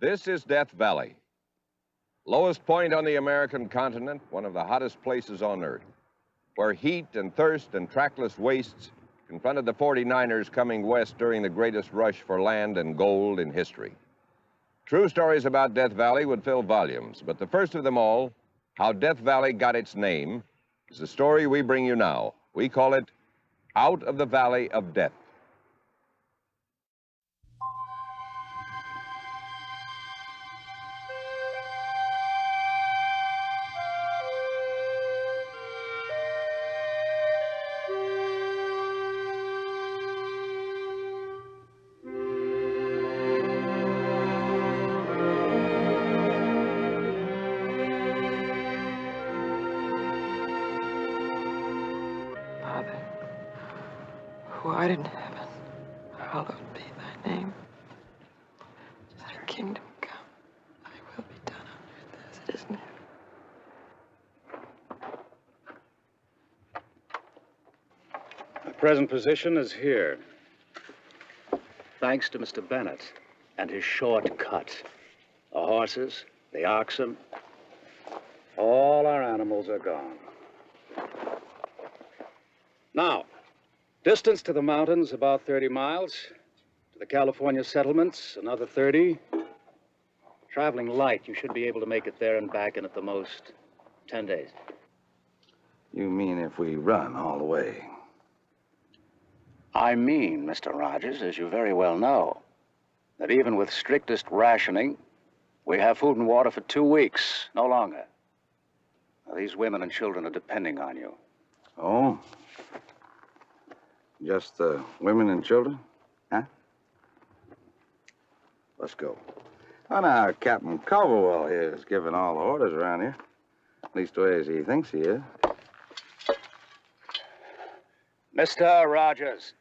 This is Death Valley. Lowest point on the American continent, one of the hottest places on Earth, where heat and thirst and trackless wastes confronted the 49ers coming west during the greatest rush for land and gold in history. True stories about Death Valley would fill volumes, but the first of them all, how Death Valley got its name, is the story we bring you now. We call it Out of the Valley of Death. Who art in heaven, hallowed be thy name. Thy kingdom come, thy will be done on earth as it is in heaven. The present position is here. Thanks to Mr. Bennett and his short cut. The horses, the oxen, all our animals are gone. Now, distance to the mountains, about 30 miles. To the California settlements, another 30. Traveling light, you should be able to make it there and back in at the most 10 days. You mean if we run all the way? I mean, Mr. Rogers, as you very well know, that even with strictest rationing, we have food and water for 2 weeks, no longer. Now, these women and children are depending on you. Oh? Just the women and children? Huh? Let's go. Oh, now, Captain Cowboy here is giving all the orders around here. Leastways, he thinks he is. Mr. Rogers.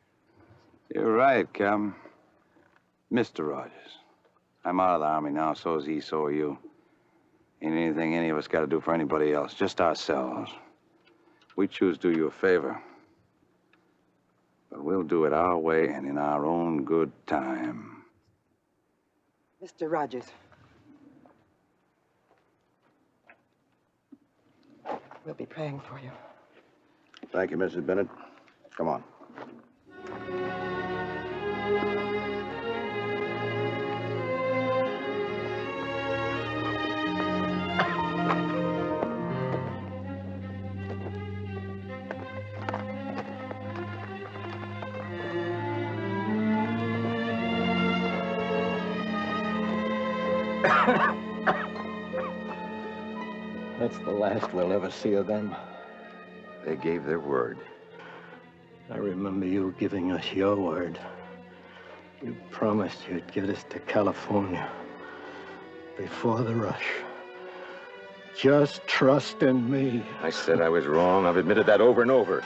You're right, Captain. Mr. Rogers. I'm out of the Army now, so is he, so are you. Ain't anything any of us got to do for anybody else, just ourselves. We choose to do you a favor. But we'll do it our way and in our own good time. Mr. Rogers. We'll be praying for you. Thank you, Mrs. Bennett. Come on. That's the last we'll ever see of them. They gave their word. I remember you giving us your word. You promised you'd get us to California before the rush. Just trust in me. I said I was wrong. I've admitted that over and over.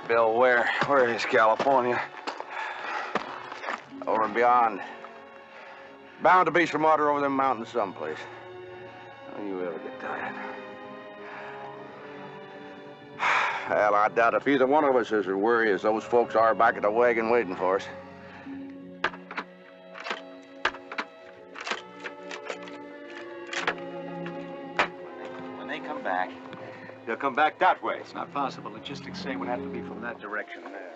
Bill, where is California? Over and beyond. Bound to be some water over them mountains someplace. Don't you ever get tired? Well, I doubt if either one of us is as worried as those folks are back at the wagon waiting for us. When they come back, They'll come back that way. it's not possible. Logistics say it would have to be from that direction there.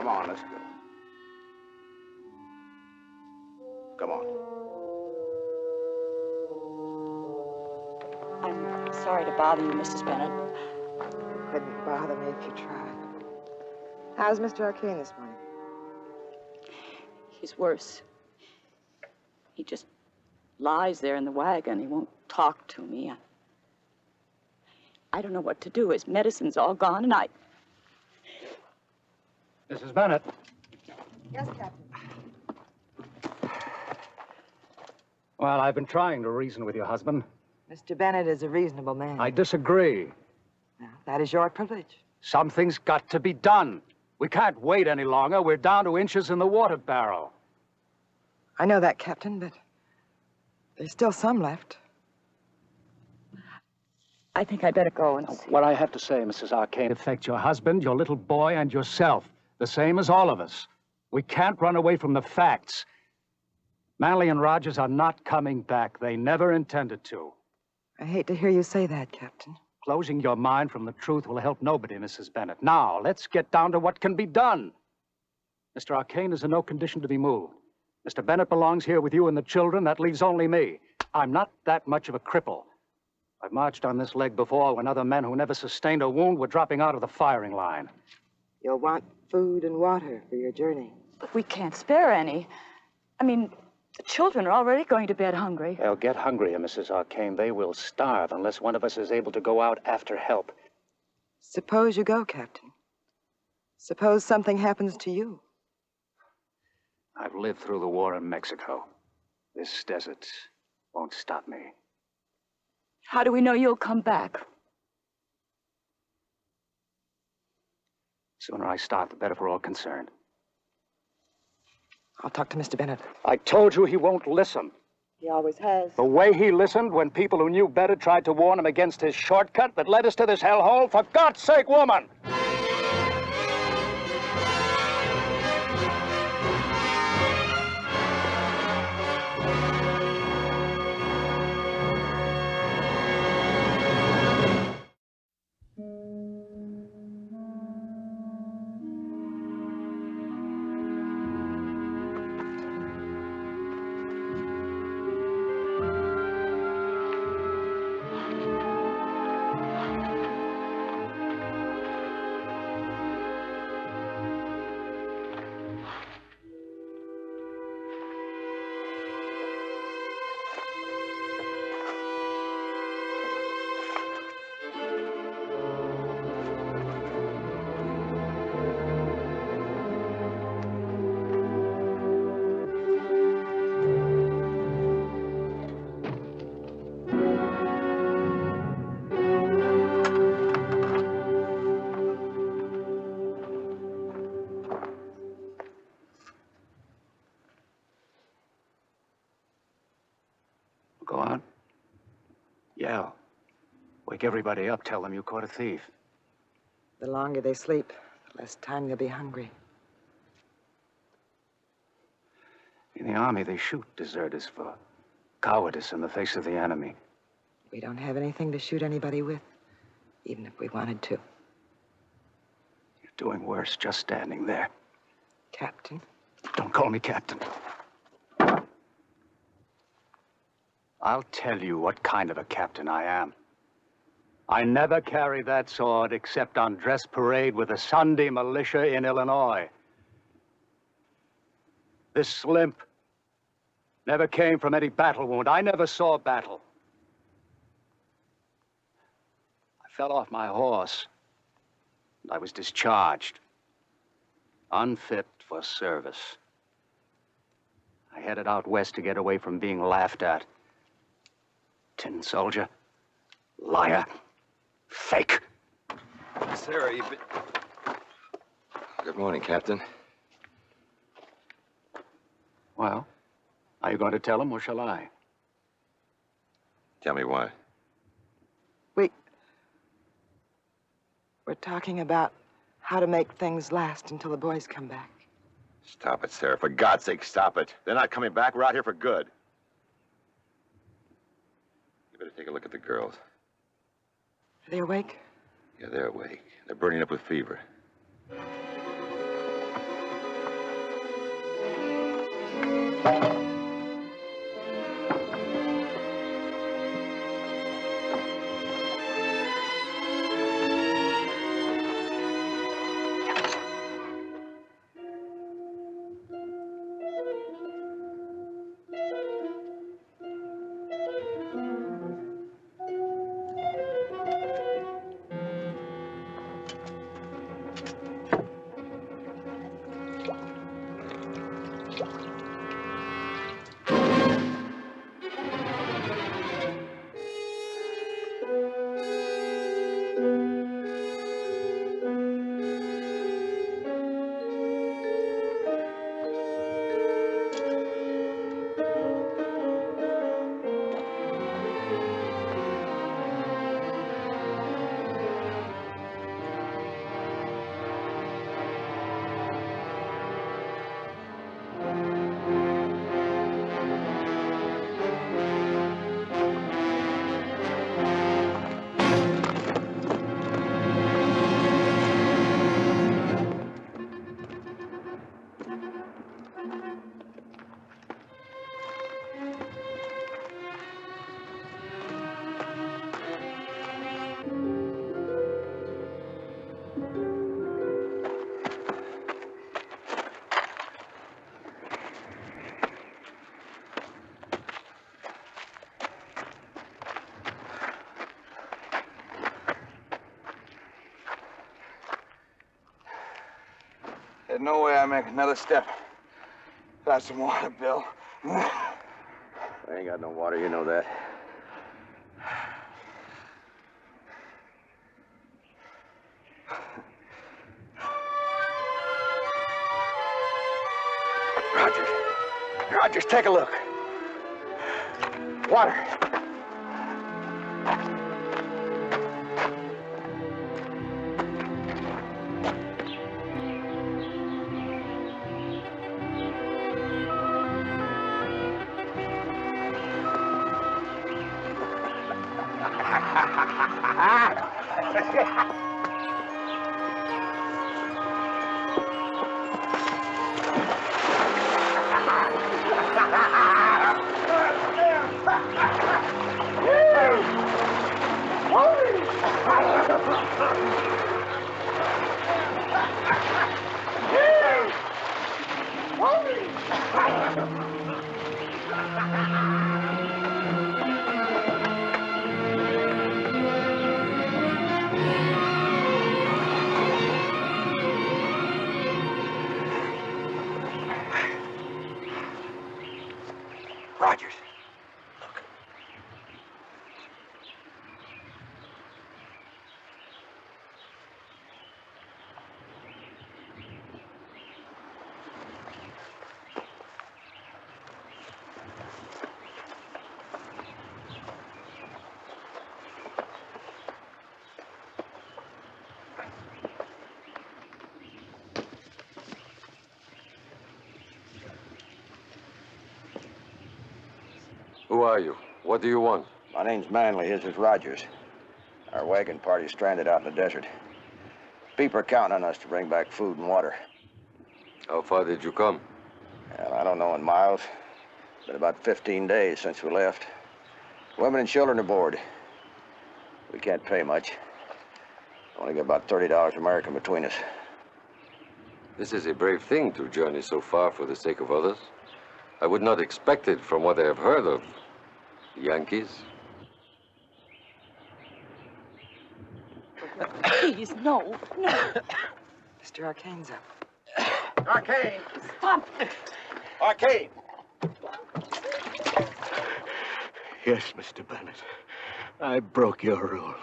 Come on, let's go. Come on. I'm sorry to bother you, Mrs. Bennett. Couldn't bother me if you tried. How's Mr. Arcane this morning? He's worse. He just lies there in the wagon. He won't talk to me. I don't know what to do. His medicine's all gone, and Mrs. Bennett. Yes, Captain. Well, I've been trying to reason with your husband. Mr. Bennett is a reasonable man. I disagree. Well, that is your privilege. Something's got to be done. We can't wait any longer. We're down to inches in the water barrel. I know that, Captain, but there's still some left. I think I'd better go and see. What I have to say, Mrs. Arcane, affects your husband, your little boy, and yourself. The same as all of us. We can't run away from the facts. Manley and Rogers are not coming back. They never intended to. I hate to hear you say that, Captain. Closing your mind from the truth will help nobody, Mrs. Bennett. Now, let's get down to what can be done. Mr. Arcane is in no condition to be moved. Mr. Bennett belongs here with you and the children. That leaves only me. I'm not that much of a cripple. I've marched on this leg before when other men who never sustained a wound were dropping out of the firing line. You'll want food and water for your journey. But we can't spare any. I mean, the children are already going to bed hungry. They'll get hungrier, Mrs. Arcane. They will starve unless one of us is able to go out after help. Suppose you go, Captain. Suppose something happens to you. I've lived through the war in Mexico. This desert won't stop me. How do we know you'll come back? Sooner I start, the better for all concerned. I'll talk to Mr. Bennett. I told you he won't listen. He always has. The way he listened when people who knew better tried to warn him against his shortcut that led us to this hellhole. For God's sake, woman! Go on. Yell. Wake everybody up. Tell them you caught a thief. The longer they sleep, the less time they'll be hungry. In the army, they shoot deserters for cowardice in the face of the enemy. We don't have anything to shoot anybody with, even if we wanted to. You're doing worse just standing there. Captain? Don't call me Captain. I'll tell you what kind of a captain I am. I never carry that sword except on dress parade with the Sunday militia in Illinois. This limp never came from any battle wound. I never saw battle. I fell off my horse, and I was discharged, unfit for service. I headed out west to get away from being laughed at. Tin soldier, liar, fake. Sarah, you've been... Good morning, Captain. Well, are you going to tell him or shall I? Tell me why. We're talking about how to make things last until the boys come back. Stop it, Sarah. For God's sake, stop it. They're not coming back. We're out here for good. You better take a look at the girls. Are they awake? Yeah, they're awake. They're burning up with fever. There's no way I make another step without some water, Bill. I ain't got no water, you know that. Rogers. Rogers, take a look. Water. Rogers. Look. Who are you? What do you want? My name's Manley. His is Rogers. Our wagon party's stranded out in the desert. People are counting on us to bring back food and water. How far did you come? Well, I don't know in miles. Been about 15 days since we left. Women and children aboard. We can't pay much. Only got about $30 American between us. This is a brave thing to journey so far for the sake of others. I would not expect it from what I have heard of the Yankees. Please, no, no. Mr. Arcane's up. Arcane! Stop. Arcane! Yes, Mr. Bennett. I broke your rule.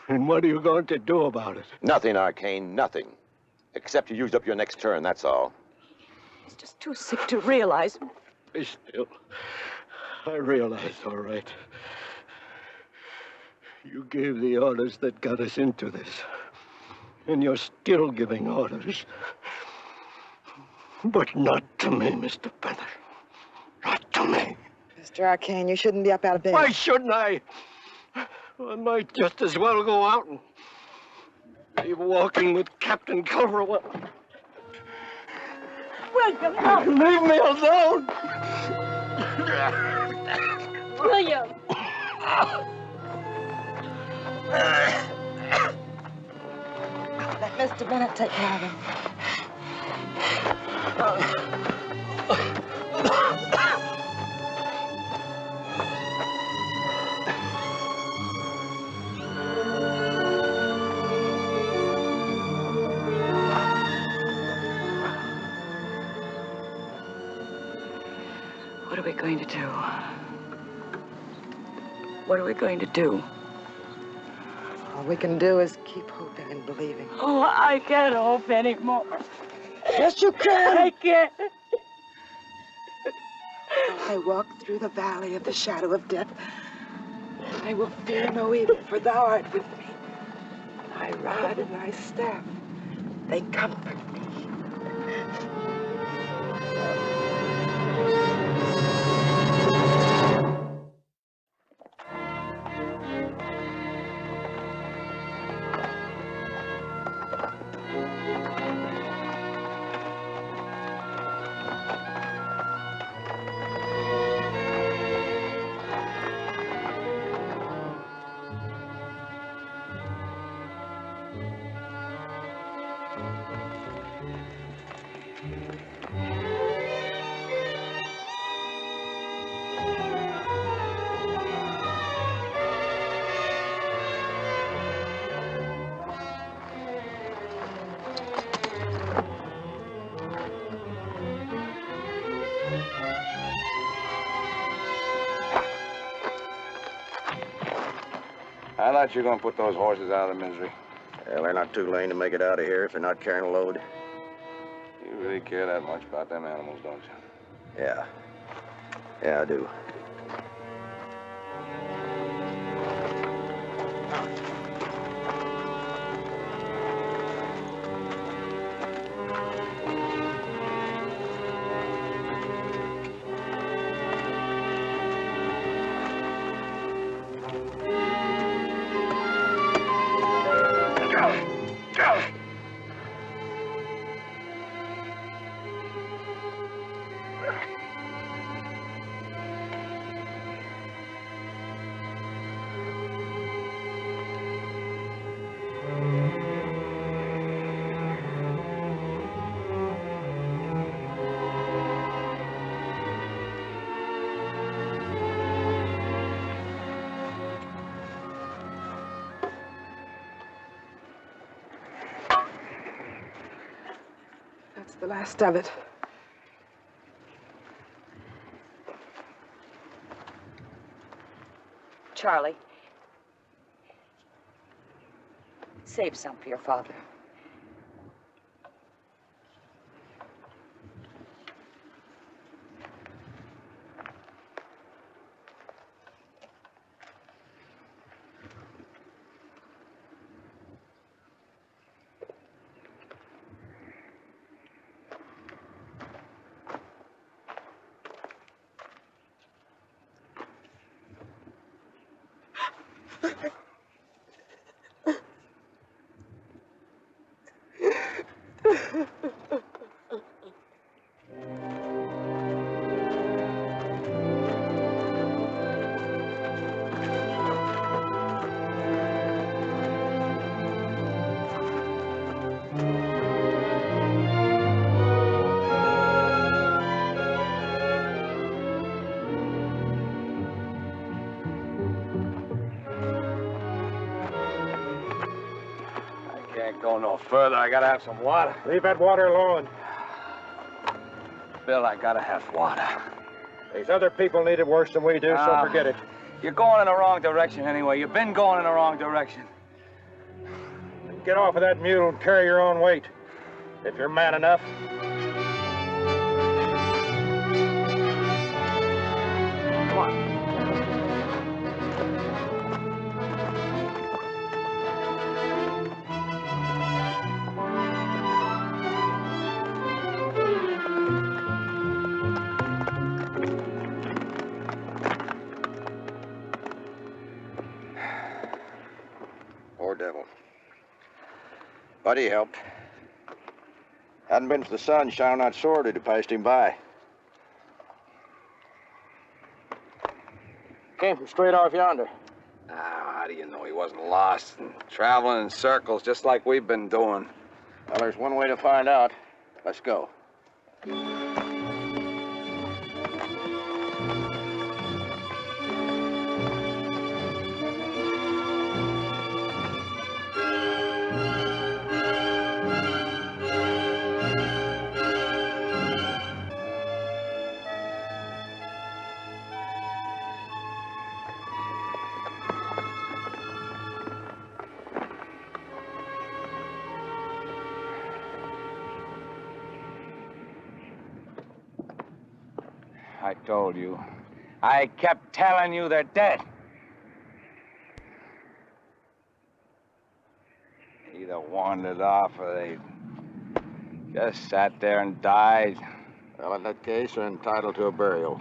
And what are you going to do about it? Nothing, Arcane, nothing. Except you used up your next turn, that's all. He's just too sick to realize. Be still. I realize, all right. You gave the orders that got us into this. And you're still giving orders. But not to me, Mr. Bennett. Not to me. Mr. Arcane, you shouldn't be up out of bed. Why shouldn't I? I might just as well go out and be walking with Captain Culver. William, no. Leave me alone! William. Let Mr. Bennett take care of him. What are we going to do? What are we going to do? All we can do is keep hoping and believing. Oh, I can't hope anymore. Yes, you can. I can't. Though I walk through the valley of the shadow of death, I will fear no evil, for thou art with me. Thy rod and thy staff, they comfort me. I thought you were going to put those horses out of their misery. Well, they're not too lame to make it out of here if they're not carrying a load. You really care that much about them animals, don't you? Yeah. Yeah, I do. That's the last of it. Charlie, save some for your father. Can't go no further. I gotta have some water. Leave that water alone. Bill, I gotta have water. These other people need it worse than we do, so forget it. You're going in the wrong direction anyway. You've been going in the wrong direction. Get off of that mule and carry your own weight. If you're man enough. Come on. Poor devil. But he helped. Hadn't been for the sun shining on that sword, he'd have passed him by. Came from straight off yonder. How do you know he wasn't lost and traveling in circles just like we've been doing? Well, there's one way to find out. Let's go. I told you. I kept telling you they're dead. They either wandered off or they just sat there and died. Well, in that case, they're entitled to a burial.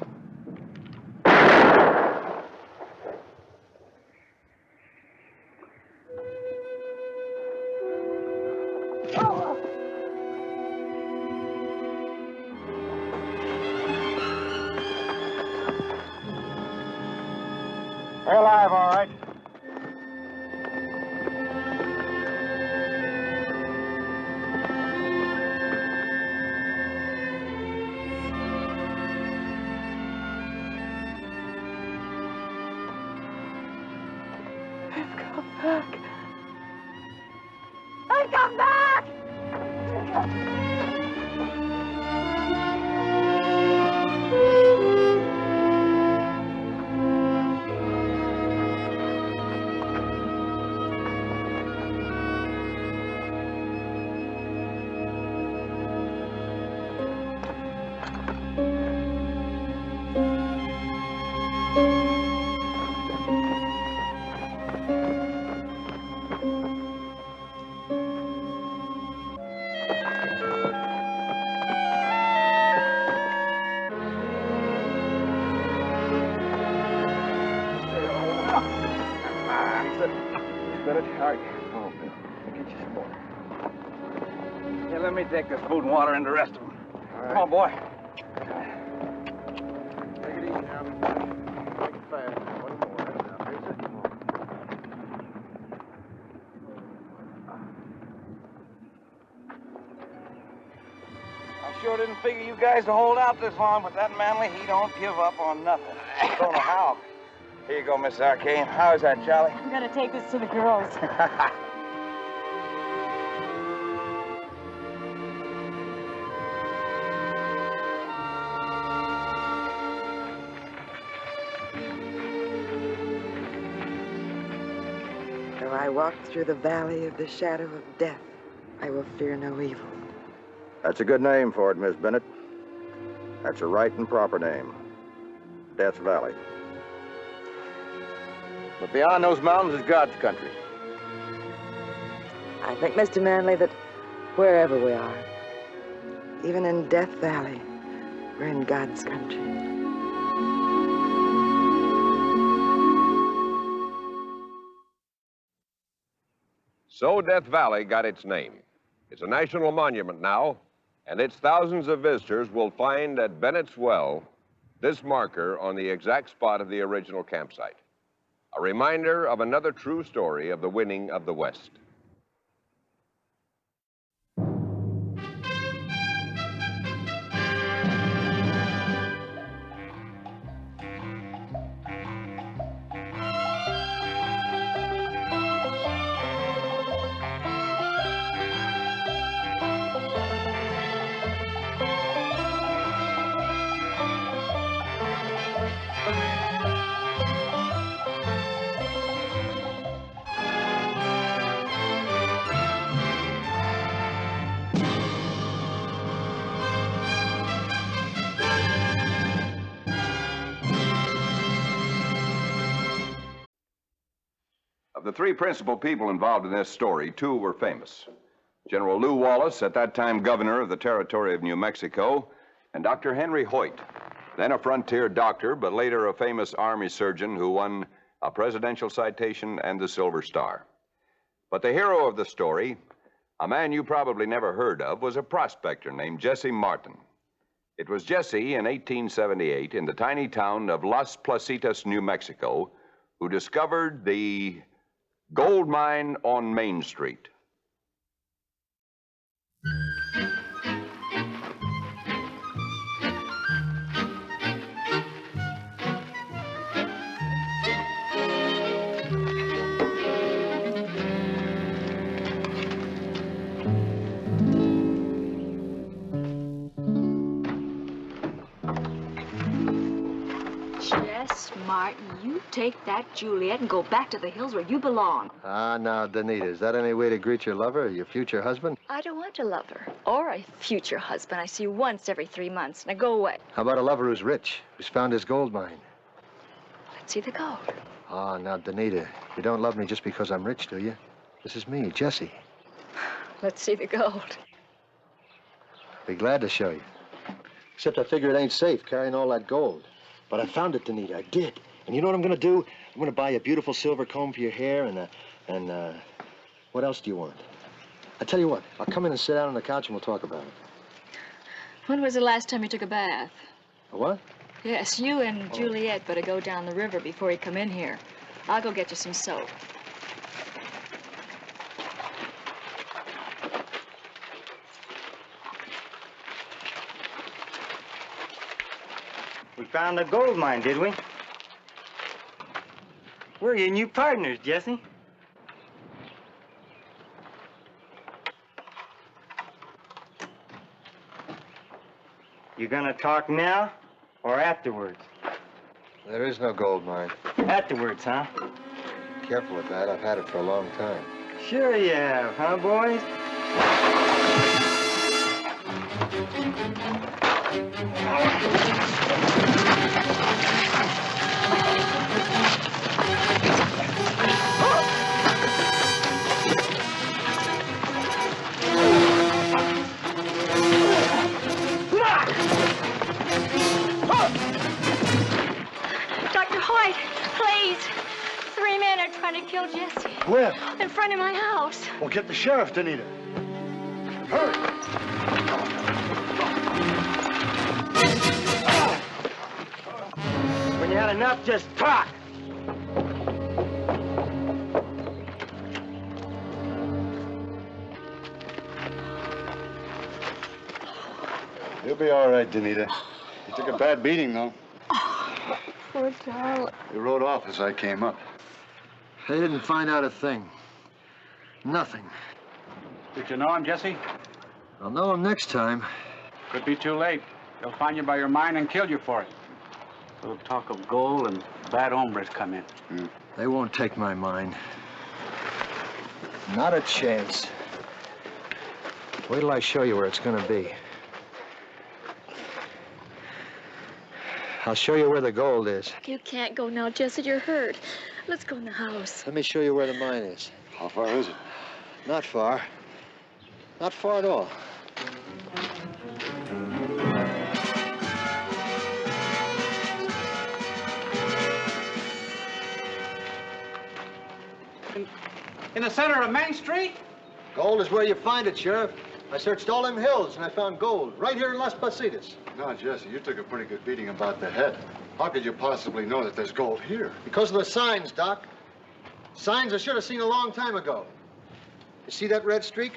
They're alive, all right. I've come back. I've come back! Bennett, all right. Oh, Bill. I'll get you some more. Here, let me take this food and water and the rest of them. All right. Come on, boy. Take it easy now. Make it fast. One more. Now, face it. I sure didn't figure you guys to hold out this long, but that Manley, he don't give up on nothing. I don't know how. Here you go, Miss Arcane. How's that, Charlie? I'm gonna take this to the girls. Though I walk through the valley of the shadow of death, I will fear no evil. That's a good name for it, Miss Bennett. That's a right and proper name. Death Valley. But beyond those mountains is God's country. I think, Mr. Manley, that wherever we are, even in Death Valley, we're in God's country. So Death Valley got its name. It's a national monument now, and its thousands of visitors will find at Bennett's Well this marker on the exact spot of the original campsite. A reminder of another true story of the winning of the West. Of the three principal people involved in this story, two were famous. General Lew Wallace, at that time governor of the territory of New Mexico, and Dr. Henry Hoyt, then a frontier doctor, but later a famous Army surgeon who won a presidential citation and the Silver Star. But the hero of the story, A man you probably never heard of was a prospector named Jesse Martin. It was Jesse in 1878 in the tiny town of Las Placitas, New Mexico, who discovered the gold mine on Main Street. Martin, you take that Juliet and go back to the hills where you belong. Ah, now, Danita, is that any way to greet your lover, your future husband? I don't want a lover or a future husband. I see you once every 3 months. Now go away. How about a lover who's rich, who's found his gold mine? Let's see the gold. Ah, now, Danita, you don't love me just because I'm rich, do you? This is me, Jesse. Let's see the gold. Be glad to show you. Except I figure it ain't safe carrying all that gold. But I found it, Danita. I did. And you know what I'm going to do? I'm going to buy you a beautiful silver comb for your hair and what else do you want? I tell you what, I'll come in and sit down on the couch and we'll talk about it. When was the last time you took a bath? A what? Yes, you and Juliet better go down the river before you come in here. I'll go get you some soap. We found a gold mine, did we? We're your new partners, Jesse. You gonna talk now or afterwards? There is no gold mine. Afterwards, huh? Careful with that. I've had it for a long time. Sure you have, huh, boys? Dr. Hoyt, please. 3 men are trying to kill Jesse. Where? In front of my house. Well, get the sheriff, Danita. Hurry. When you had enough, just talk. You'll be all right, Danita. You took a bad beating, though. Poor darling. You rode off as I came up. They didn't find out a thing. Nothing. Did you know him, Jesse? I'll know him next time. Could be too late. They'll find you by your mine and kill you for it. Little talk of gold and bad hombres come in. They won't take my mine. Not a chance. Wait till I show you where it's gonna be. I'll show you where the gold is. You can't go now, Jesse. You're hurt. Let's go in the house. Let me show you where the mine is. How far is it? Not far. Not far at all. In the center of Main Street? Gold is where you find it, Sheriff. I searched all them hills and I found gold right here in Las Placitas. No, Jesse, you took a pretty good beating about the head. How could you possibly know that there's gold here? Because of the signs, Doc. Signs I should have seen a long time ago. You see that red streak?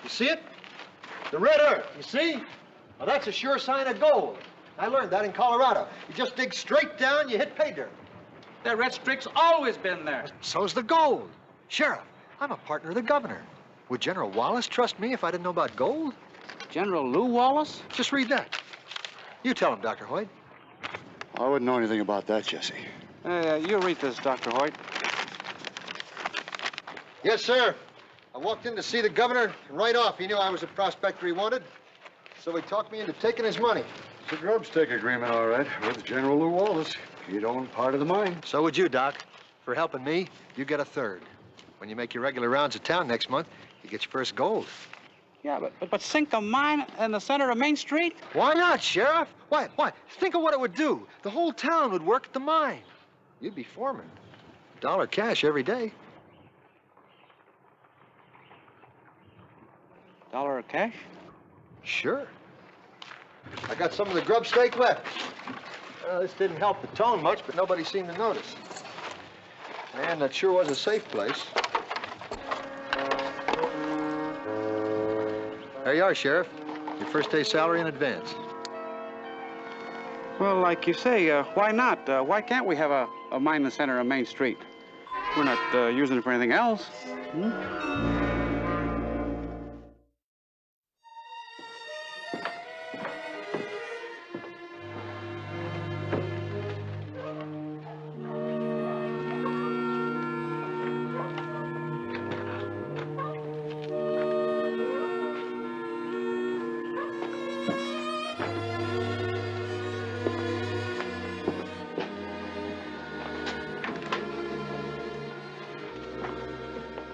You see it? The red earth, you see? Well, that's a sure sign of gold. I learned that in Colorado. You just dig straight down, you hit pay dirt. That red streak's always been there. So's the gold. Sheriff, I'm a partner of the governor. Would General Wallace trust me if I didn't know about gold? General Lew Wallace? Just read that. You tell him, Dr. Hoyt. I wouldn't know anything about that, Jesse. You read this, Dr. Hoyt. Yes, sir. I walked in to see the governor, and right off, he knew I was a prospector he wanted. So he talked me into taking his money. It's a grubstake agreement, all right, with General Lew Wallace. He'd own part of the mine. So would you, Doc. For helping me, you get a third. When you make your regular rounds of town next month, you get your first gold. Yeah, but sink a mine in the center of Main Street? Why not, Sheriff? Why? Think of what it would do. The whole town would work at the mine. You'd be foreman. $1 cash every day. $1 cash? Sure. I got some of the grub steak left. This didn't help the tone much, but nobody seemed to notice. And that sure was a safe place. There you are, Sheriff. Your first day's salary in advance. Well, like you say, why not? Why can't we have a mine in the center of Main Street? We're not using it for anything else.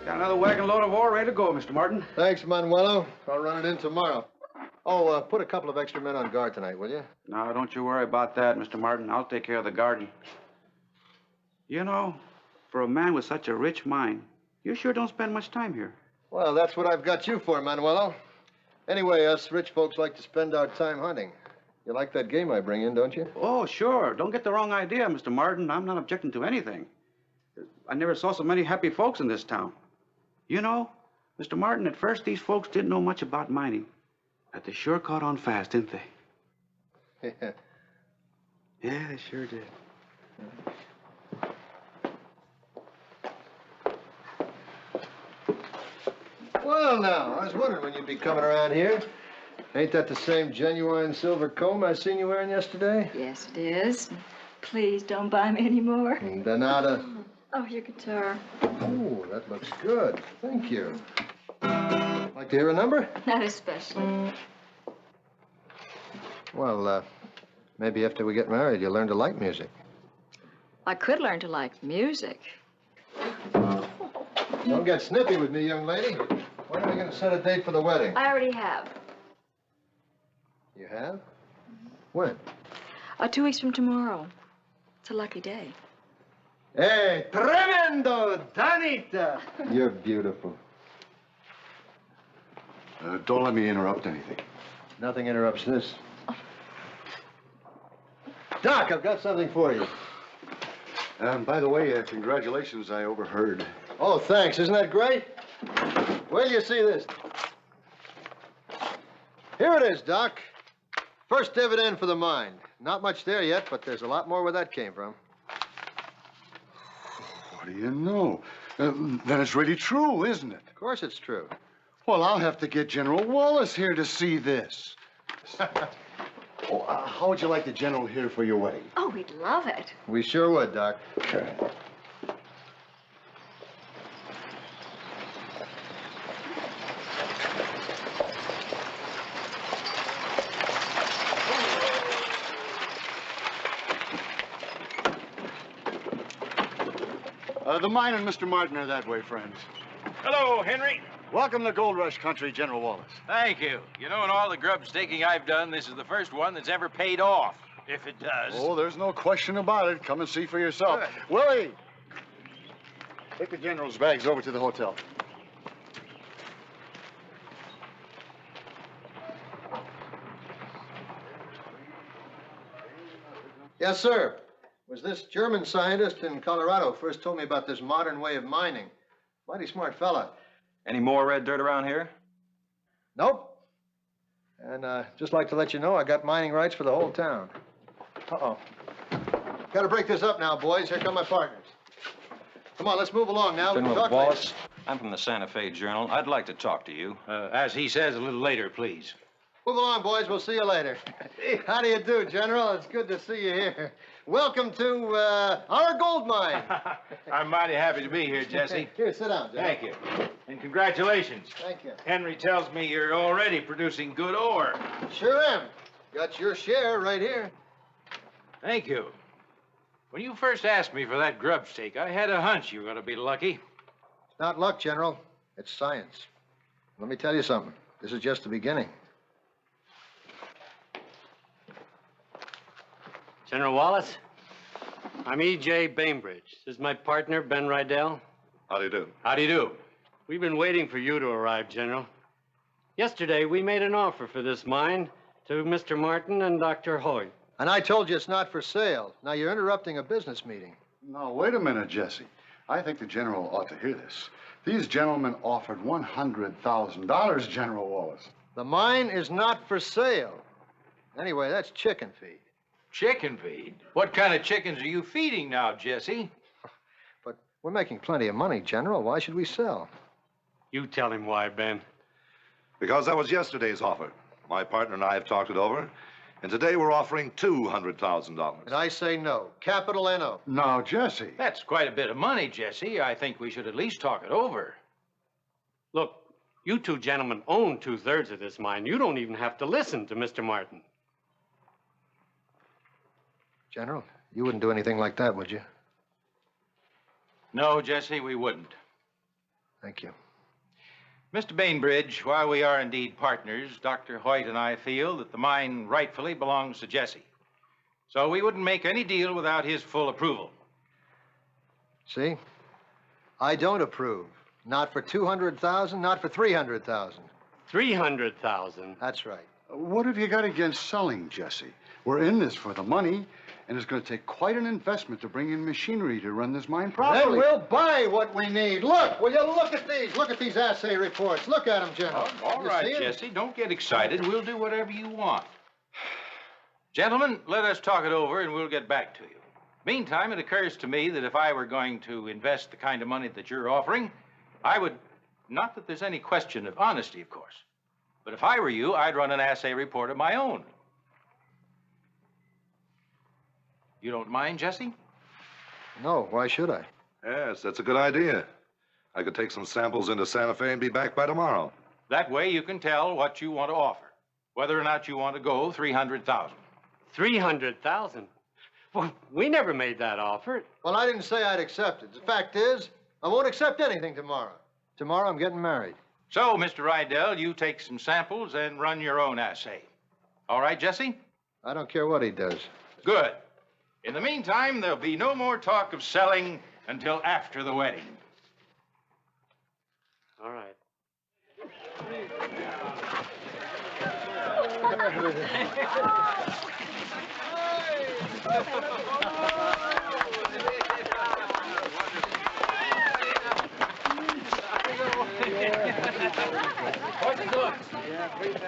Got another wagon load of ore ready to go, Mr. Martin. Thanks, Manuelo. I'll run it in tomorrow. Oh, put a couple of extra men on guard tonight, will you? No, don't you worry about that, Mr. Martin. I'll take care of the garden. You know, for a man with such a rich mind, you sure don't spend much time here. Well, that's what I've got you for, Manuelo. Anyway, us rich folks like to spend our time hunting. You like that game I bring in, don't you? Oh, sure. Don't get the wrong idea, Mr. Martin. I'm not objecting to anything. I never saw so many happy folks in this town. You know, Mr. Martin, at first these folks didn't know much about mining. But they sure caught on fast, didn't they? Yeah, they sure did. Well, now, I was wondering when you'd be coming around here. Ain't that the same genuine silver comb I seen you wearing yesterday? Yes, it is. Please don't buy me any more. De nada. Oh, your guitar. Oh, that looks good. Thank you. Like to hear a number? Not especially. Well, maybe after we get married, you'll learn to like music. I could learn to like music. Don't get snippy with me, young lady. When are we going to set a date for the wedding? I already have. You have? When? 2 weeks from tomorrow. It's a lucky day. Hey, tremendo, Danita! You're beautiful. Don't let me interrupt anything. Nothing interrupts this. Doc, I've got something for you. By the way, congratulations, I overheard. Oh, thanks. Isn't that great? Where do you see this? Here it is, Doc. First dividend for the mine. Not much there yet, but there's a lot more where that came from. What do you know? Then it's really true, isn't it? Of course it's true. Well, I'll have to get General Wallace here to see this. How would you like the General here for your wedding? Oh, we'd love it. We sure would, Doc. Okay. The mine and Mr. Martin are that way, friends. Hello, Henry. Welcome to Gold Rush country, General Wallace. Thank you. You know, in all the grub staking I've done, this is the first one that's ever paid off, if it does. Oh, there's no question about it. Come and see for yourself. Willie, take the General's bags over to the hotel. Yes, sir. It was this German scientist in Colorado first told me about this modern way of mining. Mighty smart fella. Any more red dirt around here? Nope. And just like to let you know, I got mining rights for the whole town. Uh-oh. Got to break this up now, boys. Here come my partners. Come on, let's move along now. General Talk Wallace, later. I'm from the Santa Fe Journal. I'd like to talk to you. As he says, a little later, please. Move along, boys. We'll see you later. How do you do, General? It's good to see you here. Welcome to our gold mine. I'm mighty happy to be here, Jesse. Here, sit down, General. Thank you. And congratulations. Thank you. Henry tells me you're already producing good ore. Sure am. Got your share right here. Thank you. When you first asked me for that grub stake, I had a hunch you were going to be lucky. It's not luck, General. It's science. Let me tell you something. This is just the beginning. General Wallace, I'm E.J. Bainbridge. This is my partner, Ben Rydell. How do you do? How do you do? We've been waiting for you to arrive, General. Yesterday, we made an offer for this mine to Mr. Martin and Dr. Hoyt. And I told you it's not for sale. Now you're interrupting a business meeting. No, wait a minute, Jesse. I think the General ought to hear this. These gentlemen offered $100,000, General Wallace. The mine is not for sale. Anyway, that's chicken feed. Chicken feed? What kind of chickens are you feeding now, Jesse? But we're making plenty of money, General. Why should we sell? You tell him why, Ben. Because that was yesterday's offer. My partner and I have talked it over, and today we're offering $200,000. And I say no. Capital N-O. No, Jesse. That's quite a bit of money, Jesse. I think we should at least talk it over. Look, you two gentlemen own 2/3 of this mine. You don't even have to listen to Mr. Martin. General, you wouldn't do anything like that, would you? No, Jesse, we wouldn't. Thank you. Mr. Bainbridge, while we are indeed partners, Dr. Hoyt and I feel that the mine rightfully belongs to Jesse. So we wouldn't make any deal without his full approval. See? I don't approve. Not for 200,000, not for 300,000. 300,000? That's right. What have you got against selling, Jesse? We're in this for the money, and it's going to take quite an investment to bring in machinery to run this mine properly. Then we'll buy what we need. Look, will you look at these? Look at these assay reports. Look at them, General. All right, Jesse, don't get excited. We'll do whatever you want. Gentlemen, let us talk it over and we'll get back to you. Meantime, it occurs to me that if I were going to invest the kind of money that you're offering, I would, not that there's any question of honesty, of course, but if I were you, I'd run an assay report of my own. You don't mind, Jesse? No, why should I? Yes, that's a good idea. I could take some samples into Santa Fe and be back by tomorrow. That way you can tell what you want to offer, whether or not you want to go 300,000. 300,000? Well, we never made that offer. Well, I didn't say I'd accept it. The fact is, I won't accept anything tomorrow. Tomorrow I'm getting married. So, Mr. Rydell, you take some samples and run your own assay. All right, Jesse? I don't care what he does. Good. In the meantime, there'll be no more talk of selling until after the wedding. All right.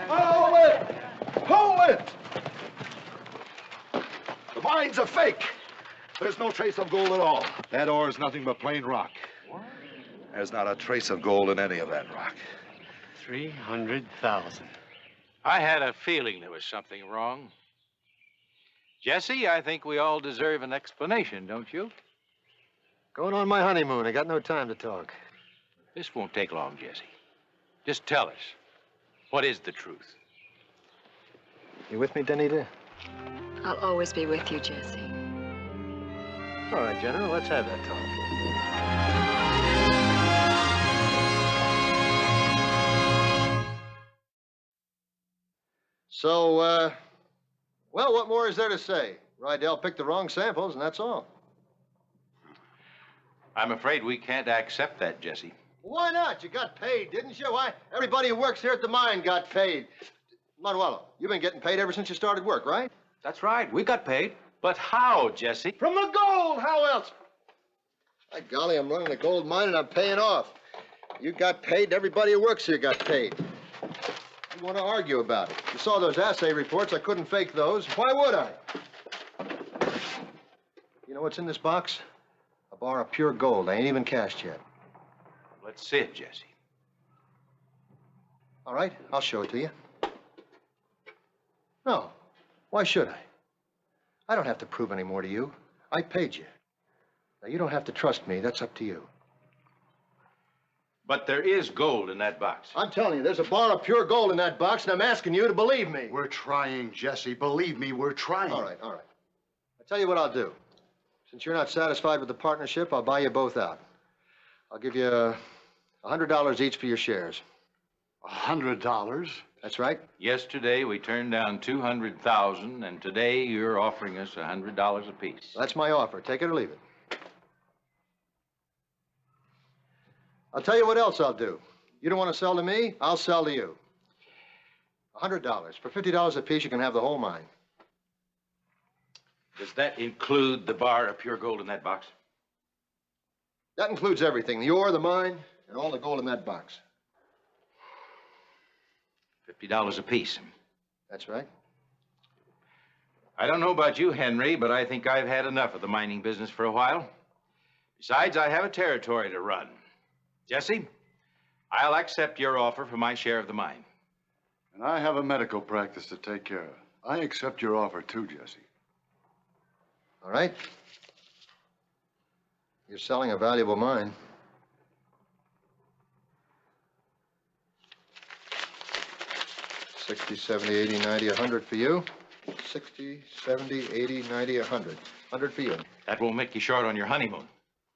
Hold it! Hold it! The mine's a fake. There's no trace of gold at all. That ore is nothing but plain rock. There's not a trace of gold in any of that rock. 300,000. I had a feeling there was something wrong. Jesse, I think we all deserve an explanation, don't you? Going on my honeymoon. I got no time to talk. This won't take long, Jesse. Just tell us, what is the truth? You with me, Denita? I'll always be with you, Jesse. All right, General, let's have that talk. So, well, what more is there to say? Rydell picked the wrong samples, and that's all. I'm afraid we can't accept that, Jesse. Why not? You got paid, didn't you? Why? Everybody who works here at the mine got paid. Manuelo, you've been getting paid ever since you started work, right? That's right. We got paid. But how, Jesse? From the gold! How else? By golly, I'm running a gold mine and I'm paying off. You got paid, and everybody who works here got paid. You want to argue about it? You saw those assay reports. I couldn't fake those. Why would I? You know what's in this box? A bar of pure gold. I ain't even cashed yet. Let's see it, Jesse. All right, I'll show it to you. No, why should I? I don't have to prove any more to you. I paid you. Now, you don't have to trust me. That's up to you. But there is gold in that box. I'm telling you, there's a bar of pure gold in that box, and I'm asking you to believe me. We're trying, Jesse. Believe me, we're trying. All right, all right. I'll tell you what I'll do. Since you're not satisfied with the partnership, I'll buy you both out. I'll give you $100 each for your shares. $100? That's right. Yesterday, we turned down 200,000, and today you're offering us $100 apiece. That's my offer. Take it or leave it. I'll tell you what else I'll do. You don't want to sell to me, I'll sell to you. $100. For $50 apiece, you can have the whole mine. Does that include the bar of pure gold in that box? That includes everything, the ore, the mine, and all the gold in that box. $50 apiece. That's right. I don't know about you, Henry, but I think I've had enough of the mining business for a while. Besides, I have a territory to run. Jesse, I'll accept your offer for my share of the mine. And I have a medical practice to take care of. I accept your offer too, Jesse. All right. You're selling a valuable mine. $60, $70, $80, $90, $100 for you. $60, $70, $80, $90, $100. $100 for you. That won't make you short on your honeymoon.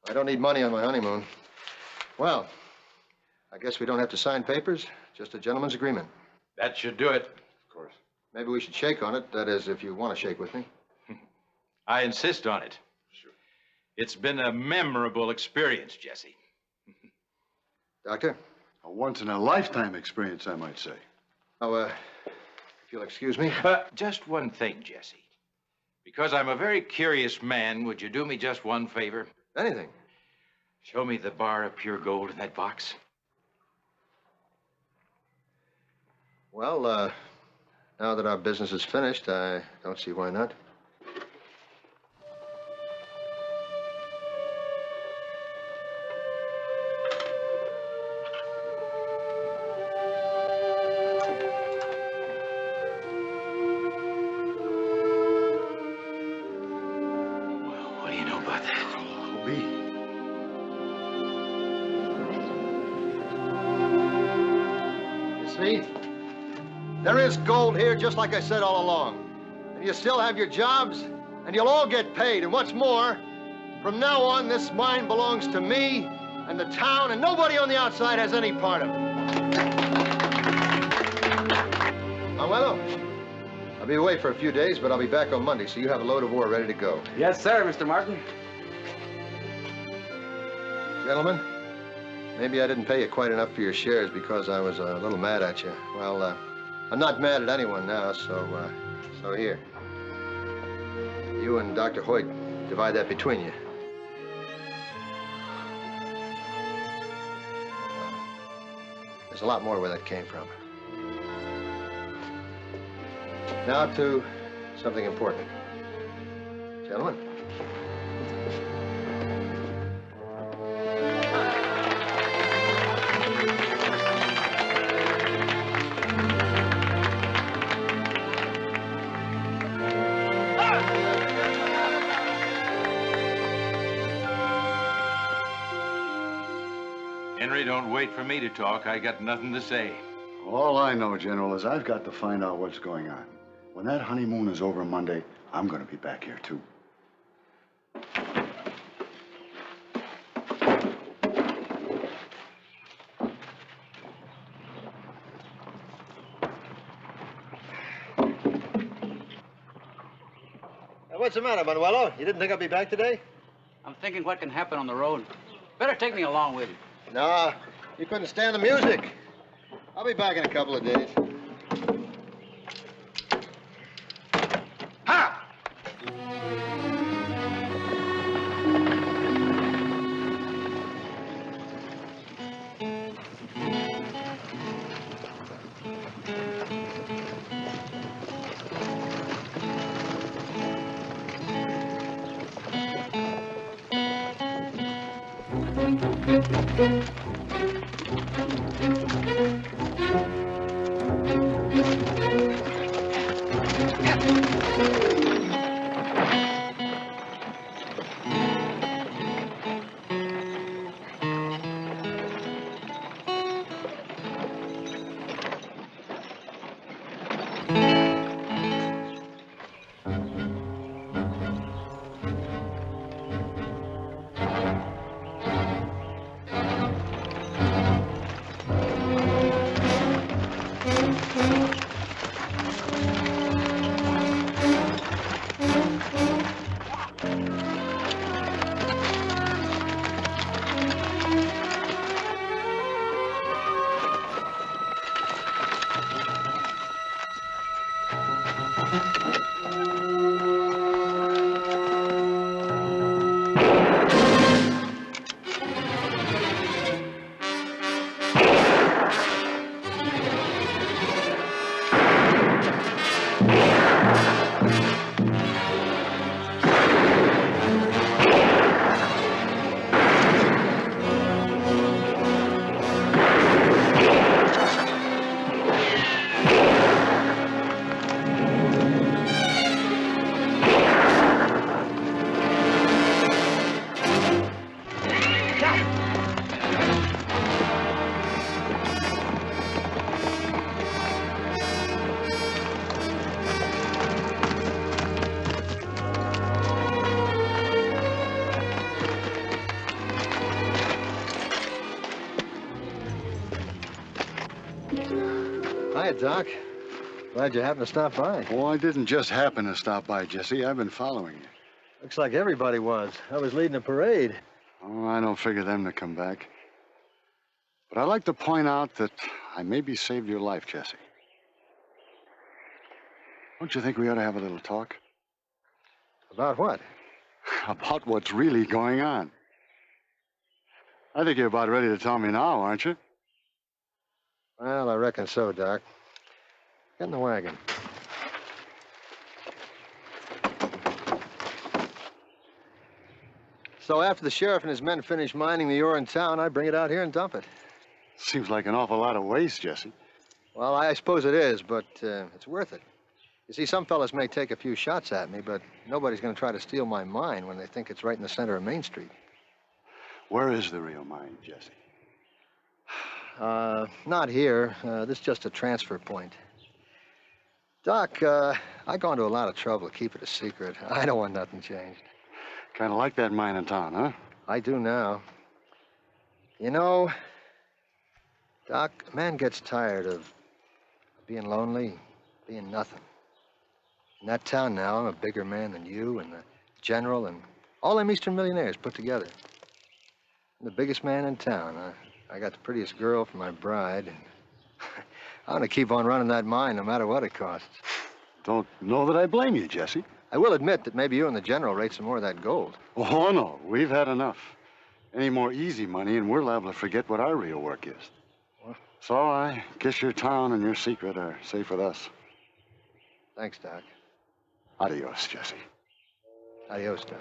I don't need money on my honeymoon. Well, I guess we don't have to sign papers, just a gentleman's agreement. That should do it. Of course. Maybe we should shake on it, that is, if you want to shake with me. I insist on it. Sure. It's been a memorable experience, Jesse. Doctor? A once-in-a-lifetime experience, I might say. Oh, if you'll excuse me. Just one thing, Jesse. Because I'm a very curious man, would you do me just one favor? Anything. Show me the bar of pure gold in that box. Well, now that our business is finished, I don't see why not. What do you know about that? You see? There is gold here, just like I said all along. And you still have your jobs, and you'll all get paid. And what's more, from now on, this mine belongs to me and the town, and nobody on the outside has any part of it. Manuelo, I'll be away for a few days, but I'll be back on Monday, so you have a load of ore ready to go. Yes, sir, Mr. Martin. Gentlemen, maybe I didn't pay you quite enough for your shares because I was a little mad at you. Well, I'm not mad at anyone now, so here. You and Dr. Hoyt divide that between you. There's a lot more where that came from. Now to something important. Gentlemen. Henry, don't wait for me to talk. I got nothing to say. All I know, General, is I've got to find out what's going on. When that honeymoon is over Monday, I'm going to be back here, too. What's the matter, Manuelo? You didn't think I'd be back today? I'm thinking what can happen on the road. Better take me along with you. Nah, you couldn't stand the music. I'll be back in a couple of days. Hiya, Doc. Glad you happened to stop by. Oh, I didn't just happen to stop by, Jesse. I've been following you. Looks like everybody was. I was leading a parade. Oh, I don't figure them to come back. But I'd like to point out that I maybe saved your life, Jesse. Don't you think we ought to have a little talk? About what? About what's really going on. I think you're about ready to tell me now, aren't you? Well, I reckon so, Doc. Get in the wagon. So after the sheriff and his men finish mining the ore in town, I bring it out here and dump it. Seems like an awful lot of waste, Jesse. Well, I suppose it is, but it's worth it. You see, some fellas may take a few shots at me, but nobody's going to try to steal my mine when they think it's right in the center of Main Street. Where is the real mine, Jesse? Not here. This is just a transfer point. Doc, I've gone to a lot of trouble to keep it a secret. I don't want nothing changed. Kind of like that mine in town, huh? I do now. You know, Doc, a man gets tired of being lonely, being nothing. In that town now, I'm a bigger man than you and the general and all them Eastern millionaires put together. I'm the biggest man in town. I got the prettiest girl for my bride. And I'm going to keep on running that mine no matter what it costs. Don't know that I blame you, Jesse. I will admit that maybe you and the general rate some more of that gold. Oh, no. We've had enough. Any more easy money, and we're liable to forget what our real work is. Well, so I guess your town and your secret are safe with us. Thanks, Doc. Adios, Jesse. Adios, Doc.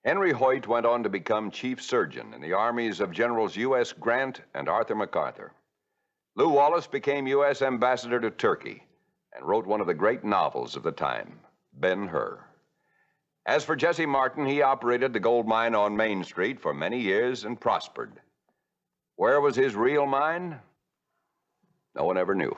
Henry Hoyt went on to become chief surgeon in the armies of Generals U.S. Grant and Arthur MacArthur. Lew Wallace became U.S. ambassador to Turkey and wrote one of the great novels of the time, Ben-Hur. As for Jesse Martin, he operated the gold mine on Main Street for many years and prospered. Where was his real mine? No one ever knew.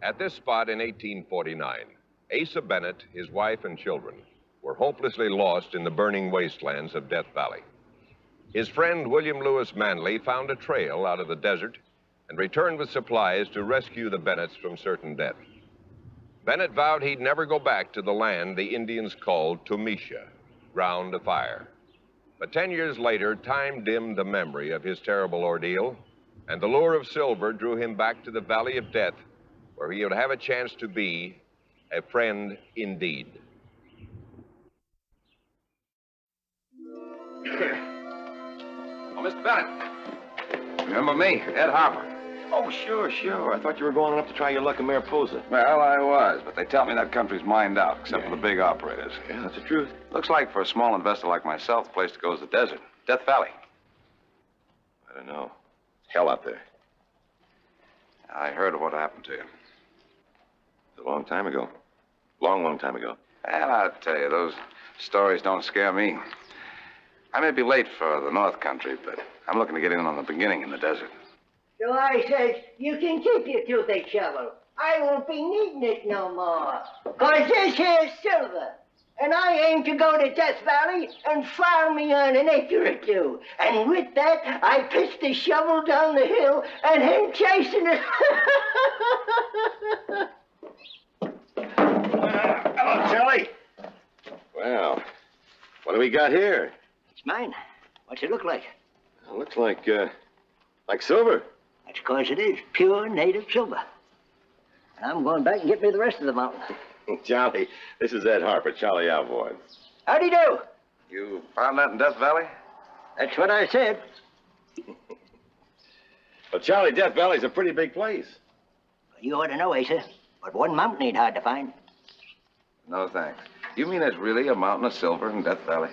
At this spot in 1849, Asa Bennett, his wife and children, were hopelessly lost in the burning wastelands of Death Valley. His friend, William Lewis Manley, found a trail out of the desert and returned with supplies to rescue the Bennetts from certain death. Bennett vowed he'd never go back to the land the Indians called Tomisha, ground to fire. But 10 years later, time dimmed the memory of his terrible ordeal, and the lure of silver drew him back to the Valley of Death, where he would have a chance to be a friend indeed. Oh, Mr. Bennett. Remember me, Ed Harper. Oh, sure. I thought you were going up to try your luck in Mariposa. Well, I was, but they tell me that country's mined out, except for the big operators. Yeah, that's the truth. Looks like for a small investor like myself, the place to go is the desert. Death Valley. I don't know. Hell out there. I heard of what happened to you. A long time ago. Long time ago. Well, I'll tell you, those stories don't scare me. I may be late for the North Country, but I'm looking to get in on the beginning in the desert. So I says, you can keep your toothache shovel. I won't be needing it no more. 'Cause this here's silver. And I aim to go to Death Valley and farm me on an acre or two. And with that, I pitch the shovel down the hill and him chasing it. Charlie. Well, what do we got here? It's mine. What's it look like? It looks like silver. That's 'cause it is pure native silver. And I'm going back and get me the rest of the mountain. Charlie, this is Ed Harper, Charlie Alvord. How'd do? You found that in Death Valley? That's what I said. Well, Charlie, Death Valley's a pretty big place. You ought to know, Asa. But one mountain ain't hard to find. No, thanks. You mean there's really a mountain of silver in Death Valley?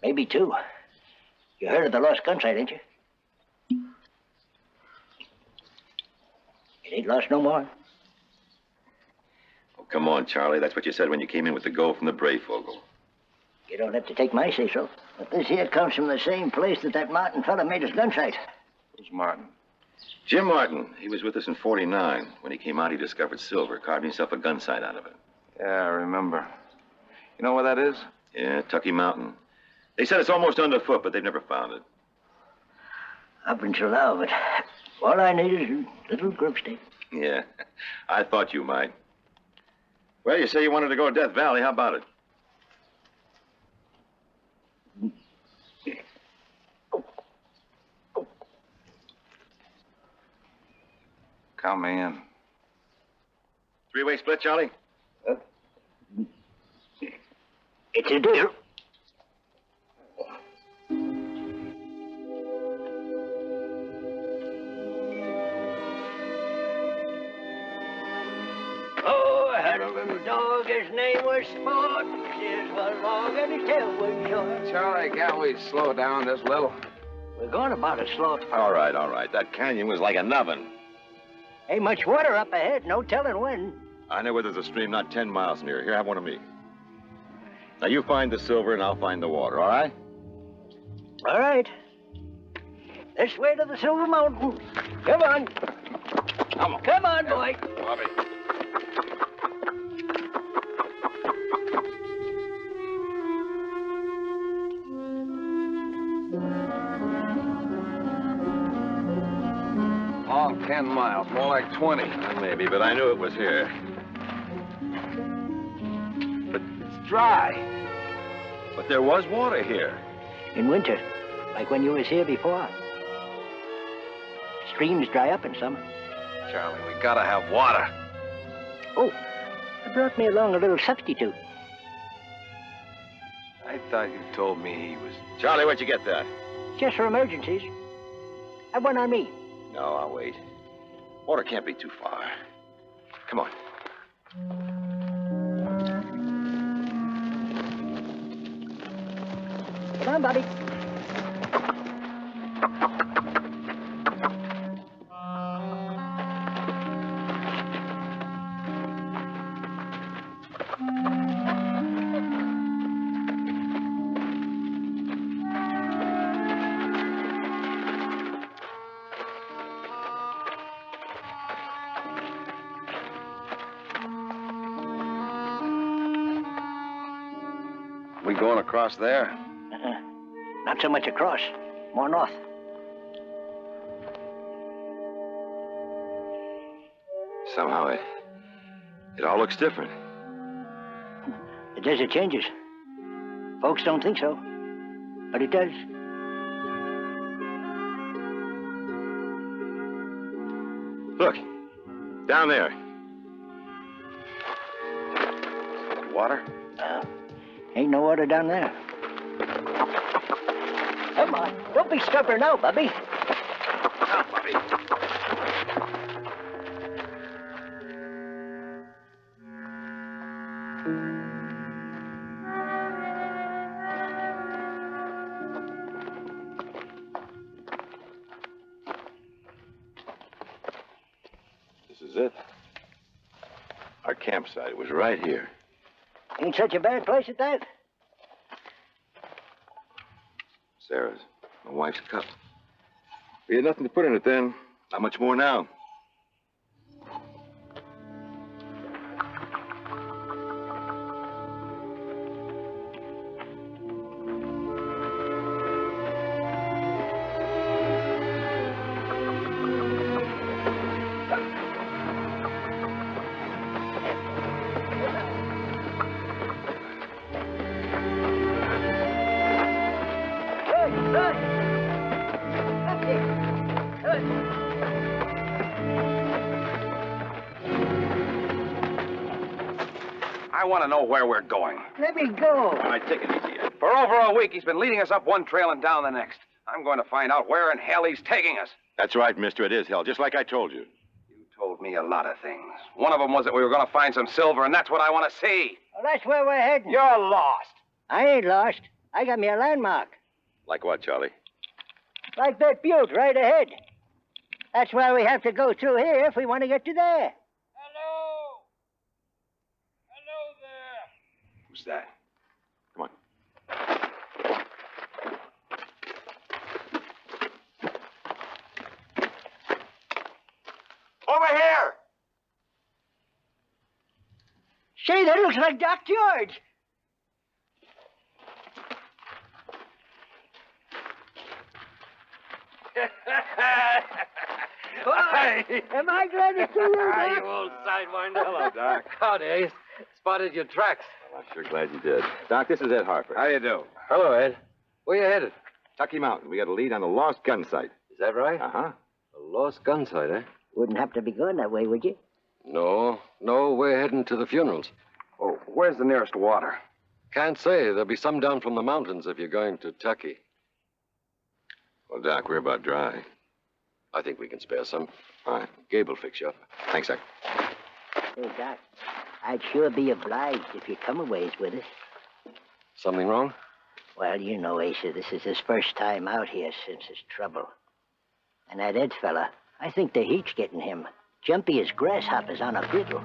Maybe two. You heard of the lost gunsight, ain't you? It ain't lost no more. Oh, come on, Charlie. That's what you said when you came in with the gold from the Brayfogle. You don't have to take my say-so. But this here comes from the same place that Martin fella made his gunsight. Who's Martin? Jim Martin. He was with us in 49. When he came out, he discovered silver, carved himself a gun sight out of it. Yeah, I remember. You know where that is? Yeah, Tucky Mountain. They said it's almost underfoot, but they've never found it. Up until now, but all I need is a little grub stake. Yeah, I thought you might. Well, you say you wanted to go to Death Valley. How about it? Come in. Three-way split, Charlie? It's a deal. Oh, I had a little dog, his name was Sport. His was long and his tail was short. Charlie, can't we slow down just a little? We're going about as slow. All right, all right. That canyon was like an oven. Ain't much water up ahead, no telling when. I know where there's a stream not 10 miles near. Here, have one of me. Now, you find the silver and I'll find the water, all right? All right. This way to the Silver Mountain. Come on. Come on. Come on, boy. Bobby. Long 10 miles, more like 20. Maybe, but I knew it was here. But it's dry. But there was water here. In winter, like when you was here before. Streams dry up in summer. Charlie, we gotta have water. Oh, I brought me along a little substitute. I thought you told me he was... Charlie, where'd you get that? Just for emergencies. Have one on me. No, I'll wait. Water can't be too far. Come on. Come on, Bobby. We going across there? Not so much across, more north. Somehow it all looks different. The desert changes. Folks don't think so, but it does. Look, down there. Water? Ain't no water down there. Come on, don't be stubborn now, Bubby. Now, Bobby. This is it. Our campsite was right here. Ain't such a bad place at that. Sarah's, my wife's cup. We had nothing to put in it then. Not much more now. I want to know where we're going. Let me go. All right, take it easy, Ed. For over a week, he's been leading us up one trail and down the next. I'm going to find out where in hell he's taking us. That's right, mister. It is hell, just like I told you. You told me a lot of things. One of them was that we were going to find some silver, and that's what I want to see. Well, that's where we're heading. You're lost. I ain't lost. I got me a landmark. Like what, Charlie? Like that butte right ahead. That's why we have to go through here if we want to get to there. Who's that? Come on. Over here! Say, that looks like Doc George. Hi. Am I glad to see you, Doc? You old sidewinder. Hello, Doc. Howdy, Ace. Spotted your tracks. Well, I'm sure glad you did. Doc, this is Ed Harper. How you do? Hello, Ed. Where you headed? Tucky Mountain. We got a lead on a lost gun site. Is that right? Uh-huh. A lost gun site, eh? Wouldn't have to be going that way, would you? No, we're heading to the funerals. Oh, where's the nearest water? Can't say. There'll be some down from the mountains if you're going to Tucky. Well, Doc, we're about dry. I think we can spare some. All right. Gabe will fix you up. Thanks, Doc. Hey, Doc, I'd sure be obliged if you come a ways with us. Something wrong? Well, you know, Asa, this is his first time out here since his trouble. And that Ed fella, I think the heat's getting him. Jumpy as grasshoppers on a griddle.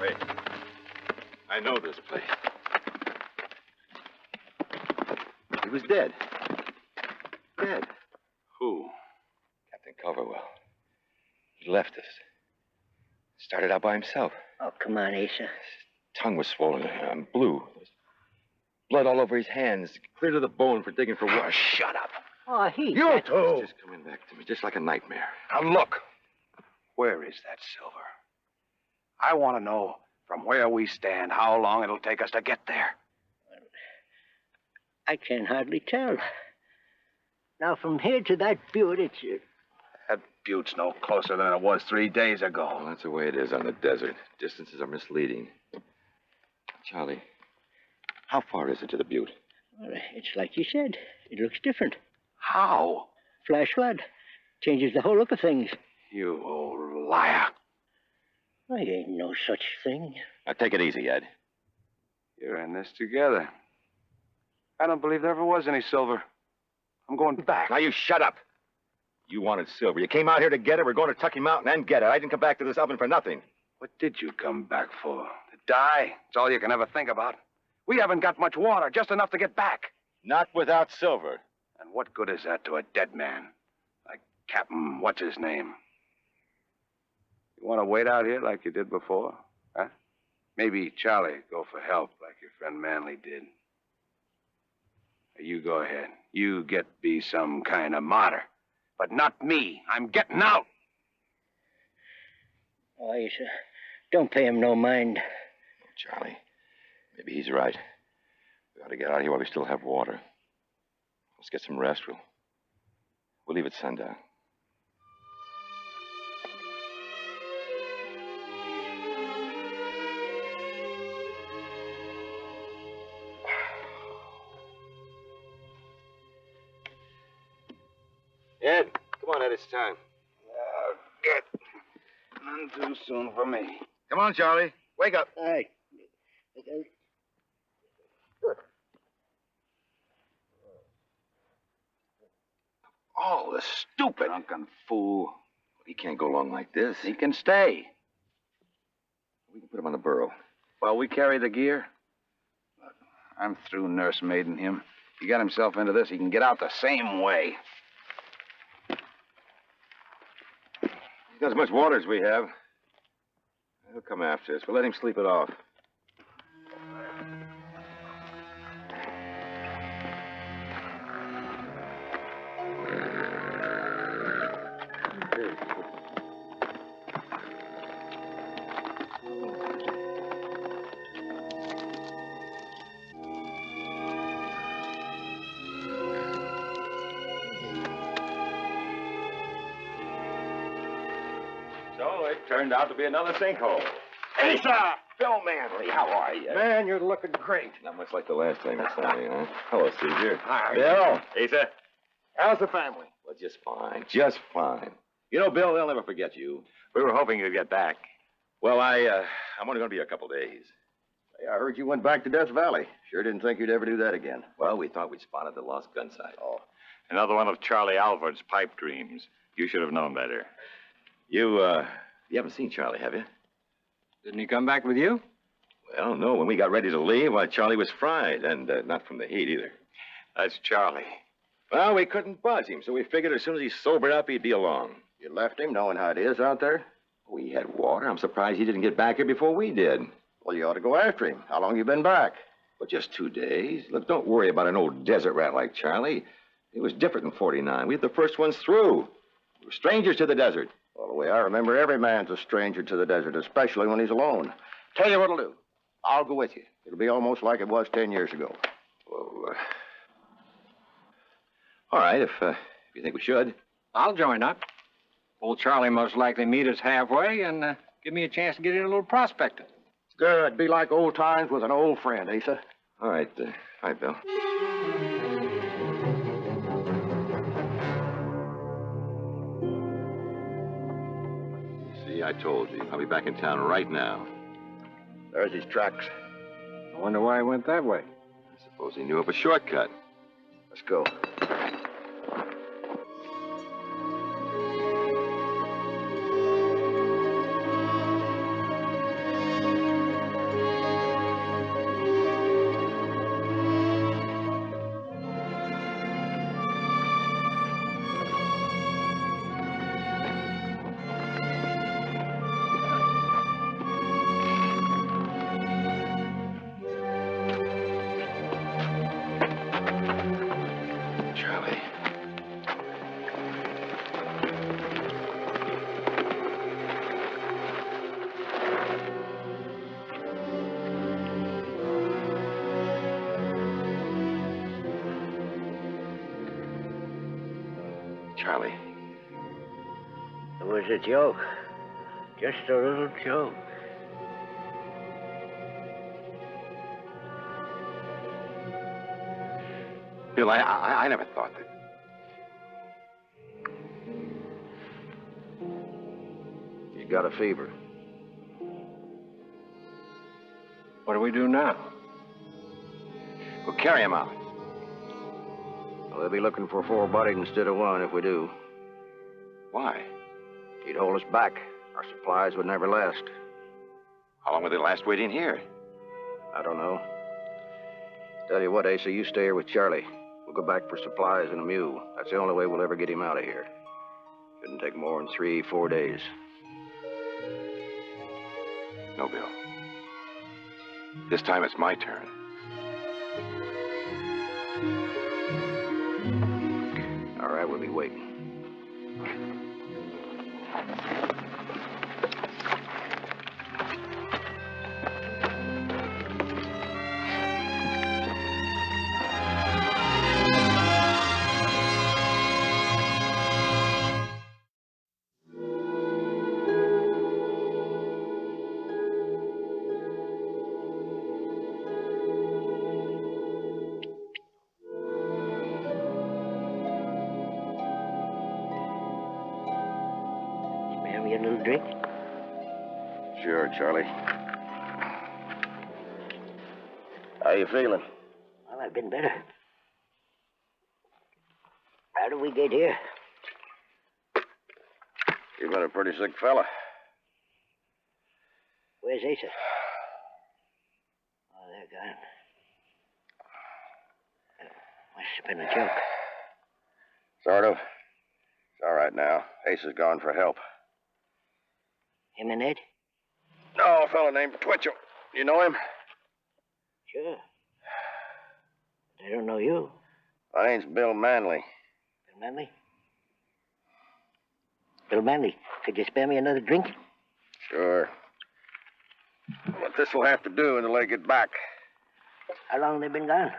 Wait. I know this place. He was dead. Dead. Who? Captain Culverwell. He left us. Started out by himself. Oh, come on, Asa. His tongue was swollen and blue. There was blood all over his hands, clear to the bone for digging for water. Shut up. Oh, he... You two! It's just coming back to me, just like a nightmare. Now look. Where is that silver? I want to know from where we stand how long it'll take us to get there. I can hardly tell. Now, from here to that butte, it's... That butte's no closer than it was 3 days ago. Well, that's the way it is on the desert. Distances are misleading. Charlie, how far is it to the butte? Well, it's like you said. It looks different. How? Flash flood. Changes the whole look of things. You old liar. I ain't no such thing. Now, take it easy, Ed. You're in this together. I don't believe there ever was any silver. I'm going back. Now, you shut up. You wanted silver. You came out here to get it. We're going to Tucky Mountain and get it. I didn't come back to this oven for nothing. What did you come back for? To die? It's all you can ever think about. We haven't got much water, just enough to get back. Not without silver. And what good is that to a dead man? Like Captain what's-his-name? You want to wait out here like you did before? Huh? Maybe Charlie go for help like your friend Manley did. You go ahead. You get be some kind of martyr. But not me. I'm getting out. Oh, Asa, don't pay him no mind. Charlie, maybe he's right. We ought to get out of here while we still have water. Let's get some rest. We'll leave at sundown. Ed, come on, Ed, it's time. Good. None too soon for me. Come on, Charlie. Wake up. Aye. Oh, the stupid. Drunken fool. He can't go along like this. He can stay. We can put him on the burro. While we carry the gear? Look, I'm through nursemaiding him. He got himself into this, he can get out the same way. He's got as much water as we have. He'll come after us. We'll let him sleep it off. So it turned out to be another sinkhole. Asa! Bill Manley, how are you? Man, you're looking great. Not much like the last time you saw me, huh? Hello, Caesar. Hi. Bill. Asa, how's the family? Well, just fine. Just fine. You know, Bill, they'll never forget you. We were hoping you'd get back. Well, I'm only going to be a couple days. Hey, I heard you went back to Death Valley. Sure didn't think you'd ever do that again. Well, we thought we'd spotted the lost gun site. Oh, another one of Charlie Alford's pipe dreams. You should have known better. You haven't seen Charlie, have you? Didn't he come back with you? Well, no. When we got ready to leave, Charlie was fried, and not from the heat either. That's Charlie. Well, we couldn't buzz him, so we figured as soon as he sobered up, he'd be along. You left him knowing how it is out there? We had water. I'm surprised he didn't get back here before we did. Well, you ought to go after him. How long you been back? But just 2 days. Look, don't worry about an old desert rat like Charlie. It was different in 49. We were the first ones through. We were strangers to the desert. Well, the way I remember, every man's a stranger to the desert, especially when he's alone. Tell you what'll do. I'll go with you. It'll be almost like it was 10 years ago. Well, all right, if you think we should. I'll join up. Old Charlie most likely meet us halfway and give me a chance to get in a little prospecting. Good. Be like old times with an old friend, Asa. All right, Bill. See, I told you. I'll be back in town right now. There's his tracks. I wonder why he went that way. I suppose he knew of a shortcut. Let's go. Charlie. It was a joke. Just a little joke. Bill, I never thought that. You got a fever. What do we do now? We'll carry him out. Well, they'll be looking for 4 bodies instead of 1 if we do. Why? He'd hold us back. Our supplies would never last. How long will they last waiting here? I don't know. Tell you what, Asa, you stay here with Charlie. We'll go back for supplies and a mule. That's the only way we'll ever get him out of here. Shouldn't take more than 3-4 days. No, Bill. This time it's my turn. All right, we'll be waiting. Spare me a little drink? Sure, Charlie. How you feeling? Well, I've been better. How did we get here? You've been a pretty sick fella. Where's Asa? Oh, they're gone. Must have been a joke. Sort of. It's all right now. Ace is gone for help. Him and Ed? No, a fellow named Twitchell. You know him? Sure. But I don't know you. My name's Bill Manley. Bill Manley? Bill Manley, could you spare me another drink? Sure. But this will have to do until they get back. How long they been gone?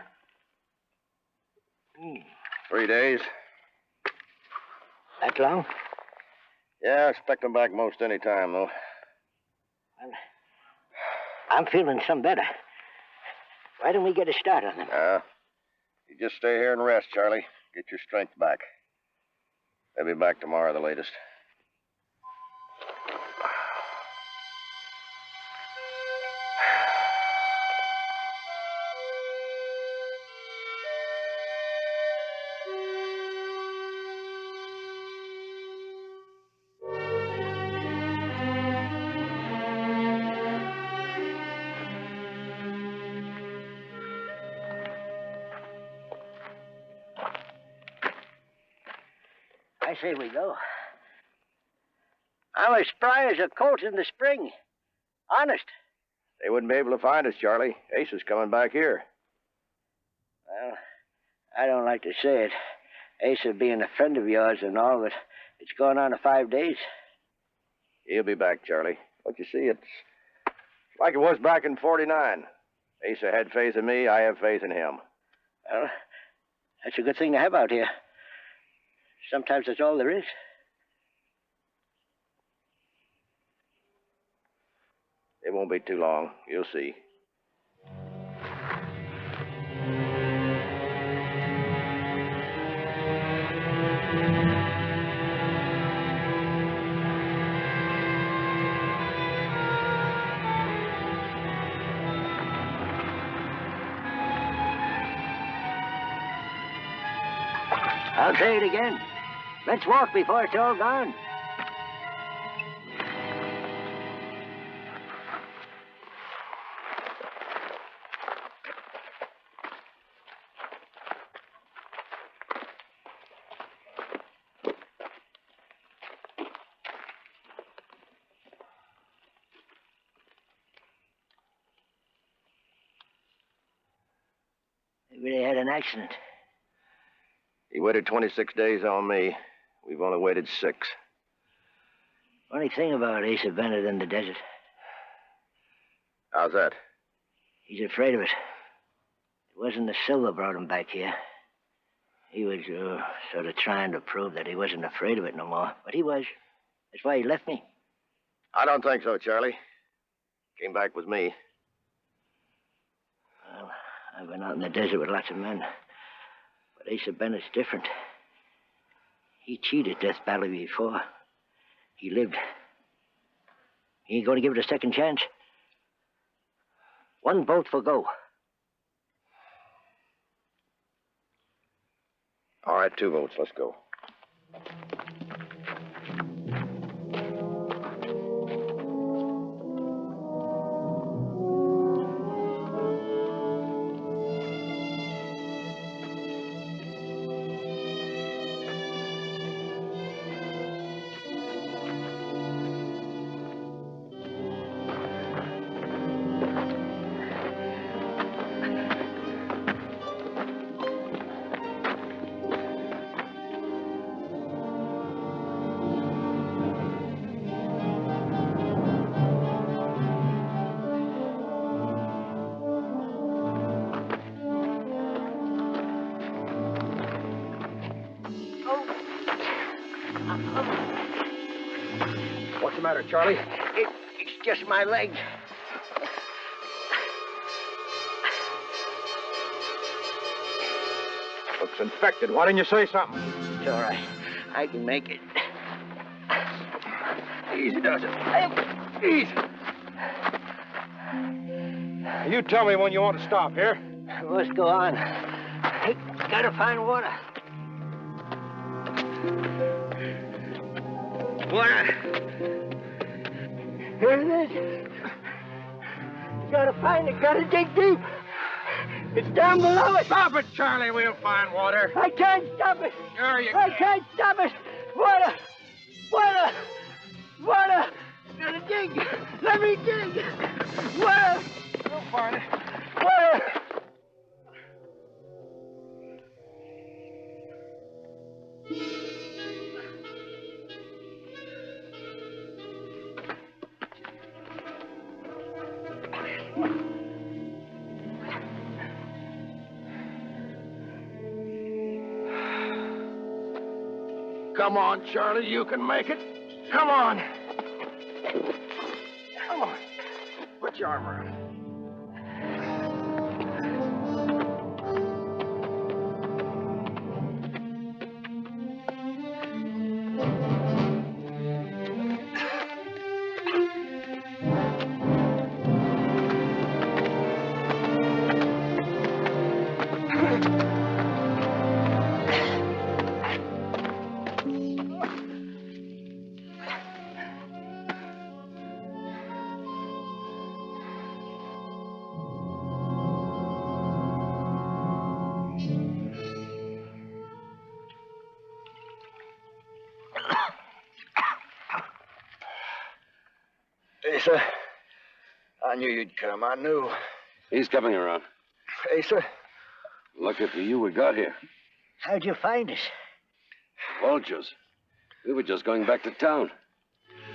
3 days. That long? Yeah, I expect them back most any time, though. Well, I'm feeling some better. Why don't we get a start on them? You just stay here and rest, Charlie. Get your strength back. They'll be back tomorrow, the latest. I say we go. I'm as spry as a colt in the spring. Honest. They wouldn't be able to find us, Charlie. Ace is coming back here. Well, I don't like to say it. Asa being a friend of yours and all, but it's going on 5 days. He'll be back, Charlie. Don't you see, it's like it was back in 49. Asa had faith in me, I have faith in him. Well, that's a good thing to have out here. Sometimes that's all there is. It won't be too long. You'll see. I'll say it again. Let's walk before it's all gone. Maybe they had an accident. He waited 26 days on me. We've only waited 6. Funny thing about Asa Bennett in the desert. How's that? He's afraid of it. It wasn't the silver brought him back here. He was sort of trying to prove that he wasn't afraid of it no more. But he was. That's why he left me. I don't think so, Charlie. Came back with me. Well, I've been out in the desert with lots of men. But Asa Bennett's different. He cheated Death Valley before. He lived. He ain't going to give it a second chance. 1 vote for go. All right, 2 votes. Let's go. What's the matter, Charlie? It's just my leg. Looks infected. Why didn't you say something? It's all right. I can make it. Easy does it. Easy. You tell me when you want to stop here. Let's go on. I gotta find water. Water. Here it is. Gotta find it. Gotta dig deep. It's down below it. Stop it, Charlie. We'll find water. I can't stop it. Sure you I can. can't stop it. Water. Water. Water. Gotta dig. Let me dig. Water. We'll find it. Water. Come on, Charlie, you can make it. Come on. Come on. Put your arm around. Asa, I knew you'd come. I knew. He's coming around. Asa, Lucky for you, we got here. How'd you find us? Vultures. We were just going back to town.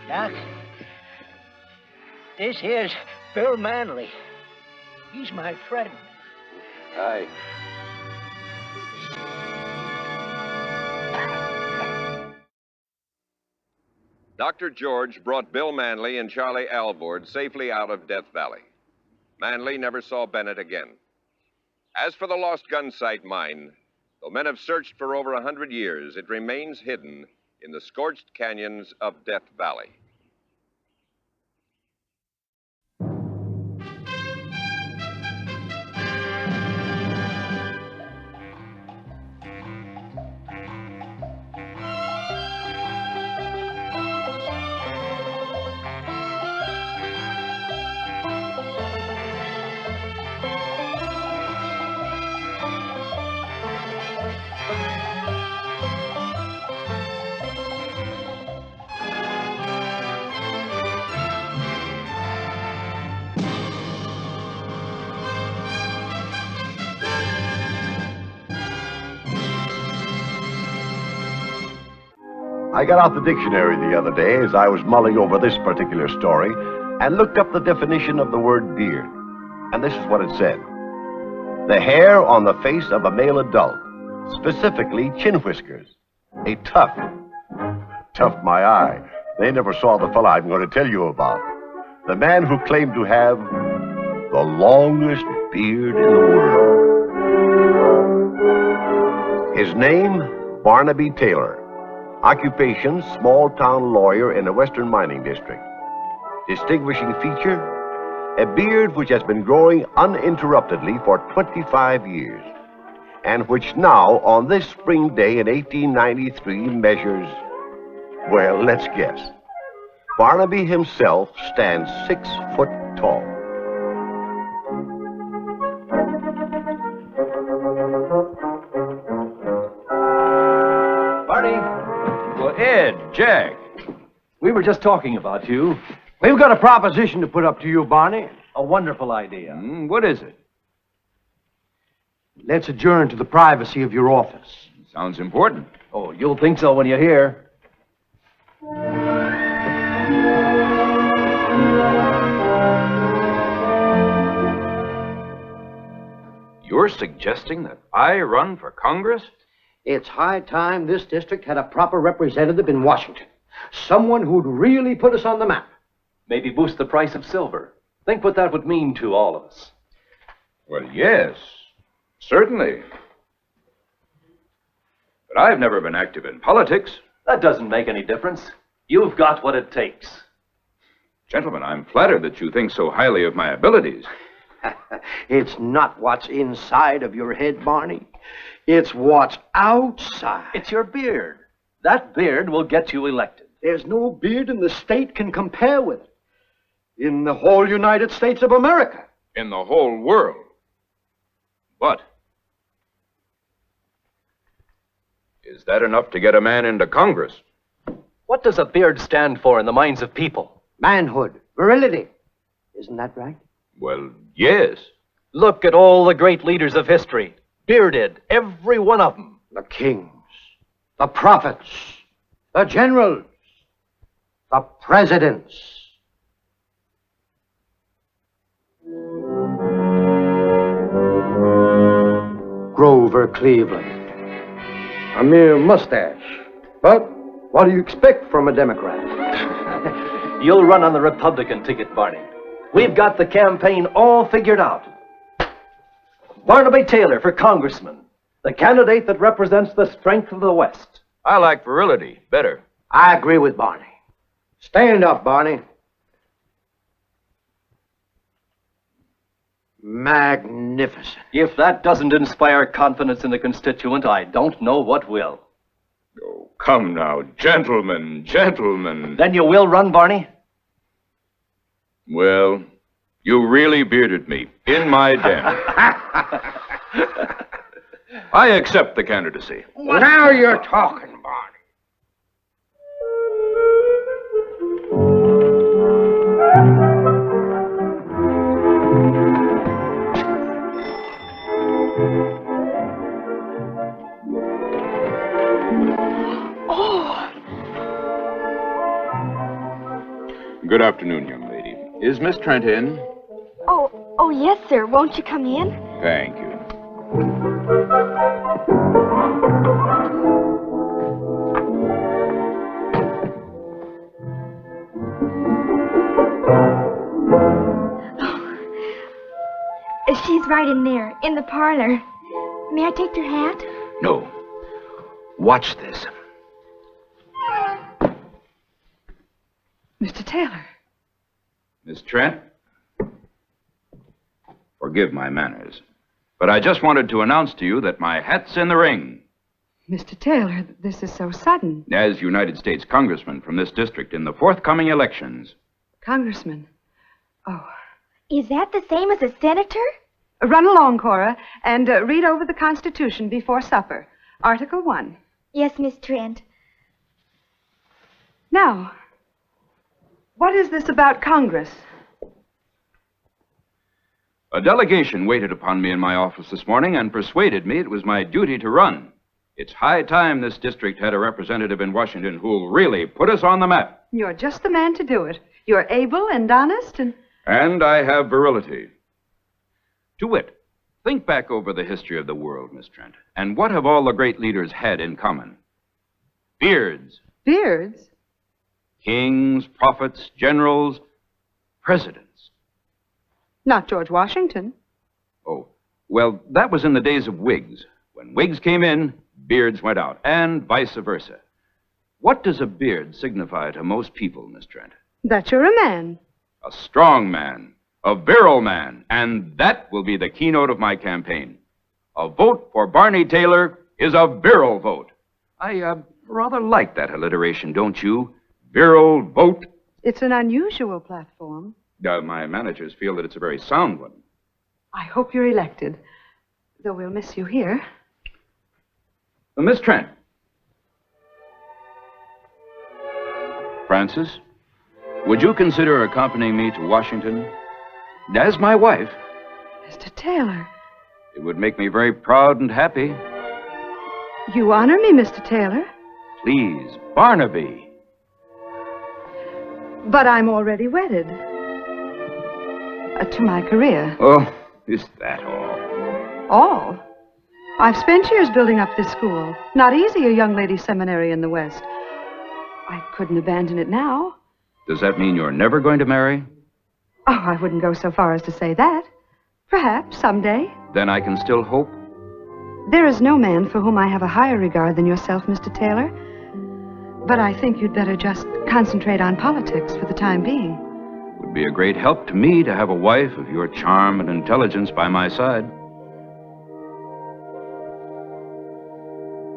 Doc, this here's Bill Manley. He's my friend. Aye. Dr. George brought Bill Manley and Charlie Alvord safely out of Death Valley. Manley never saw Bennett again. As for the lost gunsight mine, though men have searched for over 100 years, it remains hidden in the scorched canyons of Death Valley. I got out the dictionary the other day as I was mulling over this particular story and looked up the definition of the word beard. And this is what it said. The hair on the face of a male adult, specifically chin whiskers. A tuft. Tuft my eye. They never saw the fella I'm going to tell you about. The man who claimed to have the longest beard in the world. His name, Barnaby Taylor. Occupation, small-town lawyer in a western mining district. Distinguishing feature, a beard which has been growing uninterruptedly for 25 years, and which now, on this spring day in 1893, measures, well, let's guess. Barnaby himself stands 6 foot tall. Barney. Well, Ed, Jack, we were just talking about you. We've got a proposition to put up to you, Barney. A wonderful idea. What is it? Let's adjourn to the privacy of your office. Sounds important. Oh, you'll think so when you're here. You're suggesting that I run for Congress? It's high time this district had a proper representative in Washington. Someone who'd really put us on the map. Maybe boost the price of silver. Think what that would mean to all of us. Well, yes, certainly. But I've never been active in politics. That doesn't make any difference. You've got what it takes. Gentlemen, I'm flattered that you think so highly of my abilities. It's not what's inside of your head, Barney. It's what's outside. It's your beard. That beard will get you elected. There's no beard in the state can compare with it. In the whole United States of America. In the whole world. But is that enough to get a man into Congress? What does a beard stand for in the minds of people? Manhood, virility. Isn't that right? Well, yes. Look at all the great leaders of history. Bearded, every one of them. The kings, the prophets, the generals, the presidents. Grover Cleveland. A mere mustache. But what do you expect from a Democrat? You'll run on the Republican ticket, Barney. We've got the campaign all figured out. Barnaby Taylor for congressman, the candidate that represents the strength of the West. I like virility better. I agree with Barney. Stand up, Barney. Magnificent. If that doesn't inspire confidence in the constituent, I don't know what will. Oh, come now, gentlemen, gentlemen. Then you will run, Barney? Well, you really bearded me in my den. I accept the candidacy. Now you're talking, Barney. Good afternoon, young lady. Is Miss Trent in? Oh, yes, sir. Won't you come in? Thank you. She's right in there, in the parlor. May I take your hat? No. Watch this. Mr. Taylor. Miss Trent? Forgive my manners, but I just wanted to announce to you that my hat's in the ring. Mr. Taylor, this is so sudden. As United States Congressman from this district in the forthcoming elections. Congressman. Oh. Is that the same as a senator? Run along, Cora, and read over the Constitution before supper. Article 1. Yes, Miss Trent. Now, what is this about Congress? A delegation waited upon me in my office this morning and persuaded me it was my duty to run. It's high time this district had a representative in Washington who'll really put us on the map. You're just the man to do it. You're able and honest and... And I have virility. To wit, think back over the history of the world, Miss Trent, and what have all the great leaders had in common? Beards. Beards? Kings, prophets, generals, presidents. Not George Washington. Oh, well, that was in the days of wigs. When wigs came in, beards went out, and vice versa. What does a beard signify to most people, Miss Trent? That you're a man. A strong man, a virile man, and that will be the keynote of my campaign. A vote for Barney Taylor is a virile vote. I rather like that alliteration, don't you? Virile vote. It's an unusual platform. My managers feel that it's a very sound one. I hope you're elected, though we'll miss you here. Miss Trent. Francis, would you consider accompanying me to Washington as my wife? Mr. Taylor. It would make me very proud and happy. You honor me, Mr. Taylor. Please, Barnaby. But I'm already wedded. To my career. Oh, is that all? All? I've spent years building up this school. Not easy, a young ladies' seminary in the West. I couldn't abandon it now. Does that mean you're never going to marry? Oh, I wouldn't go so far as to say that. Perhaps someday. Then I can still hope? There is no man for whom I have a higher regard than yourself, Mr. Taylor. But I think you'd better just concentrate on politics for the time being. It would be a great help to me to have a wife of your charm and intelligence by my side.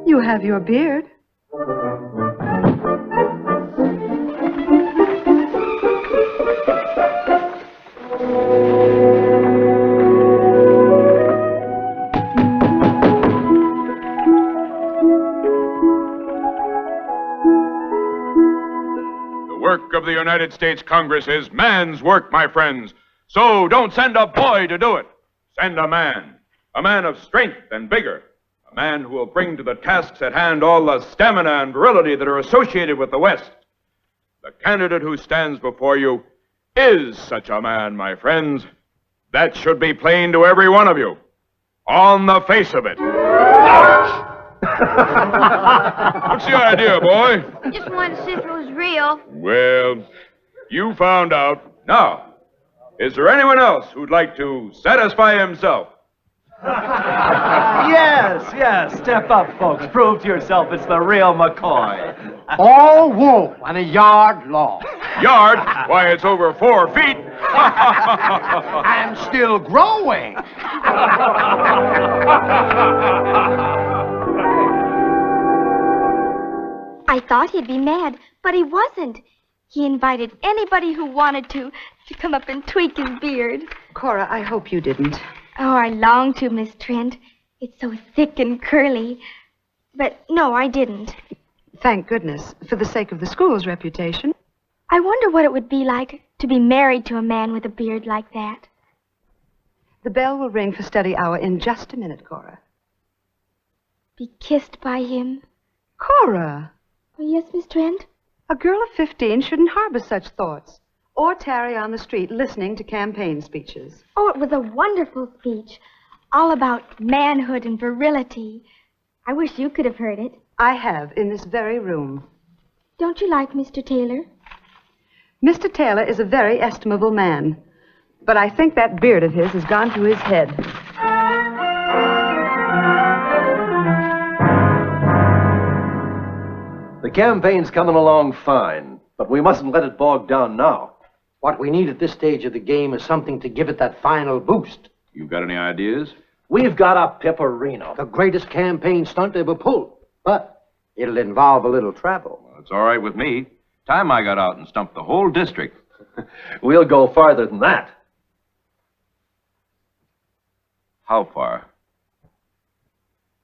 You have your beard. of the United States Congress is man's work, my friends. So don't send a boy to do it. Send a man of strength and vigor, a man who will bring to the tasks at hand all the stamina and virility that are associated with the West. The candidate who stands before you is such a man, my friends. That should be plain to every one of you, on the face of it. What's the idea, boy? Just wanted to see if it was real. Well, you found out. Now, is there anyone else who'd like to satisfy himself? Yes. Step up, folks. Prove to yourself it's the real McCoy. All wool and a yard long. Yard? Why, it's over 4 feet. And still growing. I thought he'd be mad, but he wasn't. He invited anybody who wanted to come up and tweak his beard. Cora, I hope you didn't. Oh, I long to, Miss Trent. It's so thick and curly. But no, I didn't. Thank goodness, for the sake of the school's reputation. I wonder what it would be like to be married to a man with a beard like that. The bell will ring for study hour in just a minute, Cora. Be kissed by him. Cora! Oh, yes, Miss Trent? A girl of 15 shouldn't harbor such thoughts. Or tarry on the street listening to campaign speeches. Oh, it was a wonderful speech. All about manhood and virility. I wish you could have heard it. I have, in this very room. Don't you like Mr. Taylor? Mr. Taylor is a very estimable man. But I think that beard of his has gone to his head. The campaign's coming along fine, but we mustn't let it bog down now. What we need at this stage of the game is something to give it that final boost. You got any ideas? We've got a Pipperino. The greatest campaign stunt ever pulled. But it'll involve a little travel. Well, it's all right with me. Time I got out and stumped the whole district. We'll go farther than that. How far?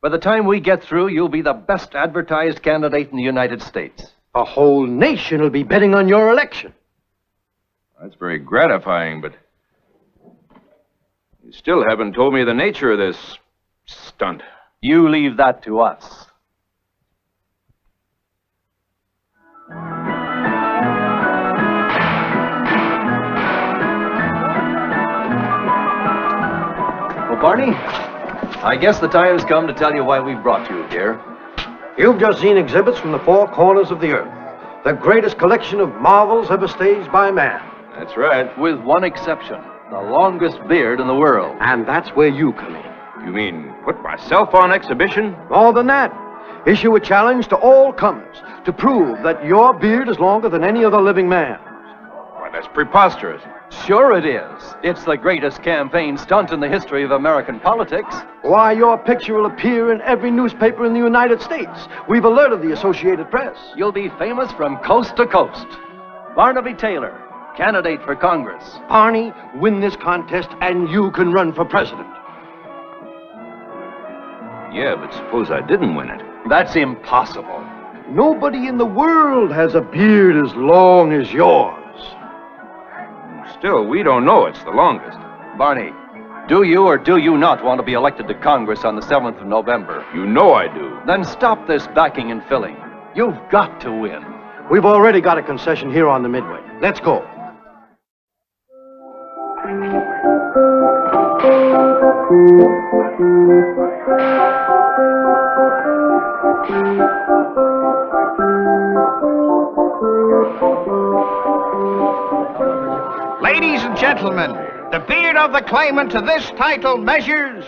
By the time we get through, you'll be the best advertised candidate in the United States. A whole nation will be betting on your election. That's very gratifying, but you still haven't told me the nature of this stunt. You leave that to us. Well, Barney, I guess the time's come to tell you why we brought you here. You've just seen exhibits from the 4 corners of the earth. The greatest collection of marvels ever staged by man. That's right. With one exception. The longest beard in the world. And that's where you come in. You mean put myself on exhibition? More than that. Issue a challenge to all comers to prove that your beard is longer than any other living man. Why, that's preposterous. Sure it is. It's the greatest campaign stunt in the history of American politics. Why, your picture will appear in every newspaper in the United States. We've alerted the Associated Press. You'll be famous from coast to coast. Barnaby Taylor, candidate for Congress. Barney, win this contest and you can run for president. Yeah, but suppose I didn't win it. That's impossible. Nobody in the world has a beard as long as yours. Still, we don't know it's the longest. Barney, do you or do you not want to be elected to Congress on the 7th of November? You know I do. Then stop this backing and filling. You've got to win. We've already got a concession here on the Midway. Let's go. Ladies and gentlemen, the beard of the claimant to this title measures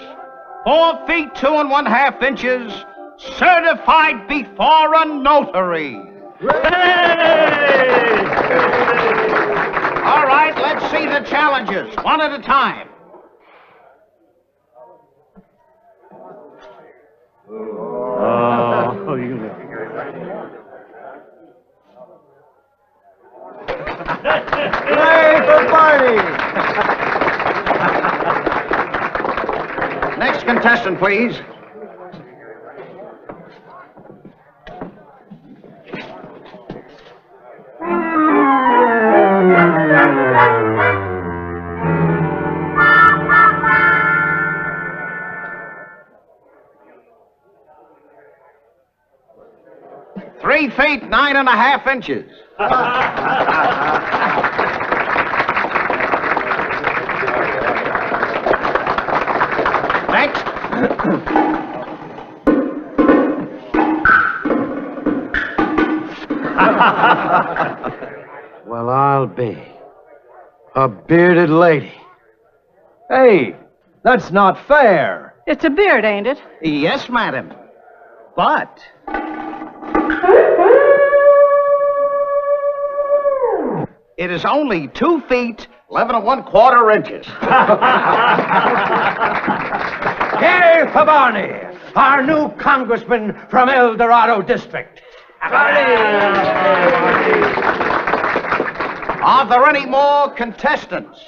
4 feet 2 1/2 inches, certified before a notary. All right, let's see the challenges, one at a time. Oh, you know. Hooray for Barney! Next contestant, please. Three feet, 9.5 inches. Next. Well, I'll be. A bearded lady. Hey, that's not fair. It's a beard, ain't it? Yes, madam. But it is only 2 feet, 11 1/4 inches. Yay for Barney, our new congressman from El Dorado District. Are there any more contestants?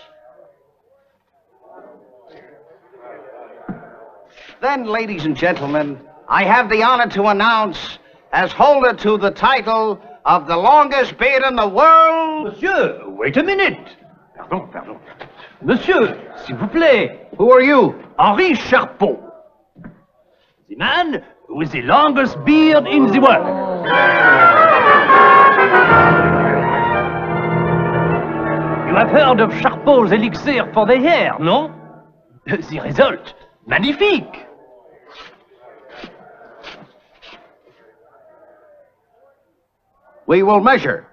Then, ladies and gentlemen, I have the honor to announce as holder to the title of the longest beard in the world... Monsieur, wait a minute. Pardon. Monsieur, s'il vous plaît. Who are you? Henri Charpeau. The man with the longest beard in the world. You have heard of Charpeau's elixir for the hair, no? The result, magnifique. We will measure.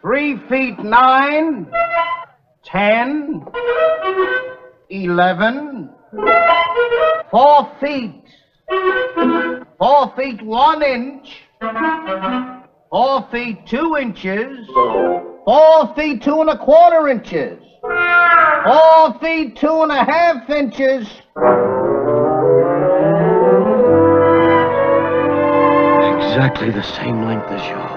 Three feet 9, 10, 11, 4 feet, 4 feet 1 inch, 4 feet 2 inches, 4 feet 2 1/4 inches, 4 feet 2 1/2 inches. Exactly the same length as yours.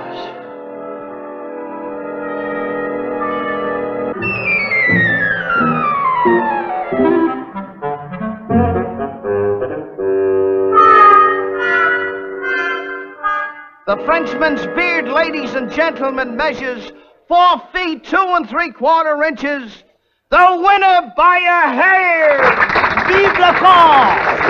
The Frenchman's beard, ladies and gentlemen, measures 4 feet 2 3/4 inches. The winner by a hair! Vive la France!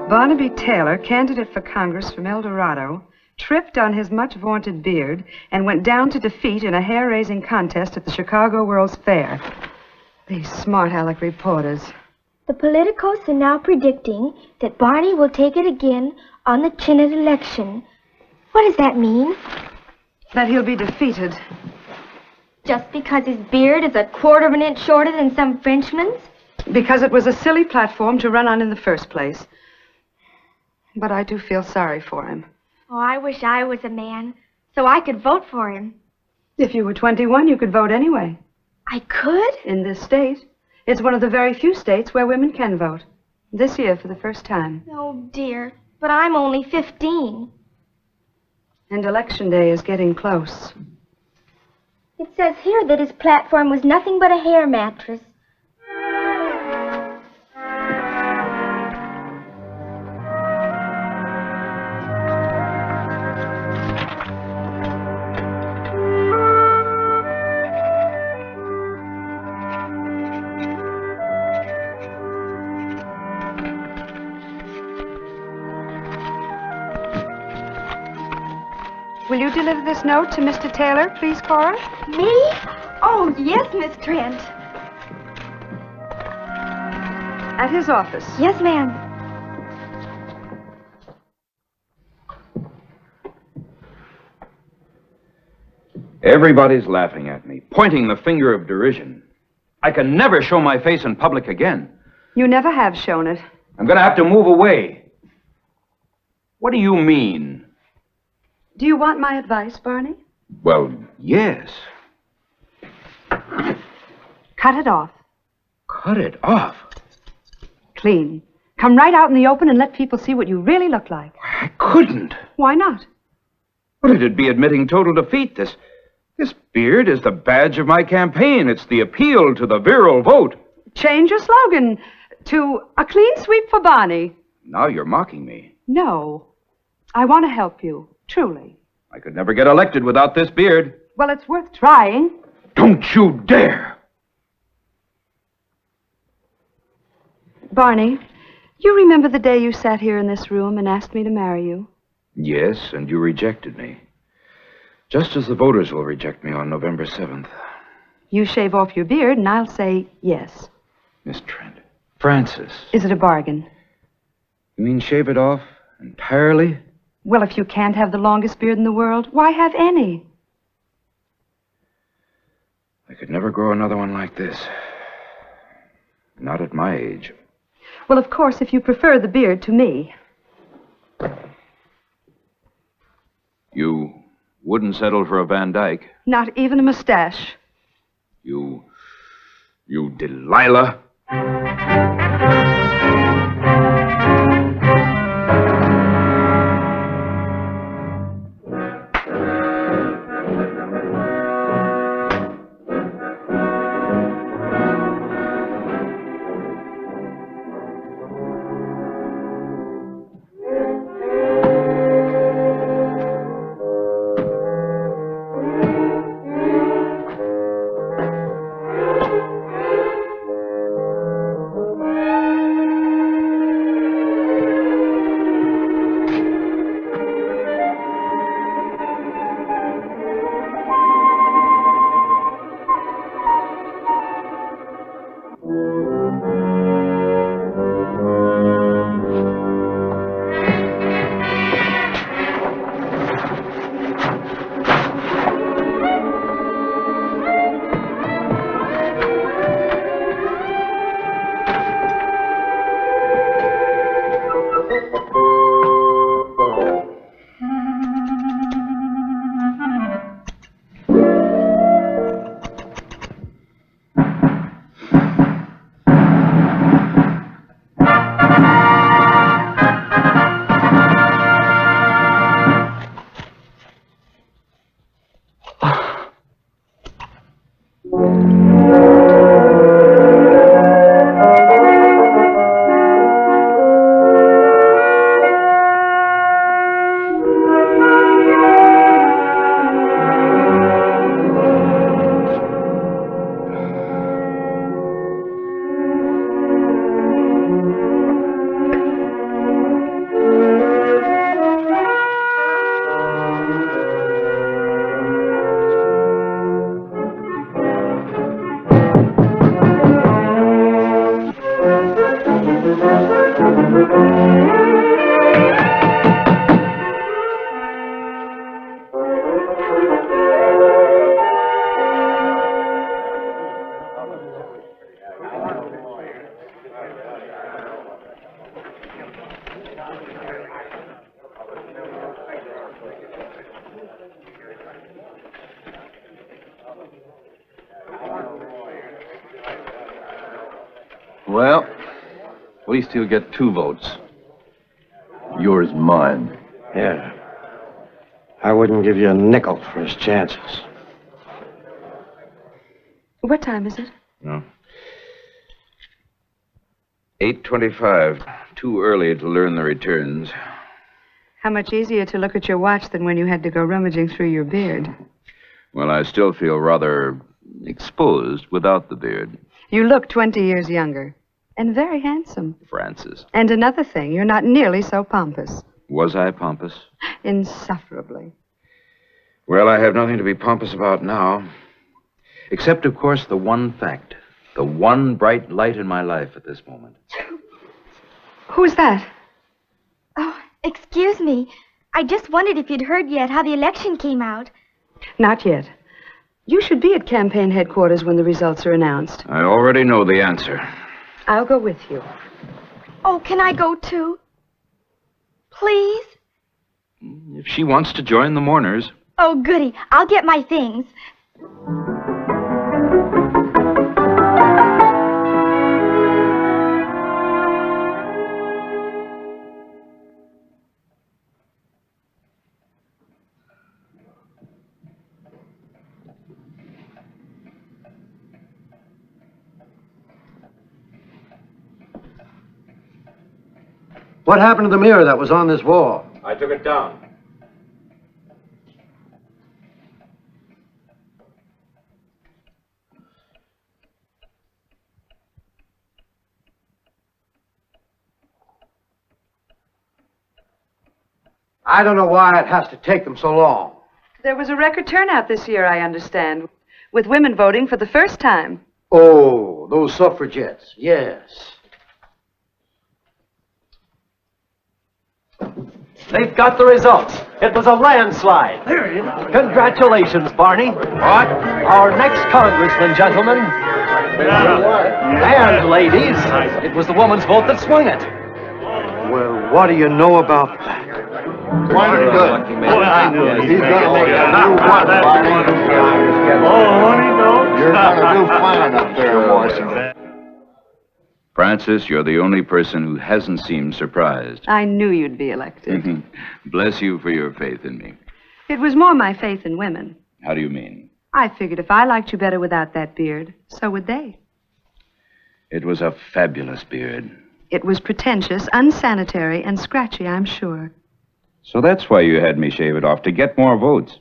Barnaby Taylor, candidate for Congress from El Dorado, tripped on his much-vaunted beard and went down to defeat in a hair-raising contest at the Chicago World's Fair. These smart-aleck reporters. The politicos are now predicting that Barney will take it again on the Chinnet election. What does that mean? That he'll be defeated. Just because his beard is 1/4 inch shorter than some Frenchman's? Because it was a silly platform to run on in the first place. But I do feel sorry for him. Oh, I wish I was a man, so I could vote for him. If you were 21, you could vote anyway. I could? In this state. It's one of the very few states where women can vote. This year, for the first time. Oh, dear, but I'm only 15. And Election Day is getting close. It says here that his platform was nothing but a hair mattress. Will you deliver this note to Mr. Taylor, please, Cora? Me? Oh, yes, Miss Trent. At his office. Yes, ma'am. Everybody's laughing at me, pointing the finger of derision. I can never show my face in public again. You never have shown it. I'm going to have to move away. What do you mean? Do you want my advice, Barney? Well, yes. Cut it off. Cut it off? Clean. Come right out in the open and let people see what you really look like. I couldn't. Why not? Well, it'd be admitting total defeat. This beard is the badge of my campaign. It's the appeal to the virile vote. Change your slogan to a clean sweep for Barney. Now you're mocking me. No. I want to help you, truly. I could never get elected without this beard. Well, it's worth trying. Don't you dare! Barney, you remember the day you sat here in this room and asked me to marry you? Yes, and you rejected me. Just as the voters will reject me on November 7th. You shave off your beard and I'll say yes. Miss Trent. Francis. Is it a bargain? You mean shave it off entirely? Well, if you can't have the longest beard in the world, why have any? I could never grow another one like this. Not at my age. Well, of course, if you prefer the beard to me. You wouldn't settle for a Van Dyke. Not even a mustache. You Delilah. Well, at least he'll get 2 votes. Yours, mine. Yeah. I wouldn't give you a nickel for his chances. What time is it? No. 8:25. Too early to learn the returns. How much easier to look at your watch than when you had to go rummaging through your beard. Well, I still feel rather exposed without the beard. You look 20 years younger. And very handsome. Francis. And another thing, you're not nearly so pompous. Was I pompous? Insufferably. Well, I have nothing to be pompous about now. Except, of course, the one fact. The one bright light in my life at this moment. Who's that? Oh, excuse me. I just wondered if you'd heard yet how the election came out. Not yet. You should be at campaign headquarters when the results are announced. I already know the answer. I'll go with you. Oh, can I go too? Please? If she wants to join the mourners. Oh, goody. I'll get my things. What happened to the mirror that was on this wall? I took it down. I don't know why it has to take them so long. There was a record turnout this year, I understand, with women voting for the first time. Oh, those suffragettes, yes. They've got the results. It was a landslide. There it is. Congratulations, Barney. What? Our next congressman, gentlemen. And ladies, it was the woman's vote that swung it. Well, what do you know about that? Quite good. He's gonna make a new one, Barney. Oh, what he knows? You're gonna do fine up there in Washington. Francis, you're the only person who hasn't seemed surprised. I knew you'd be elected. Bless you for your faith in me. It was more my faith in women. How do you mean? I figured if I liked you better without that beard, so would they. It was a fabulous beard. It was pretentious, unsanitary, and scratchy, I'm sure. So that's why you had me shave it off, to get more votes.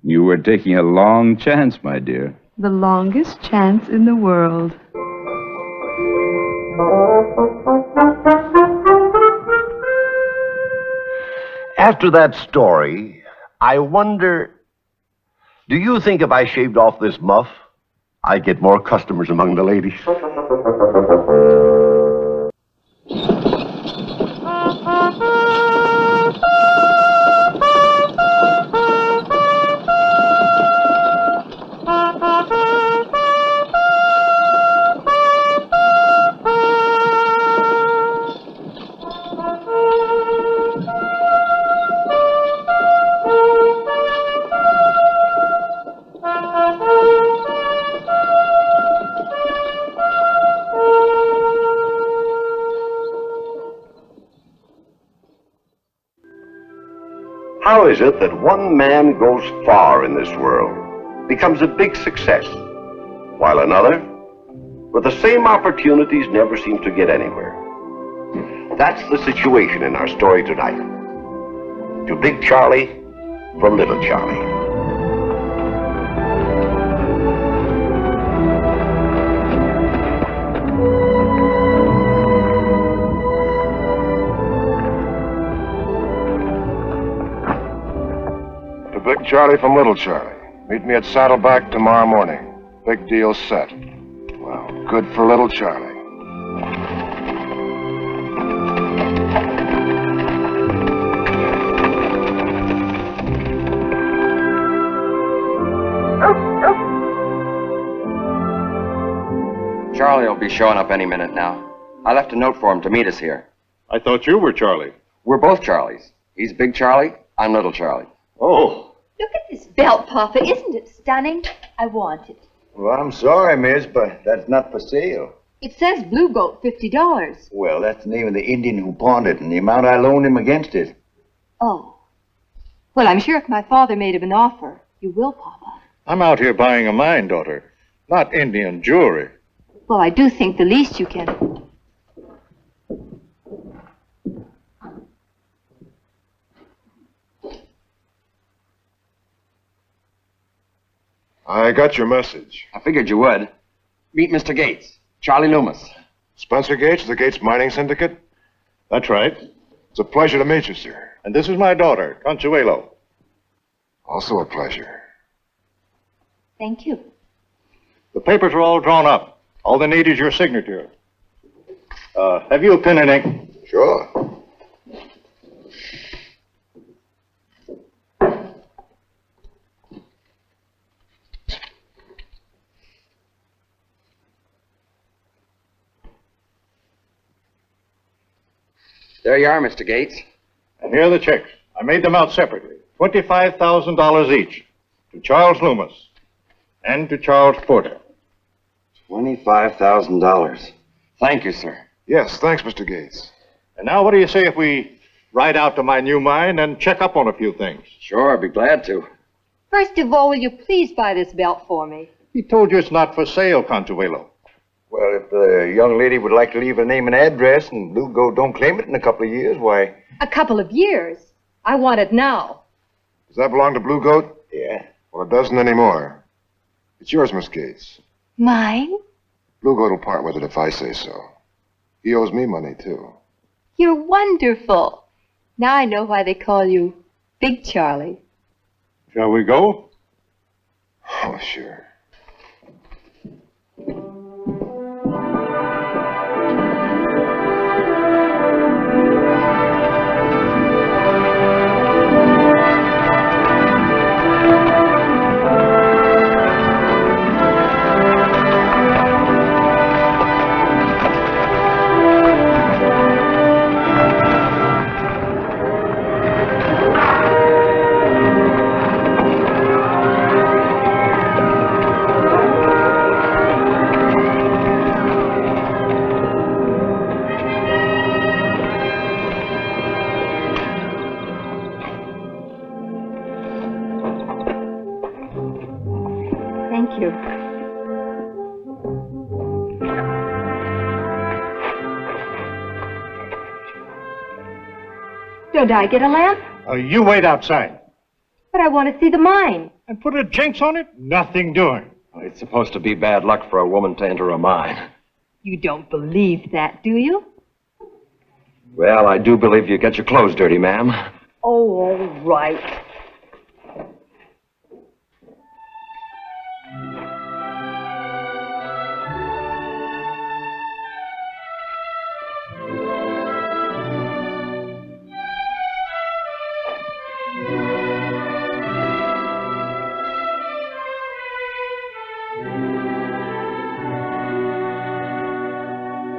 You were taking a long chance, my dear. The longest chance in the world. After that story, I wonder, do you think if I shaved off this muff, I'd get more customers among the ladies? How is it that one man goes far in this world, becomes a big success, while another, with the same opportunities, never seems to get anywhere? That's the situation in our story tonight. To Big Charlie from Little Charlie. Big Charlie from Little Charlie. Meet me at Saddleback tomorrow morning. Big deal set. Well, good for Little Charlie. Charlie will be showing up any minute now. I left a note for him to meet us here. I thought you were Charlie. We're both Charlies. He's Big Charlie, I'm Little Charlie. Oh. Look at this belt, Papa. Isn't it stunning? I want it. Well, I'm sorry, miss, but that's not for sale. It says Blue Goat, $50. Well, that's the name of the Indian who pawned it and the amount I loaned him against it. Oh. Well, I'm sure if my father made him an offer, you will, Papa. I'm out here buying a mine, daughter. Not Indian jewelry. Well, I do think the least you can. I got your message. I figured you would. Meet Mr. Gates, Charlie Loomis. Spencer Gates, the Gates Mining Syndicate? That's right. It's a pleasure to meet you, sir. And this is my daughter, Consuelo. Also a pleasure. Thank you. The papers are all drawn up. All they need is your signature. Have you a pen and ink? Sure. There you are, Mr. Gates. And here are the checks. I made them out separately. $25,000 each. To Charles Loomis and to Charles Porter. $25,000. Thank you, sir. Yes, thanks, Mr. Gates. And now what do you say if we ride out to my new mine and check up on a few things? Sure, I'd be glad to. First of all, will you please buy this belt for me? He told you it's not for sale, Consuelo. Well, if the young lady would like to leave her name and address and Blue Goat don't claim it in a couple of years, why... A couple of years? I want it now. Does that belong to Blue Goat? Yeah. Well, it doesn't anymore. It's yours, Miss Gates. Mine? Blue Goat will part with it if I say so. He owes me money, too. You're wonderful. Now I know why they call you Big Charlie. Shall we go? Oh, sure. Thank you. Don't I get a lamp? You wait outside. But I want to see the mine. And put a jinx on it? Nothing doing. It's supposed to be bad luck for a woman to enter a mine. You don't believe that, do you? Well, I do believe you get your clothes dirty, ma'am. Oh, all right.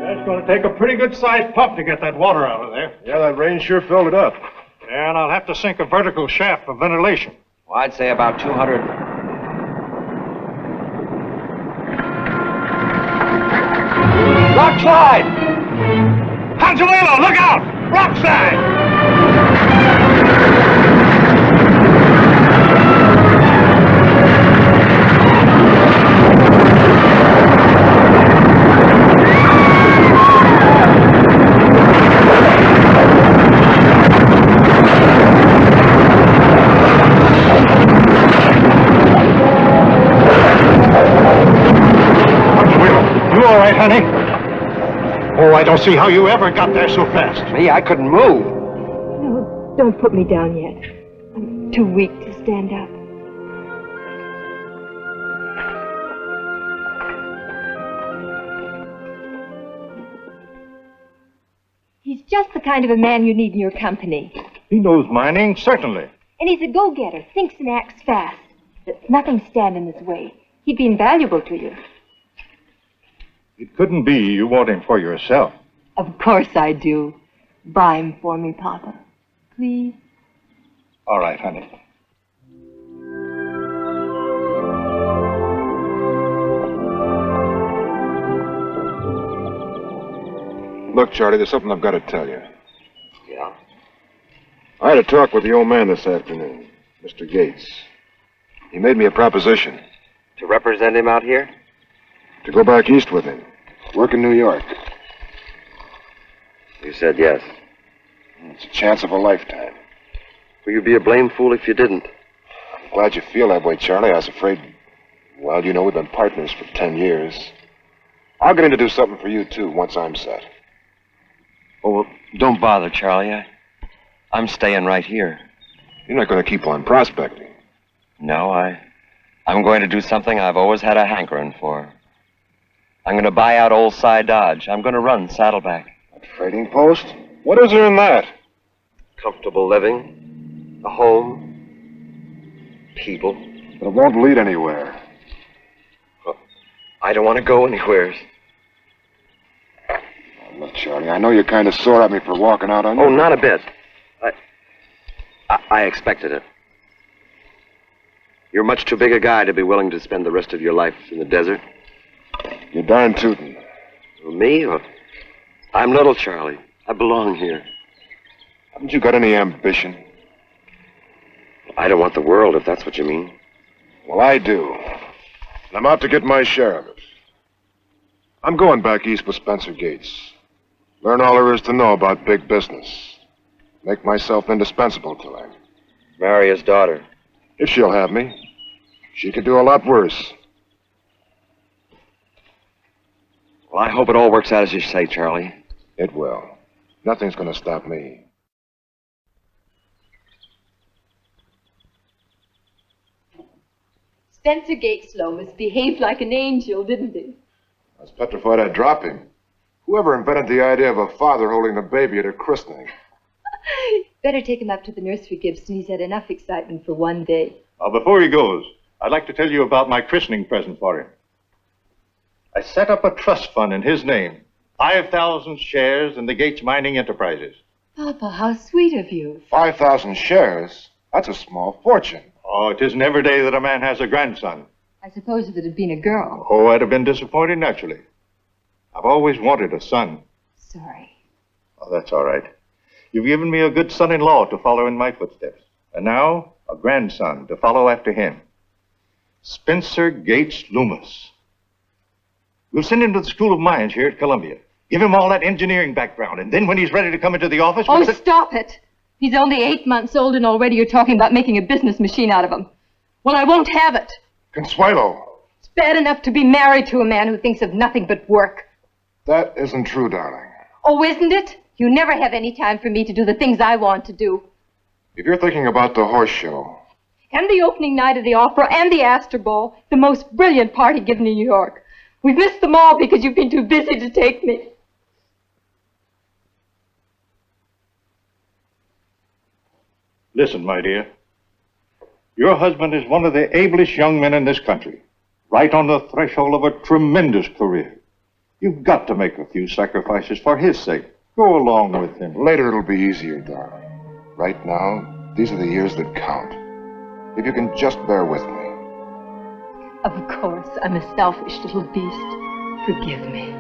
It's going to take a pretty good-sized pump to get that water out of there. Yeah, that rain sure filled it up. And I'll have to sink a vertical shaft for ventilation. Well, I'd say about 200. Rock slide! Consuelo, look out! Rock slide! You all right, honey? Oh, I don't see how you ever got there so fast. Me, I couldn't move. No, don't put me down yet. I'm too weak to stand up. He's just the kind of a man you need in your company. He knows mining, certainly. And he's a go-getter, thinks and acts fast. But nothing stand in his way. He'd be invaluable to you. It couldn't be you want him for yourself. Of course I do. Buy him for me, Papa. Please. All right, honey. Look, Charlie, there's something I've got to tell you. Yeah? I had a talk with the old man this afternoon, Mr. Gates. He made me a proposition. To represent him out here? To go back east with him. Work in New York. You said yes. It's a chance of a lifetime. Will you be a blame fool if you didn't? I'm glad you feel that way, Charlie. I was afraid... Well, you know, we've been partners for 10 years. I'll get in to do something for you, too, once I'm set. Oh, well, don't bother, Charlie. I'm staying right here. You're not going to keep on prospecting. No, I'm going to do something I've always had a hankering for. I'm going to buy out old Cy Dodge. I'm going to run Saddleback. A trading post? What is there in that? Comfortable living, a home, people. But it won't lead anywhere. Well, I don't want to go anywhere. Look, Charlie, I know you're kind of sore at me for walking out on you. Oh, not a bit. I expected it. You're much too big a guy to be willing to spend the rest of your life in the desert. You're darn tootin'. Me? Or... I'm little, Charlie. I belong here. Haven't you got any ambition? I don't want the world, if that's what you mean. Well, I do. And I'm out to get my share of it. I'm going back east with Spencer Gates. Learn all there is to know about big business. Make myself indispensable to him. Marry his daughter. If she'll have me. She could do a lot worse. Well, I hope it all works out as you say, Charlie. It will. Nothing's going to stop me. Spencer Gates Lomas behaved like an angel, didn't he? I was petrified I'd drop him. Whoever invented the idea of a father holding a baby at a christening? Better take him up to the nursery, Gibson. He's had enough excitement for one day. Before he goes, I'd like to tell you about my christening present for him. I set up a trust fund in his name. 5,000 shares in the Gates Mining Enterprises. Papa, how sweet of you. 5,000 shares? That's a small fortune. Oh, it isn't every day that a man has a grandson. I suppose if it had been a girl. Oh, I'd have been disappointed, naturally. I've always wanted a son. Sorry. Oh, that's all right. You've given me a good son-in-law to follow in my footsteps. And now, a grandson to follow after him. Spencer Gates Loomis. We'll send him to the School of Mines here at Columbia. Give him all that engineering background, and then when he's ready to come into the office... Oh, stop it! He's only 8 months old, and already you're talking about making a business machine out of him. Well, I won't have it. Consuelo! It's bad enough to be married to a man who thinks of nothing but work. That isn't true, darling. Oh, isn't it? You never have any time for me to do the things I want to do. If you're thinking about the horse show... And the opening night of the opera and the Astor Ball, the most brilliant party given in New York. We've missed them all because you've been too busy to take me. Listen, my dear. Your husband is one of the ablest young men in this country. Right on the threshold of a tremendous career. You've got to make a few sacrifices for his sake. Go along with him. Later it'll be easier, darling. Right now, these are the years that count. If you can just bear with me. Of course, I'm a selfish little beast. Forgive me.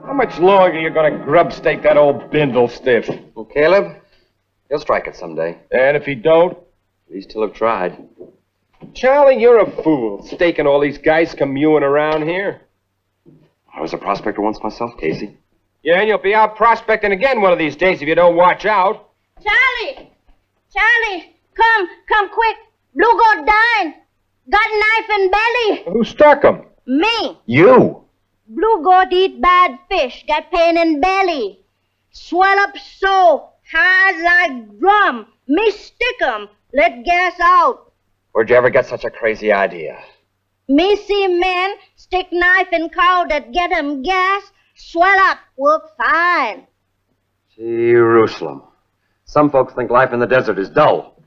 How much longer are you going to grub stake that old bindle stiff? Well, Caleb, he'll strike it someday. And if he don't? At least he'll have tried. Charlie, you're a fool, staking all these guys commewing around here. I was a prospector once myself, Casey. Yeah, and you'll be out prospecting again one of these days if you don't watch out. Charlie! Charlie! Come quick! Blue goat dying! Got knife in belly! Who struck him? Me! You! Blue goat eat bad fish, got pain in belly. Swell up so, hard like drum. Me stick 'em, let gas out. Where'd you ever get such a crazy idea? Me see men stick knife in cow that get 'em gas, swell up, work fine. Jerusalem. Some folks think life in the desert is dull.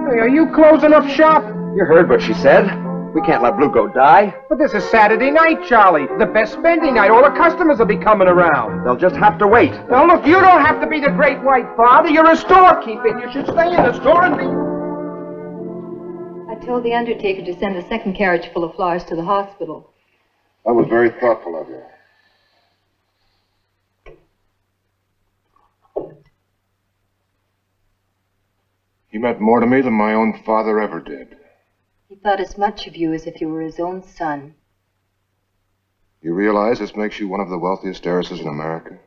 Hey, are you closing up shop? You heard what she said. We can't let Blue Goat die. But this is Saturday night, Charlie. The best spending night. All the customers will be coming around. They'll just have to wait. Now, look, you don't have to be the great white father. You're a storekeeper. You should stay in the store and be... I told the undertaker to send a second carriage full of flowers to the hospital. That was very thoughtful of you. He meant more to me than my own father ever did. He thought as much of you as if you were his own son. You realize this makes you one of the wealthiest heiresses in America?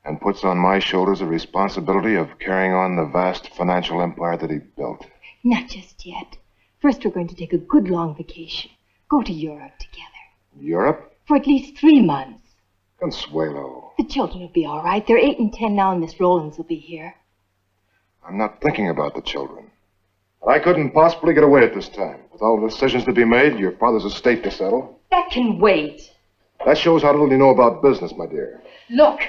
And puts on my shoulders the responsibility of carrying on the vast financial empire that he built. Not just yet. First, we're going to take a good long vacation. Go to Europe together. Europe? For at least 3 months. Consuelo. The children will be all right. They're 8 and 10 now, and Miss Rowlands will be here. I'm not thinking about the children. But I couldn't possibly get away at this time. With all the decisions to be made, your father's estate to settle. That can wait. That shows how little you know about business, my dear. Look,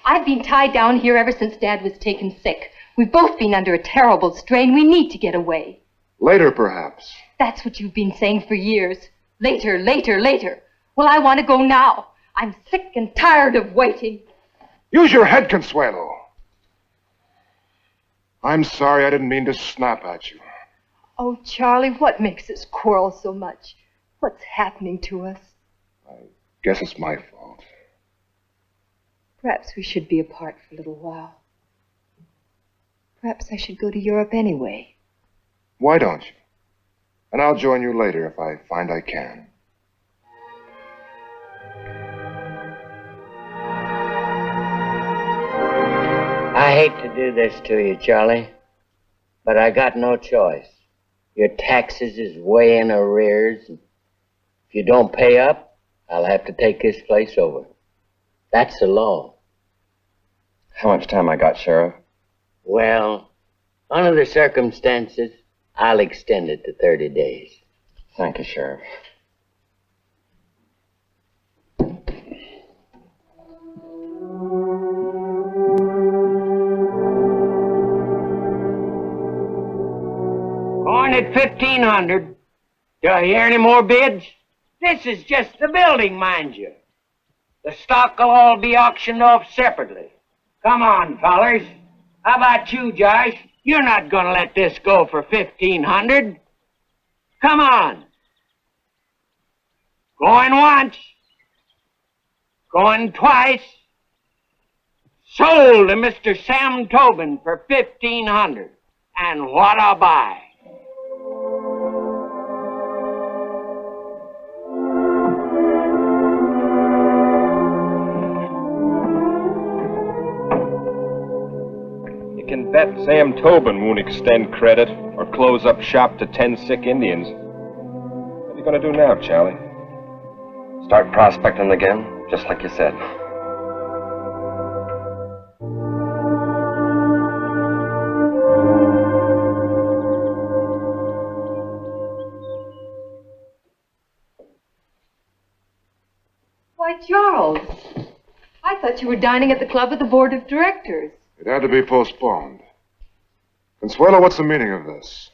I've been tied down here ever since Dad was taken sick. We've both been under a terrible strain. We need to get away. Later, perhaps. That's what you've been saying for years. Later, later, later. Well, I want to go now. I'm sick and tired of waiting. Use your head, Consuelo. I'm sorry, I didn't mean to snap at you. Oh, Charlie, what makes us quarrel so much? What's happening to us? Guess it's my fault. Perhaps we should be apart for a little while. Perhaps I should go to Europe anyway. Why don't you? And I'll join you later if I find I can. I hate to do this to you, Charlie, but I got no choice. Your taxes is way in arrears. If you don't pay up, I'll have to take this place over. That's the law. How much time I got, Sheriff? Well, under the circumstances, I'll extend it to 30 days. Thank you, Sheriff. Going at 1,500. Do I hear any more bids? This is just the building, mind you. The stock will all be auctioned off separately. Come on, fellers. How about you, Josh? You're not gonna let this go for 1,500. Come on. Going once. Going twice. Sold to Mr. Sam Tobin for 1,500. And what a buy. You can bet Sam Tobin won't extend credit or close up shop to 10 sick Indians. What are you going to do now, Charlie? Start prospecting again, just like you said. Why, Charles, I thought you were dining at the club with the board of directors. It had to be postponed. Consuelo, what's the meaning of this?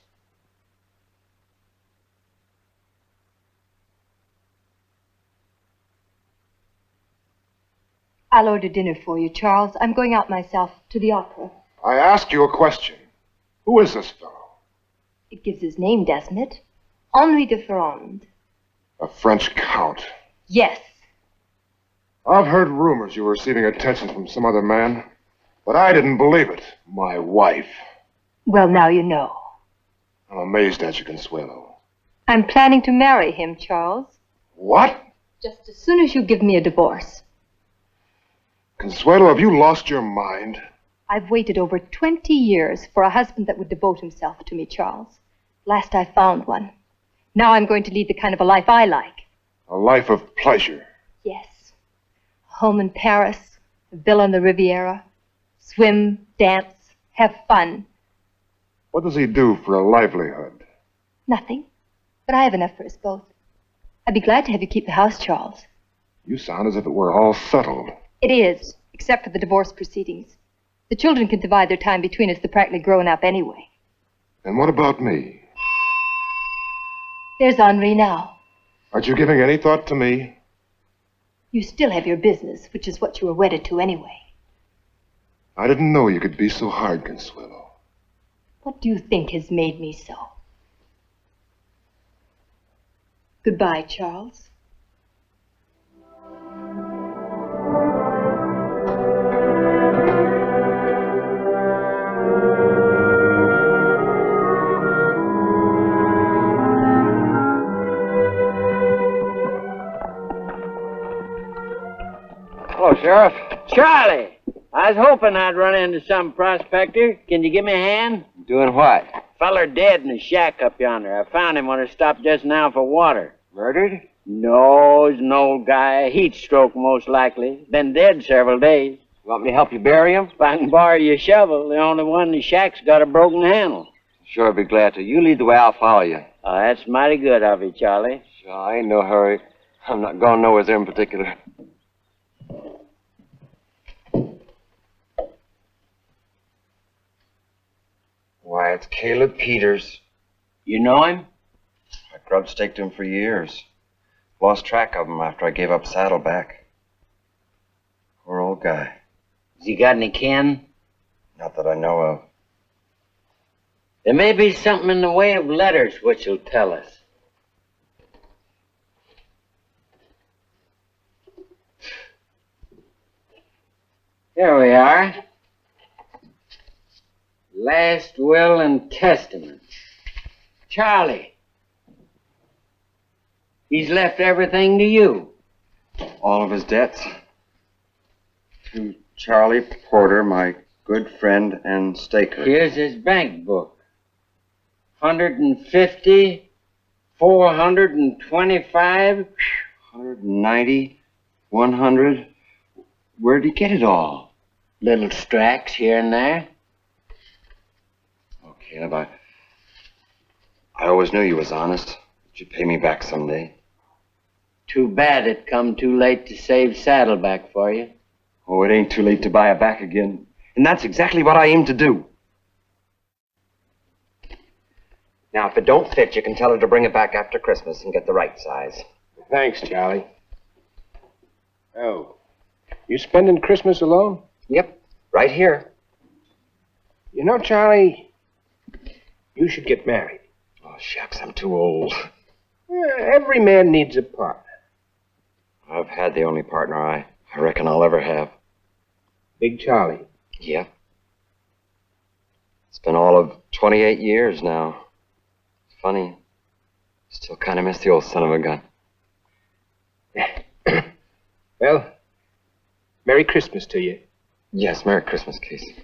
I'll order dinner for you, Charles. I'm going out myself to the opera. I asked you a question. Who is this fellow? It gives his name, doesn't it? Henri de Ferrand. A French count. Yes. I've heard rumors you were receiving attention from some other man, but I didn't believe it. My wife. Well, now you know. I'm amazed at you, Consuelo. I'm planning to marry him, Charles. What? Just as soon as you give me a divorce. Consuelo, have you lost your mind? I've waited over 20 years for a husband that would devote himself to me, Charles. Last I found one. Now I'm going to lead the kind of a life I like. A life of pleasure. Yes. A home in Paris, a villa on the Riviera. Swim, dance, have fun. What does he do for a livelihood? Nothing. But I have enough for us both. I'd be glad to have you keep the house, Charles. You sound as if it were all settled. It is, except for the divorce proceedings. The children can divide their time between us. They're practically grown up anyway. And what about me? There's Henri now. Aren't you giving any thought to me? You still have your business, which is what you were wedded to anyway. I didn't know you could be so hard, Consuelo. What do you think has made me so? Goodbye, Charles. Hello, Sheriff. Charlie, I was hoping I'd run into some prospector. Can you give me a hand? Doing what? Feller dead in a shack up yonder. I found him when I stopped just now for water. Murdered? No, he's an old guy. Heat stroke, most likely. Been dead several days. Want me to help you bury him? If I can borrow your shovel, the only one in the shack's got a broken handle. Sure, I'd be glad to. You lead the way, I'll follow you. Oh, that's mighty good of you, Charlie. Sure, I ain't no hurry. I'm not going nowhere in particular. Why, it's Caleb Peters. You know him? I grub-staked him for years. Lost track of him after I gave up Saddleback. Poor old guy. Has he got any kin? Not that I know of. There may be something in the way of letters which will tell us. Here we are. Last will and testament. Charlie. He's left everything to you. All of his debts. To Charlie Porter, my good friend and staker. Here's his bank book. 150, 425, 190, 100. Where'd he get it all? Little stracks here and there. Oh, Caleb, I always knew you was honest. That you'd pay me back someday. Too bad it come too late to save Saddleback for you. Oh, it ain't too late to buy her back again. And that's exactly what I aim to do. Now, if it don't fit, you can tell her to bring it back after Christmas and get the right size. Thanks, Charlie. Oh, you spending Christmas alone? Yep, right here. You know, Charlie, you should get married. Oh, shucks, I'm too old. Every man needs a partner. I've had the only partner I reckon I'll ever have. Big Charlie. Yeah. It's been all of 28 years now. Funny. Still kind of miss the old son of a gun. Well, Merry Christmas to you. Yes, Merry Christmas, Casey.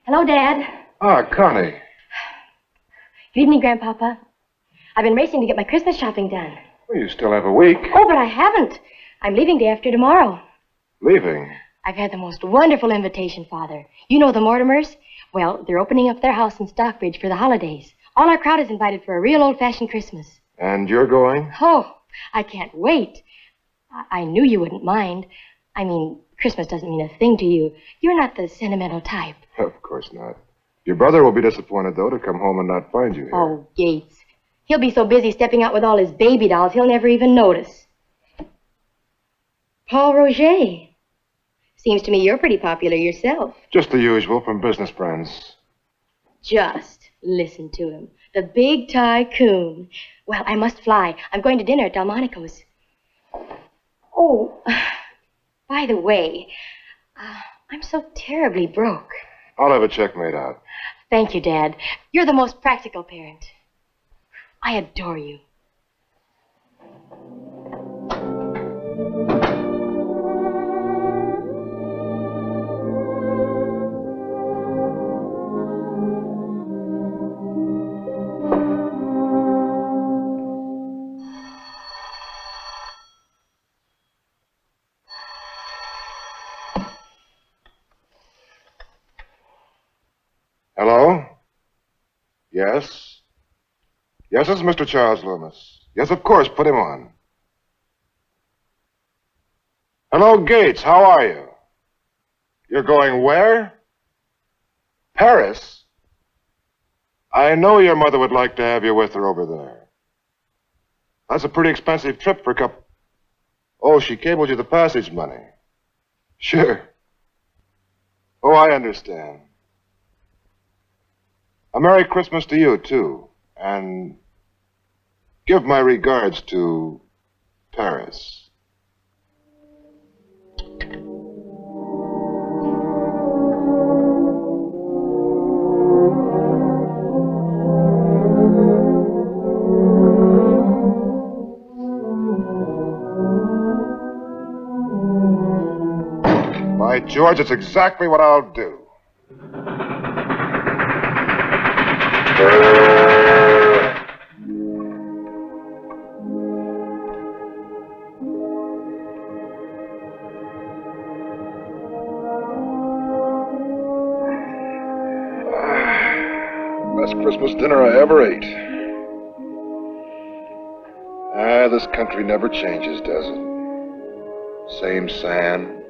Hello, Dad. Ah, Connie. Good evening, Grandpapa. I've been racing to get my Christmas shopping done. Well, you still have a week. Oh, but I haven't. I'm leaving day after tomorrow. Leaving? I've had the most wonderful invitation, Father. You know the Mortimers? Well, they're opening up their house in Stockbridge for the holidays. All our crowd is invited for a real old-fashioned Christmas. And you're going? Oh, I can't wait. I knew you wouldn't mind. I mean, Christmas doesn't mean a thing to you. You're not the sentimental type. Of course not. Your brother will be disappointed, though, to come home and not find you here. Oh, Gates. He'll be so busy stepping out with all his baby dolls, he'll never even notice. Paul Roger. Seems to me you're pretty popular yourself. Just the usual from business friends. Just listen to him. The big tycoon. Well, I must fly. I'm going to dinner at Delmonico's. Oh, by the way, I'm so terribly broke. I'll have a check made out. Thank you, Dad. You're the most practical parent. I adore you. Hello? Yes? Yes, it's Mr. Charles Loomis. Yes, of course, put him on. Hello, Gates. How are you? You're going where? Paris? I know your mother would like to have you with her over there. That's a pretty expensive trip for a couple. Oh, she cabled you the passage money. Sure. Oh, I understand. A Merry Christmas to you, too. And give my regards to Paris. By George, it's exactly what I'll do. Best Christmas dinner I ever ate. This country never changes, does it? Same sand,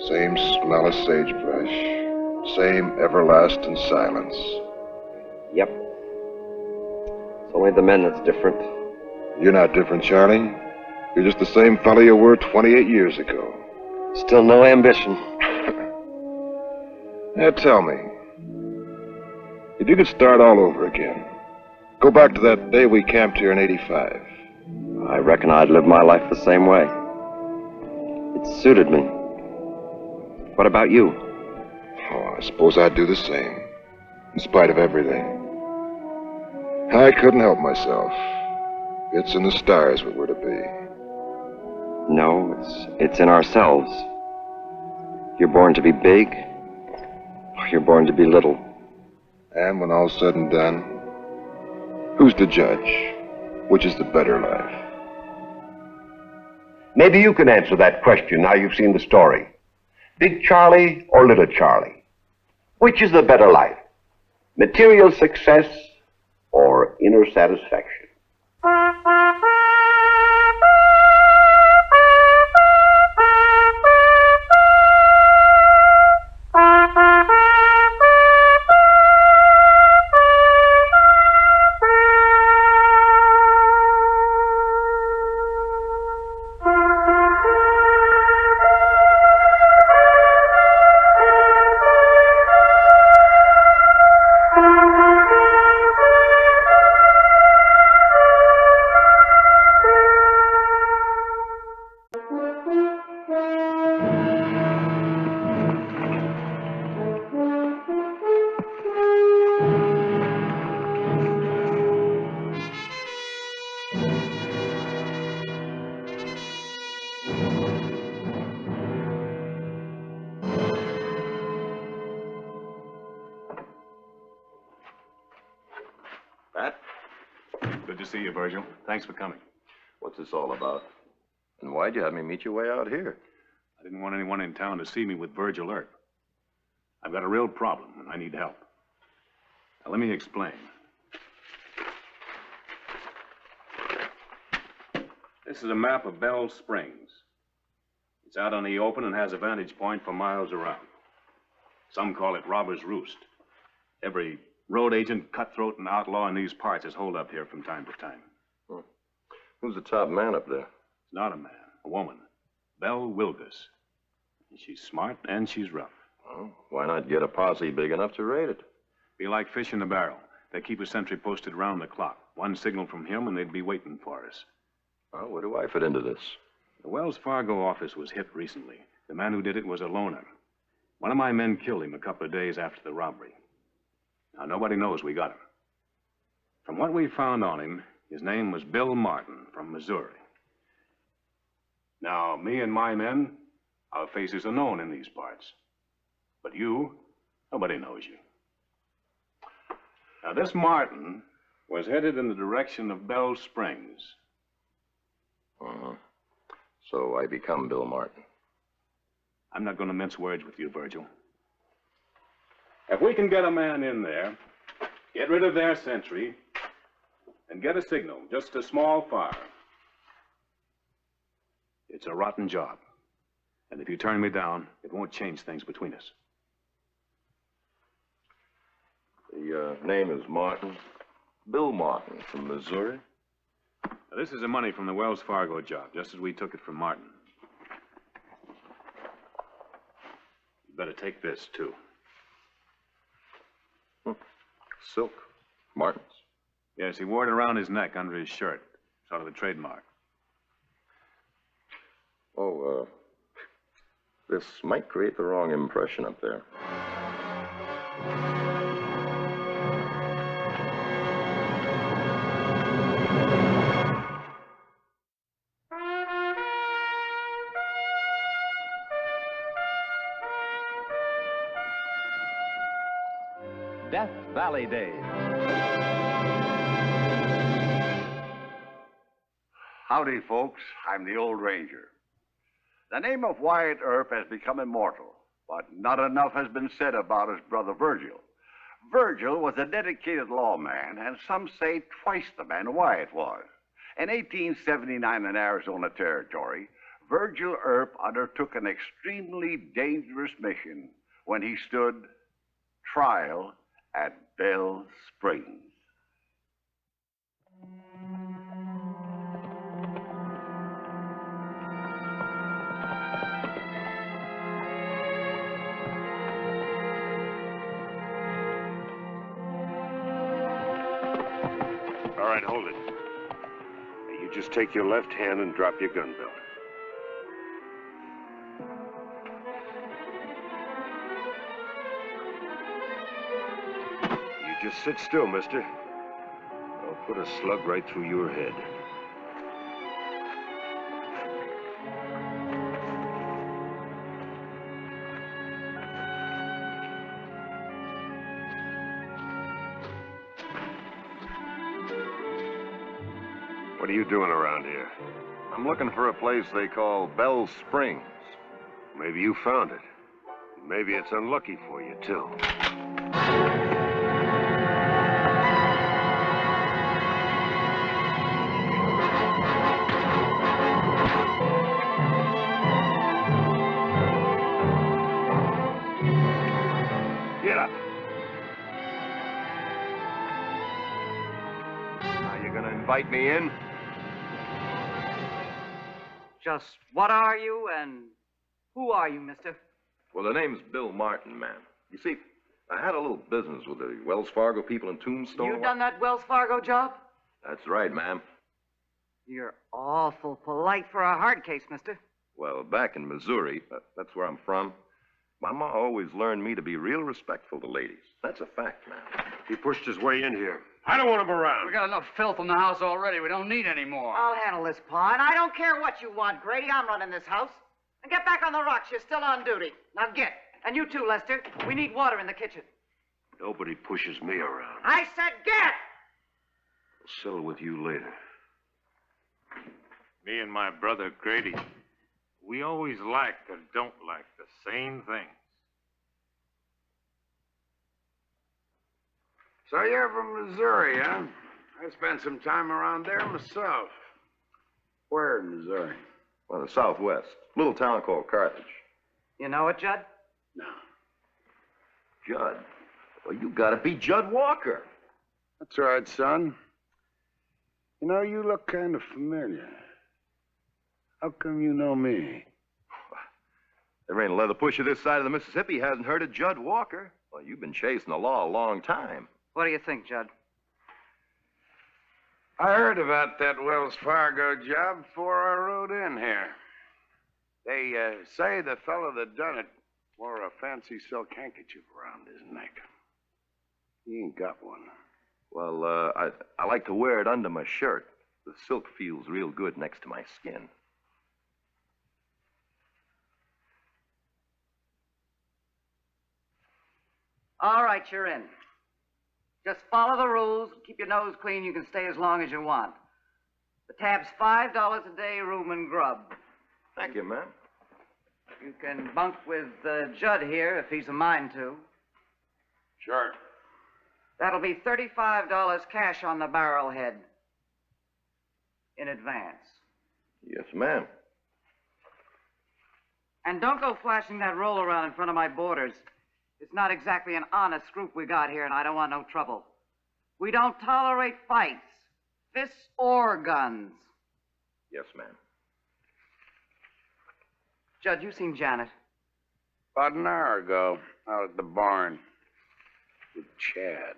same smell of sagebrush, same everlasting silence. Yep. It's only the men that's different. You're not different, Charlie. You're just the same fella you were 28 years ago. Still no ambition. Now tell me, if you could start all over again, go back to that day we camped here in '85. I reckon I'd live my life the same way. It suited me. What about you? Oh, I suppose I'd do the same, in spite of everything. I couldn't help myself. It's in the stars what we're to be. No, it's in ourselves. You're born to be big, or you're born to be little. And when all's said and done, who's to judge which is the better life? Maybe you can answer that question now you've seen the story. Big Charlie or Little Charlie? Which is the better life? Material success or inner satisfaction? Good to see you, Virgil. Thanks for coming. What's this all about? And why'd you have me meet you way out here? I didn't want anyone in town to see me with Virgil Earp. I've got a real problem, and I need help. Now, let me explain. This is a map of Bell Springs. It's out on the open and has a vantage point for miles around. Some call it Robber's Roost. Every road agent, cutthroat, and outlaw in these parts is holed up here from time to time. Who's the top man up there? It's not a man, a woman. Belle Wilgus. She's smart and she's rough. Well, why not get a posse big enough to raid it? Be like fish in a barrel. They keep a sentry posted round the clock. One signal from him and they'd be waiting for us. Well, where do I fit into this? The Wells Fargo office was hit recently. The man who did it was a loner. One of my men killed him a couple of days after the robbery. Now, nobody knows we got him. From what we found on him, his name was Bill Martin from Missouri. Now, me and my men, our faces are known in these parts. But you, nobody knows you. Now, this Martin was headed in the direction of Bell Springs. So I become Bill Martin. I'm not going to mince words with you, Virgil. If we can get a man in there, get rid of their sentry, and get a signal, just a small fire, it's a rotten job. And if you turn me down, it won't change things between us. The name is Martin. Bill Martin from Missouri. Now, this is the money from the Wells Fargo job, just as we took it from Martin. You better take this, too. Silk. Martin's. Yes, he wore it around his neck under his shirt. Sort of a trademark. Oh, this might create the wrong impression up there. Death Valley Days. Howdy, folks. I'm the Old Ranger. The name of Wyatt Earp has become immortal, but not enough has been said about his brother Virgil. Virgil was a dedicated lawman, and some say twice the man Wyatt was. In 1879 in Arizona Territory, Virgil Earp undertook an extremely dangerous mission when he stood trial at Bell Springs. All right, hold it. Now, you just take your left hand and drop your gun belt. You just sit still, mister. I'll put a slug right through your head. What are you doing around here? I'm looking for a place they call Bell Springs. Maybe you found it. Maybe it's unlucky for you, too. Get up. Now you're gonna invite me in? Just what are you and who are you, mister? Well, the name's Bill Martin, ma'am. You see, I had a little business with the Wells Fargo people in Tombstone. You done that Wells Fargo job? That's right, ma'am. You're awful polite for a hard case, mister. Well, back in Missouri, that's where I'm from, my ma always learned me to be real respectful to ladies. That's a fact, ma'am. He pushed his way in here. I don't want him around. We got enough filth in the house already. We don't need any more. I'll handle this, Pa, and I don't care what you want, Grady. I'm running this house. And get back on the rocks. You're still on duty. Now get. And you too, Lester. We need water in the kitchen. Nobody pushes me around. I said get! I'll settle with you later. Me and my brother Grady, we always like or don't like the same things. So you're from Missouri, huh? I spent some time around there myself. Where in Missouri? Well, the Southwest. Little town called Carthage. You know it, Judd? No. Judd? Well, you gotta be Judd Walker. That's right, son. You know, you look kind of familiar. How come you know me? There ain't a leather pusher this side of the Mississippi hasn't heard of Judd Walker. Well, you've been chasing the law a long time. What do you think, Judd? I heard about that Wells Fargo job before I rode in here. They say the fellow that done it wore a fancy silk handkerchief around his neck. He ain't got one. Well, I like to wear it under my shirt. The silk feels real good next to my skin. All right, you're in. Just follow the rules. Keep your nose clean. You can stay as long as you want. The tab's $5 a day, room and grub. Thank you, ma'am. You can bunk with Judd here if he's a mind to. Sure. That'll be $35 cash on the barrelhead. In advance. Yes, ma'am. And don't go flashing that roll around in front of my boarders. It's not exactly an honest group we got here, and I don't want no trouble. We don't tolerate fights, fists or guns. Yes, ma'am. Judd, you seen Janet? About an hour ago, out at the barn with Chad.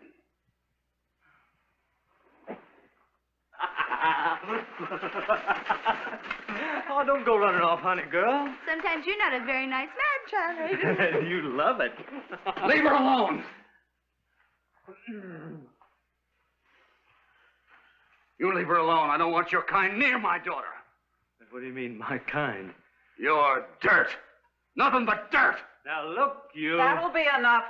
Oh, don't go running off, honey girl. Sometimes you're not a very nice man, Charlie. You love it. Leave her alone. You leave her alone. I don't want your kind near my daughter. What do you mean, my kind? You're dirt. Nothing but dirt. Now, look, you... That'll be enough.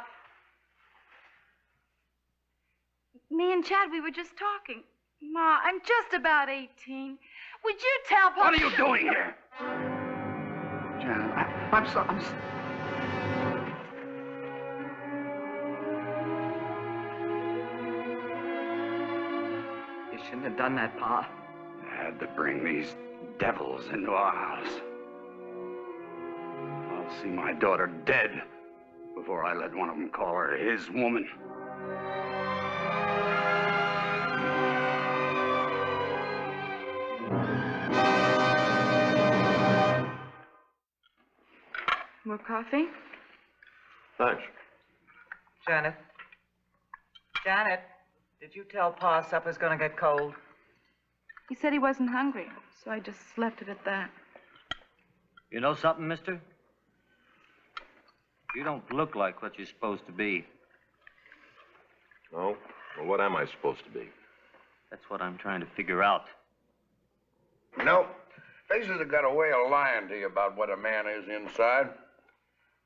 Me and Chad, we were just talking. Ma, I'm just about 18. Would you tell Papa... What are you doing here? Janet, I'm sorry. You shouldn't have done that, Pa. I had to bring these devils into our house. I'll see my daughter dead before I let one of them call her his woman. More coffee? Thanks. Janet. Janet, did you tell Pa supper's gonna get cold? He said he wasn't hungry, so I just left it at that. You know something, mister? You don't look like what you're supposed to be. No? Well, what am I supposed to be? That's what I'm trying to figure out. No. Faces have got a way of lying to you about what a man is inside.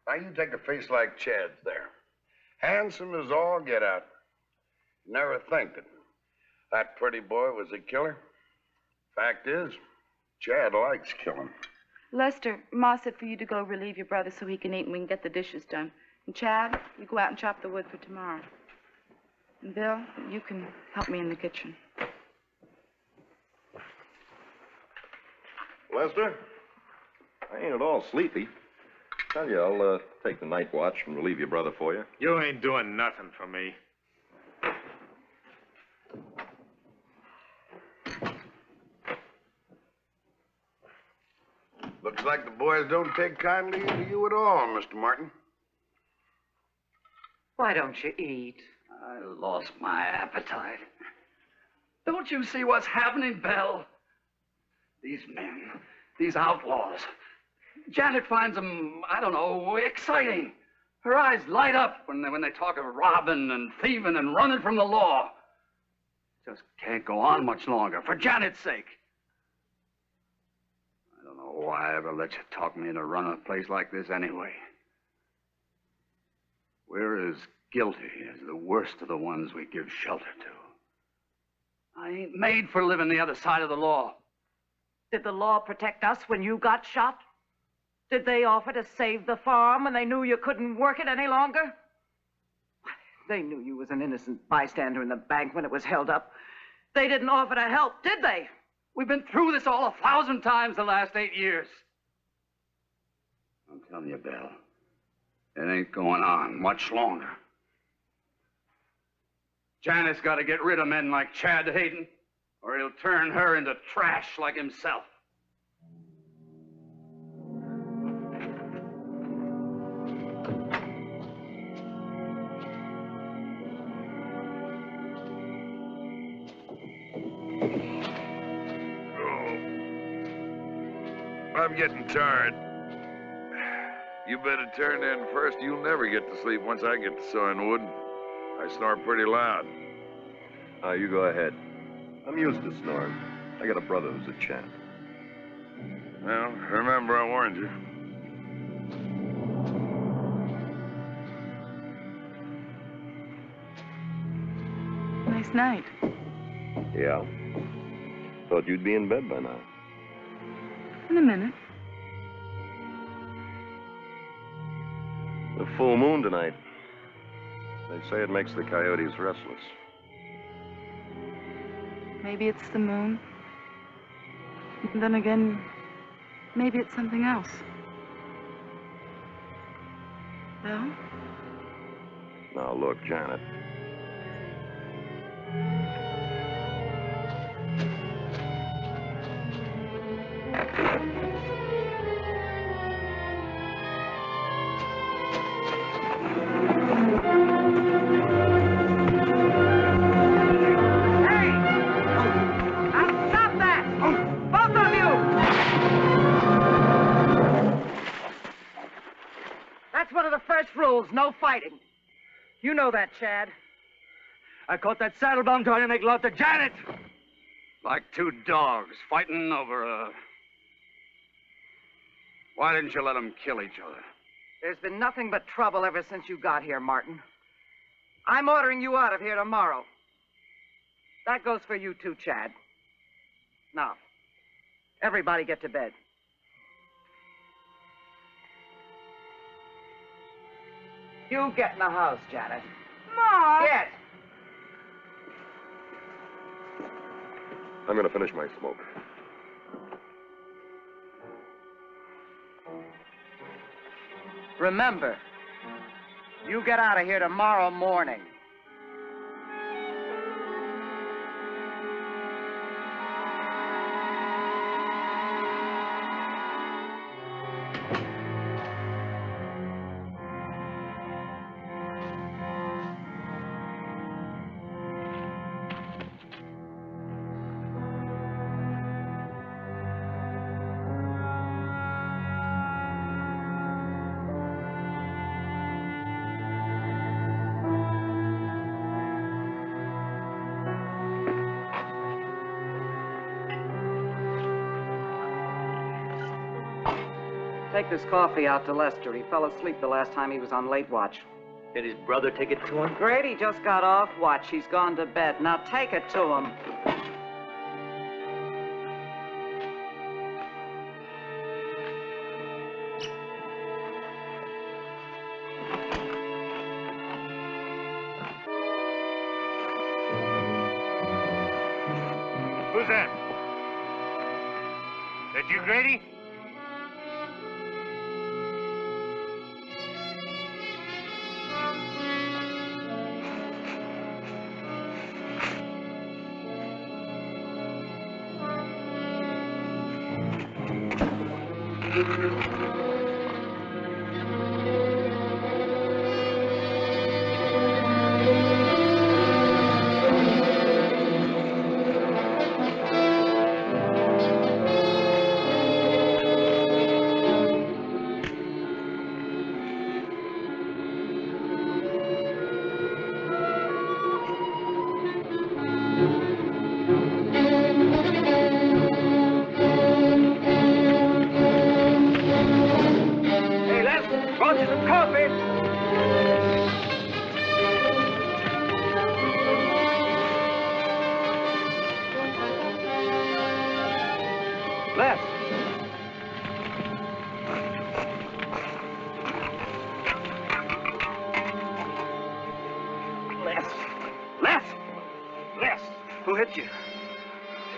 Now, you take a face like Chad's there. Handsome as all get out. You never think that pretty boy was a killer. Fact is, Chad likes killing. Lester, Ma said for you to go relieve your brother so he can eat and we can get the dishes done. And Chad, you go out and chop the wood for tomorrow. And Bill, you can help me in the kitchen. Lester, I ain't at all sleepy. Tell you, I'll take the night watch and relieve your brother for you. You ain't doing nothing for me. Looks like the boys don't take kindly to you at all, Mr. Martin. Why don't you eat? I lost my appetite. Don't you see what's happening, Belle? These men, these outlaws. Janet finds them, I don't know, exciting. Her eyes light up when they talk of robbing and thieving and running from the law. Just can't go on much longer, for Janet's sake. I don't know why I ever let you talk me into running a place like this anyway. We're as guilty as the worst of the ones we give shelter to. I ain't made for living the other side of the law. Did the law protect us when you got shot? Did they offer to save the farm when they knew you couldn't work it any longer? They knew you was an innocent bystander in the bank when it was held up. They didn't offer to help, did they? We've been through this all 1,000 times the last 8 years. I'm telling you, Bill, it ain't going on much longer. Janet's got to get rid of men like Chad Hayden, or he'll turn her into trash like himself. I'm getting tired. You better turn in first. You'll never get to sleep once I get to sawing wood. I snore pretty loud. You go ahead. I'm used to snoring. I got a brother who's a champ. Well, remember I warned you. Nice night. Yeah. Thought you'd be in bed by now. In a minute. The full moon tonight. They say it makes the coyotes restless. Maybe it's the moon. And then again, maybe it's something else. Bill? Now, look, Janet. Stop that! Both of you! That's one of the first rules, no fighting. You know that, Chad. I caught that saddlebound trying to make love to Janet. Like two dogs fighting over a... Why didn't you let them kill each other? There's been nothing but trouble ever since you got here, Martin. I'm ordering you out of here tomorrow. That goes for you too, Chad. Now, everybody get to bed. You get in the house, Janet. Mom! Get! I'm going to finish my smoke. Remember, you get out of here tomorrow morning. Take this coffee out to Lester. He fell asleep the last time he was on late watch. Did his brother take it to him? Grady just got off watch. He's gone to bed. Now take it to him. Who's that? That you, Grady? Hey, Les, brought you some coffee. Les. Les! Who hit you?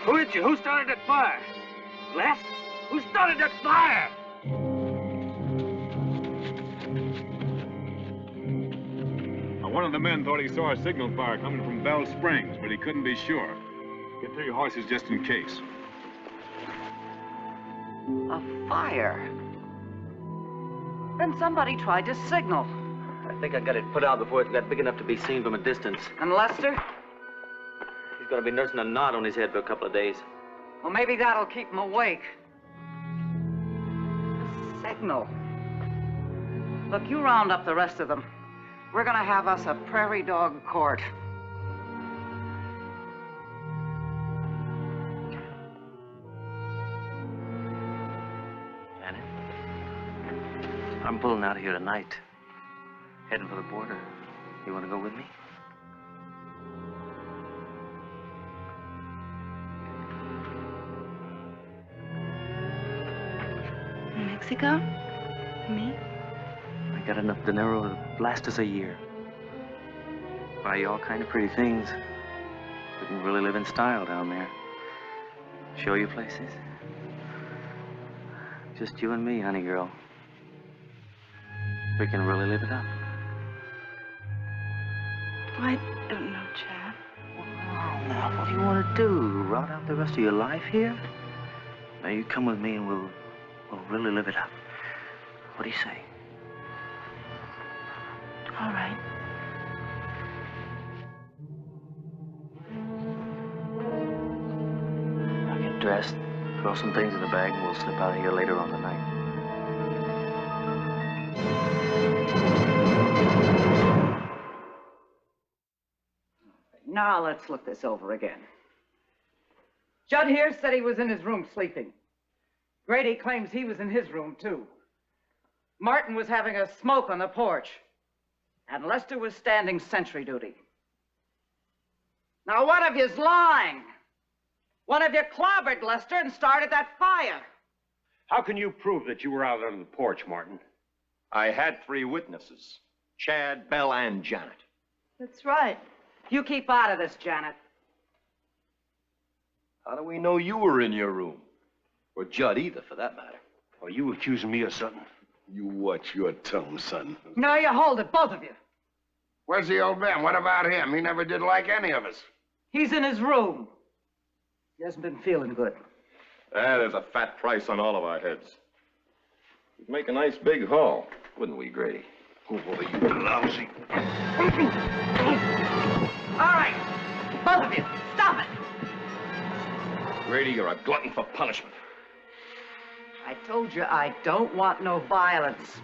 Who hit you? Who started that fire? Les? Who started that fire? One of the men thought he saw a signal fire coming from Bell Springs, but he couldn't be sure. Get 3 horses just in case. A fire. Then somebody tried to signal. I think I got it put out before it got big enough to be seen from a distance. And Lester? He's gonna be nursing a knot on his head for a couple of days. Well, maybe that'll keep him awake. A signal. Look, you round up the rest of them. We're gonna have us a prairie dog court. Janet, I'm pulling out of here tonight. Heading for the border. You want to go with me? Mexico? Me? I got enough dinero to last us a year. Buy you all kind of pretty things. We can really live in style down there. Show you places. Just you and me, honey girl. We can really live it up. I don't know, Chad. Now, what do you want to do? Rot out the rest of your life here? Now, you come with me and we'll really live it up. What do you say? All right. Now get dressed, throw some things in the bag, and we'll slip out of here later on tonight. Now let's look this over again. Judd here said he was in his room sleeping. Grady claims he was in his room, too. Martin was having a smoke on the porch. And Lester was standing sentry duty. Now, one of you's lying. One of you clobbered Lester and started that fire. How can you prove that you were out on the porch, Martin? I had 3 witnesses. Chad, Belle, and Janet. That's right. You keep out of this, Janet. How do we know you were in your room? Or Judd either, for that matter. Are you accusing me of something? You watch your tongue, son. No, you hold it, both of you. Where's the old man? What about him? He never did like any of us. He's in his room. He hasn't been feeling good. There's a fat price on all of our heads. We'd make a nice big haul, wouldn't we, Grady? Oh, boy, you lousy. All right, both of you, stop it. Grady, you're a glutton for punishment. I told you I don't want no violence.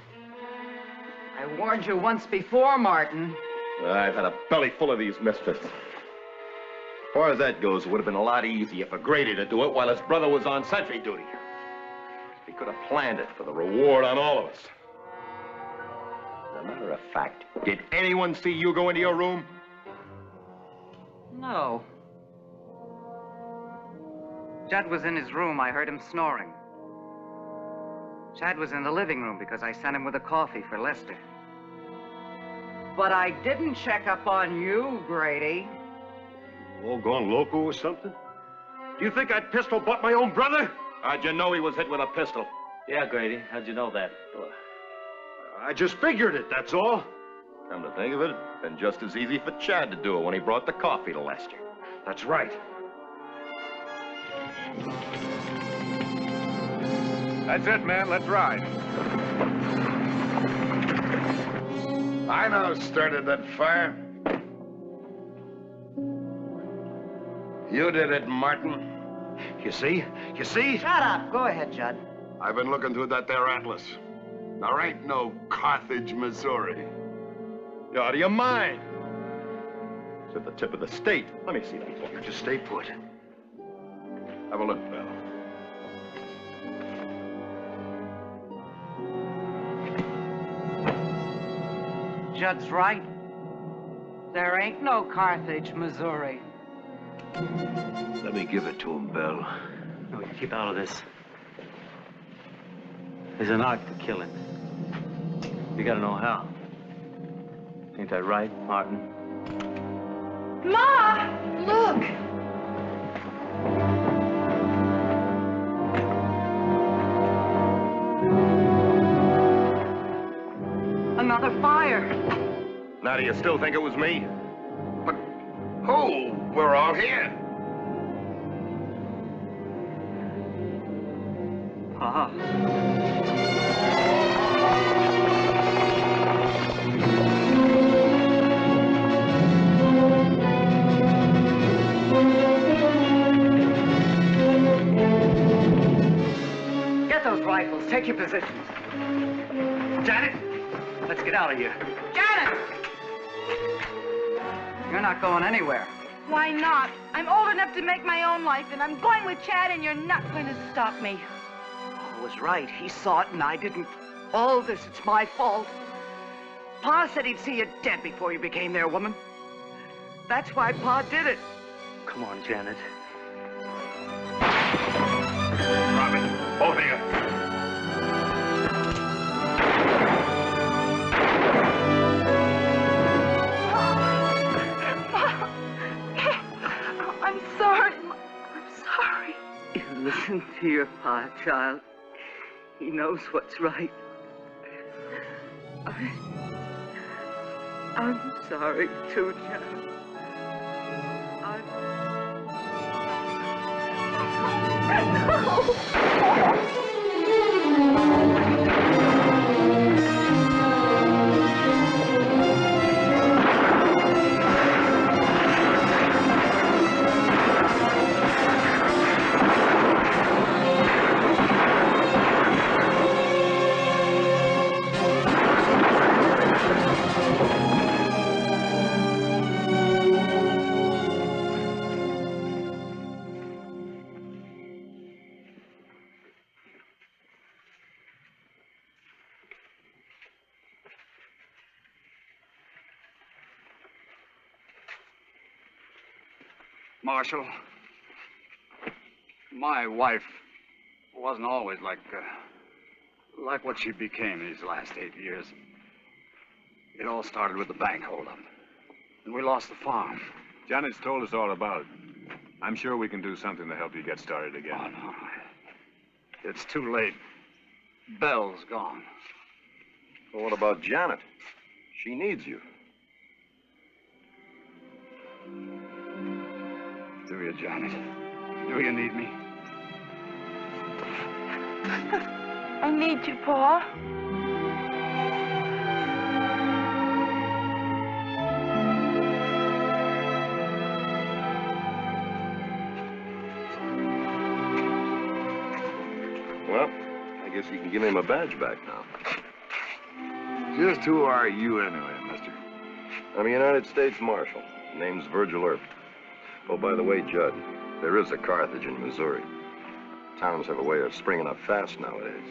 I warned you once before, Martin. I've had a belly full of these misfits. As far as that goes, it would have been a lot easier for Grady to do it while his brother was on sentry duty. He could have planned it for the reward on all of us. As a matter of fact, did anyone see you go into your room? No. Judd was in his room. I heard him snoring. Chad was in the living room because I sent him with a coffee for Lester. But I didn't check up on you, Grady. All gone loco or something? Do you think I'd pistol butt my own brother? How'd you know he was hit with a pistol? Yeah, Grady. How'd you know that? I just figured it, that's all. Come to think of it, it'd been just as easy for Chad to do it when he brought the coffee to Lester. That's right. That's it, man. Let's ride. I know who started that fire. You did it, Martin. You see? You see? Shut up. Go ahead, Judd. I've been looking through that there atlas. There ain't no Carthage, Missouri. You're out of your mind. It's at the tip of the state. Let me see that book. You just stay put. Have a look, Belle. Judd's right. There ain't no Carthage, Missouri. Let me give it to him, Belle. No, you keep out of this. There's an art to killing. You gotta know how. Ain't that right, Martin? Ma! Look! Another fire. Now, do you still think it was me? But who? We're all here. Pa. Get those rifles. Take your positions. Janet, let's get out of here. Janet! You're not going anywhere. Why not? I'm old enough to make my own life, and I'm going with Chad, and you're not going to stop me. I was right. He saw it, and I didn't. All this, it's my fault. Pa said he'd see you dead before you became their woman. That's why Pa did it. Come on, Janet. Drop it. Both of you. I'm sorry. I'm sorry. You listen to your Pa, child. He knows what's right. I'm sorry too, Janet. Marshal, my wife wasn't always like what she became these last 8 years. It all started with the bank holdup, and we lost the farm. Janet's told us all about it. I'm sure we can do something to help you get started again. Oh, no. It's too late. Belle's gone. Well, what about Janet? She needs you. Do you, Janet? Do you need me? I need you, Pa. Well, I guess you can give me my badge back now. Just who are you anyway, mister? I'm a United States Marshal. Name's Virgil Earp. Oh, by the way, Judd, there is a Carthage in Missouri. Towns have a way of springing up fast nowadays.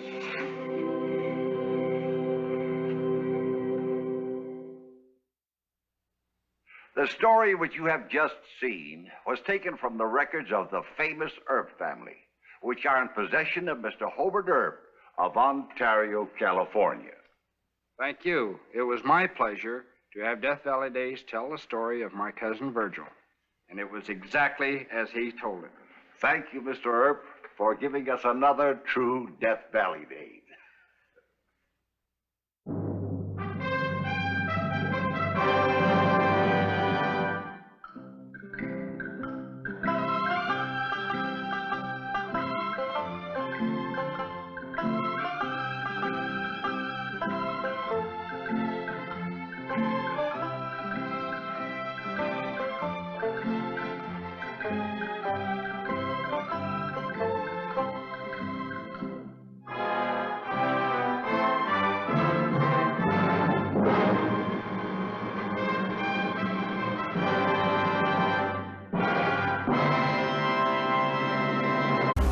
The story which you have just seen was taken from the records of the famous Earp family, which are in possession of Mr. Hobart Earp of Ontario, California. Thank you. It was my pleasure to have Death Valley Days tell the story of my cousin Virgil. And it was exactly as he told it. Thank you, Mr. Earp, for giving us another true Death Valley Days.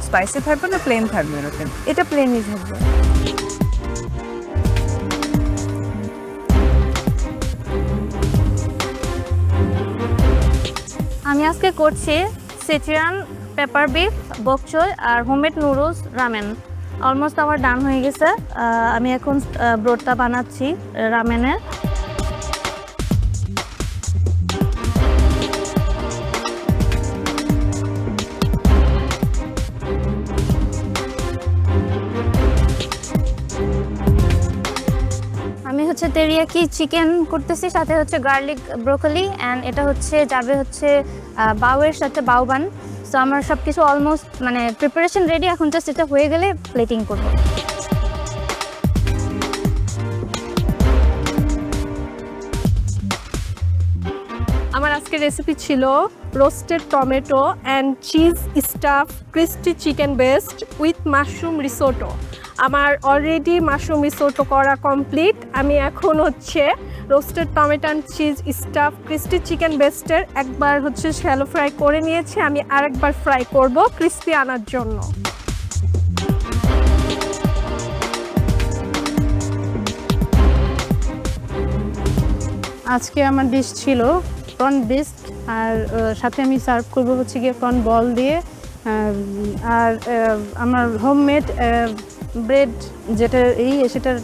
Spicy থাকবে না plane থাকবে এরকম? এটা প্লেনই থাকবে। আমি আজকে করছি সিচিলিয়ান paper beef, বক চোই আর হোমমেড নুডলস রামেন। অলমোস্ট আমার ডান হয়ে গেছে। আমি এখন ব্রোডটা বানাচ্ছি রামেনের। আমি হচ্ছে তেরিয়াকি চিকেন করতেছি, সাথে হচ্ছে গার্লিক ব্রোকলি অ্যান্ড এটা হচ্ছে যাবে হচ্ছে বাউয়ের সাথে বাউবান। সো আমার সব কিছু অলমোস্ট মানে প্রিপারেশন রেডি, এখন জাস্ট এটা হয়ে গেলে প্লেটিং করব। আমার আজকের রেসিপি ছিল roasted tomato and cheese stuff crispy chicken breast with mushroom risotto. আমার অলরেডি মাশরুম রিসোটো করা কমপ্লিট। আমি এখন হচ্ছে roasted tomato and cheese stuff crispy chicken বেস্টের একবার হচ্ছে শ্যালো ফ্রাই করে নিয়েছি, আমি আরেকবার ফ্রাই করব ক্রিস্পি আনার জন্য। আজকে আমার ডিশ ছিল প্রন বিস্ক, আর সাথে আমি সার্ভ করবো হচ্ছে গিয়ে প্রন বল দিয়ে, আর আমার হোমমেড ব্রেড যেটা সেটার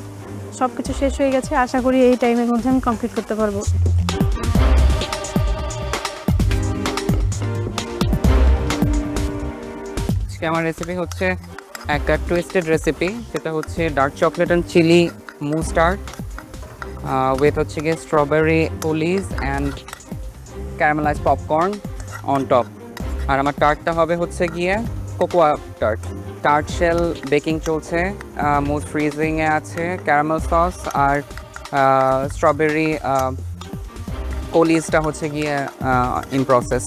সব কিছু শেষ হয়ে গেছে। আশা করি এই টাইমের মধ্যে আমি কমপ্লিট করতে পারবো। আজকে আমার রেসিপি হচ্ছে একটা টুইস্টেড রেসিপি, যেটা হচ্ছে dark chocolate and chilli mustard. With হচ্ছে গিয়ে strawberry coulis and caramelise popcorn on top. আর আমার টার্টটা হবে হচ্ছে গিয়ে cocoa tart. Tart shell baking চলছে, মুড ফ্রিজিংয়ে আছে, ক্যারামেল সস আর স্ট্রবেরি কোলিজটা হচ্ছে গিয়ে ইন প্রসেস।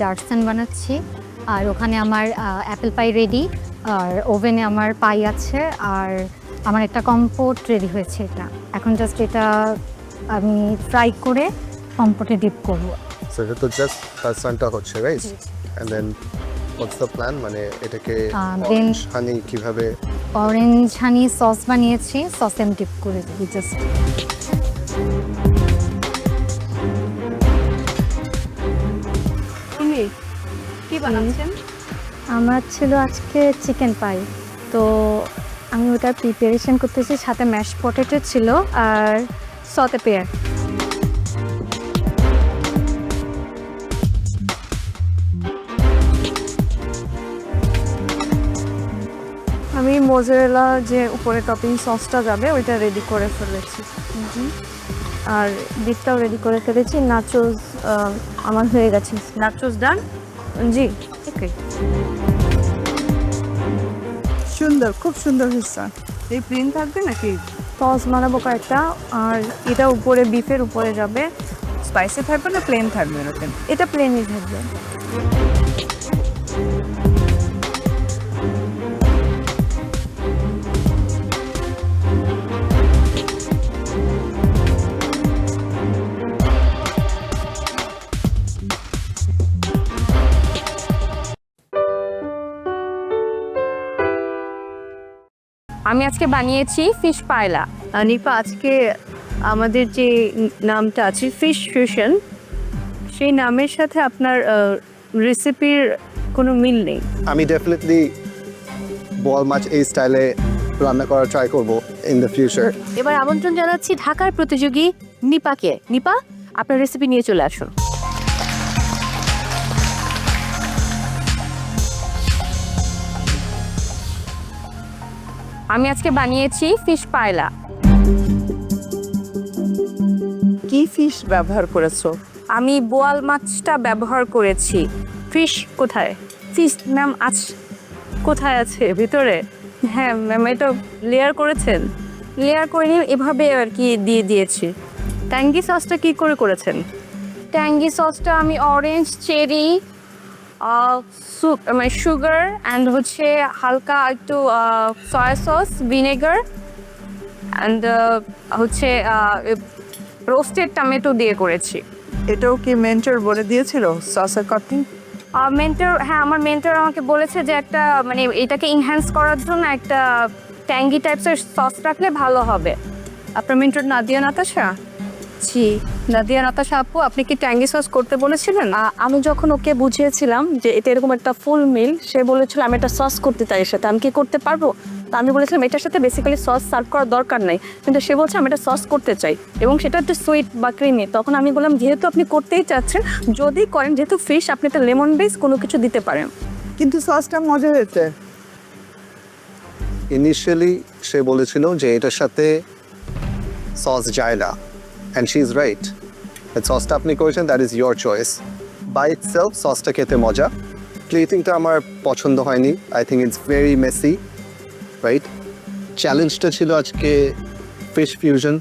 ডার্টসান বানাচ্ছি আর ওখানে আমার অ্যাপেল পাই রেডি আর ওভেনে আমার পাই আছে আর আমার একটা কম্পোট রেডি হয়েছে। এটা এখন জাস্ট এটা আমি ফ্রাই করে কম্পোটে ডিপ করব। সো এটা তো জাস্ট ডার্টসানটা হচ্ছে right, and then what's the plan, মানে এটাকে অরেঞ্জ হানি কিভাবে? অরেঞ্জ হানি সস বানিয়েছি, সসে আমি ডিপ করে দিই জাস্ট। কি বানাচ্ছেন? আমার ছিল আজকে চিকেন পাই, তো আমি ওটা প্রিপারেশন করতেছি, সাথে ম্যাশ পটেটো ছিল আর সতে পেয়ার। আমি মোজারেলা যে উপরে টপিং সসটা যাবে ওইটা রেডি করে ফেলেছি, আর ডিপটাও রেডি করে ফেলেছি। নাচোস আমার হয়ে গেছে। নাচোস ডান? জি, ওকে। সুন্দর, খুব সুন্দর হচ্ছে। এই প্লেন থাকবে নাকি? সস বানাবো কয়েকটা, আর এটা উপরে বিফের উপরে যাবে। স্পাইসি থাকবে না প্লেন থাকবে? এরকম এটা প্লেনই থাকবে। আমি আজকে বানিয়েছি ফিশ পায়লা। নিপা, আজকে আমাদের যে নামটা আছে ফিশ ফিউশন, সেই নামের সাথে আপনার রেসিপির কোনো মিল নেই। আমি ডেফিনেটলি বল মাছ এই স্টাইলে রান্না করার ট্রাই করব ইন দ্য ফিউচার। এবার আমন্ত্রণ জানাচ্ছি ঢাকার প্রতিযোগী নিপাকে। নিপা, আপনার রেসিপি নিয়ে চলে আসুন। আমি আজকে বানিয়েছি ফিশ পায়লা। কি ফিশ ব্যবহার করেছো? আমি বোয়াল মাছটা ব্যবহার করেছি। ফিশ কোথায়? ফিশ ম্যাম আজ কোথায় আছে? ভিতরে? হ্যাঁ ম্যাম, এটা লেয়ার করেছেন? লেয়ার করিনি, এভাবে আর কি দিয়ে দিয়েছি। ট্যাঙ্গি সসটা কি করে করেছেন? ট্যাঙ্গি সসটা আমি অরেঞ্জ, চেরি, মানে সুগার অ্যান্ড হচ্ছে হালকা একটু সয়া সস, ভিনেগার অ্যান্ড হচ্ছে রোস্টেড টমেটো দিয়ে করেছি। এটাও কি মেন্টর বলে দিয়েছিল সসের কাটিং? মেন্টর, হ্যাঁ আমার মেন্টর আমাকে বলেছে যে একটা মানে এটাকে ইনহ্যান্স করার জন্য একটা ট্যাঙ্গি টাইপসের সস রাখলে ভালো হবে। আপনার মেন্টর নাদিয়া নাতাশা? জি। নাদিয়া নাতাশা আপু, আপনি কি ট্যাঙ্গি সস করতে বলেছিলেন? আমি যখন ওকে বুঝিয়েছিলাম যে এটা এরকম একটা ফুল মিল, সে বলেছিল আমি একটা সস করতে চাই এর সাথে, আমি কি করতে পারবো? তা আমি বলেছিলাম এটার সাথে বেসিক্যালি সস সার্ভ করার দরকার নাই, কিন্তু সে বলছে আমি একটা সস করতে চাই এবং সেটা একটু সুইট বা ক্রিমি। তখন আমি বললাম যেহেতু আপনি করতেই চাচ্ছেন, যদি করেন, যেহেতু ফিশ, আপনি একটা লেমন বেস কোনো কিছু দিতে পারেন। কিন্তু সসটা মজা হয়েছে। ইনিশিয়ালি সে বলেছিল যে এটার সাথে সস যায় না, and she is right. The সসটা আপনি করেছেন, that is your choice. By itself সসটা খেতে মজা, প্লেটিংটা আমার পছন্দ হয়নি। I think it's very messy, right? চ্যালেঞ্জটা ছিল আজকে ফিশ ফিউশন।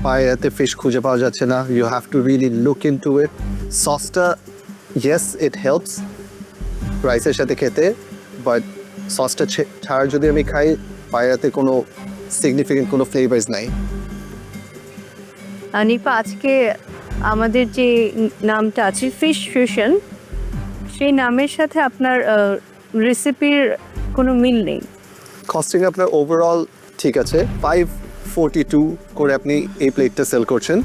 পায়রাতে ফিশ খুঁজে পাওয়া যাচ্ছে না, you have to really look into it. সসটা yes it helps রাইসের সাথে খেতে, বাট সসটা ছাড়া যদি আমি খাই, পায়রাতে কোনো সিগনিফিকেন্ট কোনো ফ্লেভার্স নাই। নিপা, আজকে আমাদের যে নামটা আছে ফিশ ফিউশন, সেই নামের সাথে আপনার রেসিপির কোনো মিল নেই। কস্টিং আপনার ওভারঅল ঠিক আছে 542 করে আপনি এই প্লেটটা সেল করছেন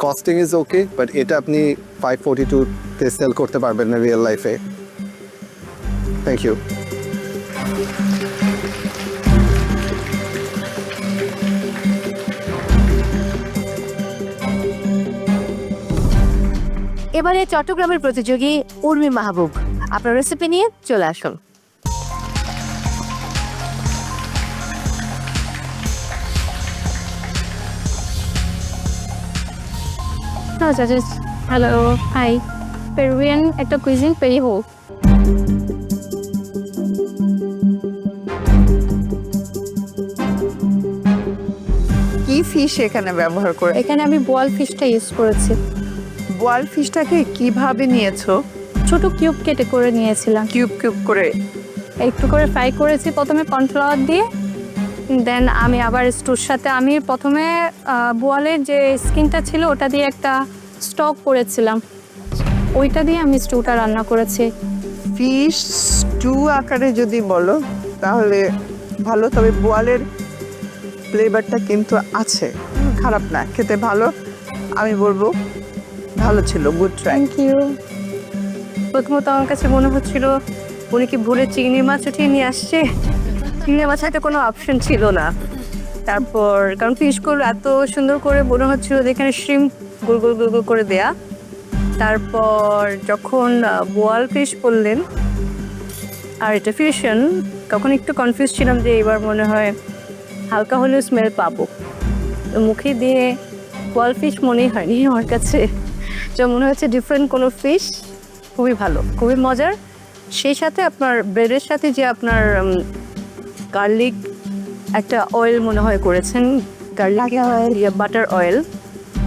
কস্টিং ইজ ওকে বাট এটা আপনি 542 তে সেল করতে পারবেন না রিয়েল লাইফে থ্যাংক ইউ এবারে চট্টগ্রামের প্রতিযোগী উর্মি মাহবুব আপনার রেসিপি নিয়ে চলে আসুন হ্যালো হাই পেরুভিয়ান একটা কুইজিন পেরিহো কি ফিশ এখানে ব্যবহার করে এখানে আমি বোয়াল ফিশটা ইউজ করেছি বোয়াল ফিশটাকে কিভাবে নিয়েছো ছোট কিউব কেটে করে নিয়েছিলাম কিউব কিউব করে একটু করে ফ্রাই করেছি প্রথমে কর্নফ্লাওয়ার দিয়ে দেন আমি আবার স্টুর সাথে আমি প্রথমে বোয়ালের যে স্কিনটা ছিল ওটা দিয়ে একটা স্টক করেছিলাম ওইটা দিয়ে আমি স্টুটা রান্না করেছি ফিশ স্টু আকারে যদি বলো তাহলে ভালো তবে বোয়ালের ফ্লেভারটা কিন্তু আছে খারাপ না খেতে ভালো আমি বলবো ভালো ছিল গুড ট্রাই থ্যাংক ইউ প্রথমত আমার কাছে মনে হচ্ছিল উনি কি ভোরে চিংড়ি মাছ উঠিয়ে নিয়ে আসছে চিংড়ি মাছ একটা কোনো অপশন ছিল না তারপর কারণ ফিশগুলো এত সুন্দর করে মনে হচ্ছিল যেখানে শ্রিম গোল গোল গোল গোল করে দেয়া তারপর যখন বোয়াল ফিশ বললেন আর এটা ফিউশন তখন একটু কনফিউজ ছিলাম যে এবার মনে হয় হালকা হলেও স্মেল পাবো তো মুখে দিয়ে বোয়াল ফিশ মনেই হয়নি আমার কাছে যা মনে হচ্ছে ডিফারেন্ট কোনো ফিশ খুবই ভালো খুবই মজার সেই সাথে আপনার ব্রেডের সাথে যে আপনার গার্লিক একটা অয়েল মনে হয় করেছেন garlic butter oil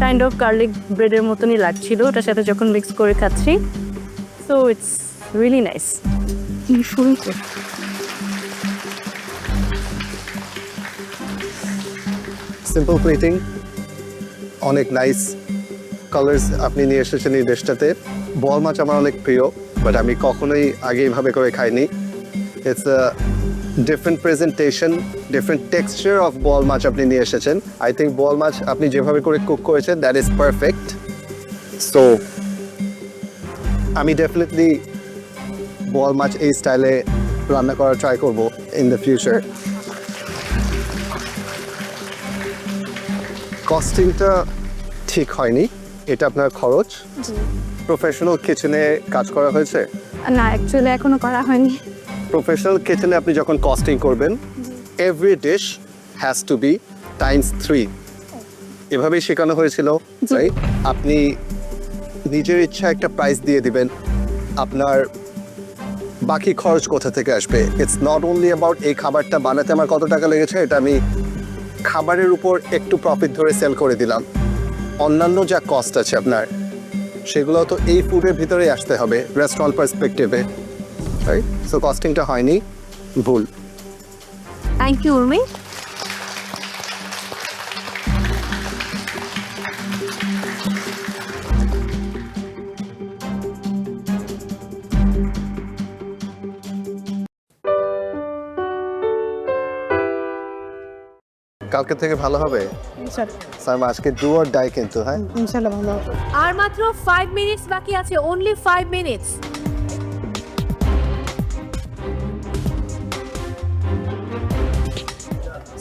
kind of garlic ব্রেডের মতনই লাগছিল ওটার সাথে যখন মিক্স করে খাচ্ছি সো ইটস রিয়েলি নাইস শুরু সিম্পল প্লেটিং অনেক নাইস কালার্স আপনি নিয়ে এসেছেন এই ডিশটাতে বোয়াল মাছ আমার অনেক প্রিয় বাট আমি কখনোই আগে এইভাবে করে খাইনি it's a different presentation different texture of বোয়াল মাছ আপনি নিয়ে এসেছেন আই থিঙ্ক বোয়াল মাছ আপনি যেভাবে করে কুক করেছেন দ্যাট ইজ পারফেক্ট সো আমি ডেফিনেটলি বোয়াল মাছ এই স্টাইলে রান্না করার ট্রাই করবো ইন দ্য ফিউচার কস্টিংটা ঠিক হয়নি এটা আপনার খরচ প্রফেশনাল কিচেনে কাজ করা হয়েছে না অ্যাকচুয়ালি এখনো করা হয়নি প্রফেশনাল কিচেনে আপনি যখন কস্টিং করবেন every dish has to be ×3 এভাবেই শেখানো হয়েছিল রাইট আপনি নিজের ইচ্ছা একটা প্রাইস দিয়ে দিবেন আপনার বাকি খরচ কোথা থেকে আসবে ইটস নট অনলি অ্যাবাউট এই খাবারটা বানাতে আমার কত টাকা লেগেছে এটা আমি খাবারের উপর একটু প্রফিট ধরে সেল করে দিলাম অন্যান্য যা কস্ট আছে আপনার সেগুলো তো এই ফুডের ভিতরেই আসতে হবে রেস্টুরেন্ট পার্সপেক্টিভে রাইট সো কস্টিংটা হয়নি ভুল থ্যাংক ইউ উর্মি কালকে থেকে ভালো হবে স্যার আজকে ডু অর ডাই কিন্তু হ্যাঁ ইনশাআল্লাহ ভালো হবে আর মাত্র 5 মিনিটস বাকি আছে অনলি 5 মিনিটস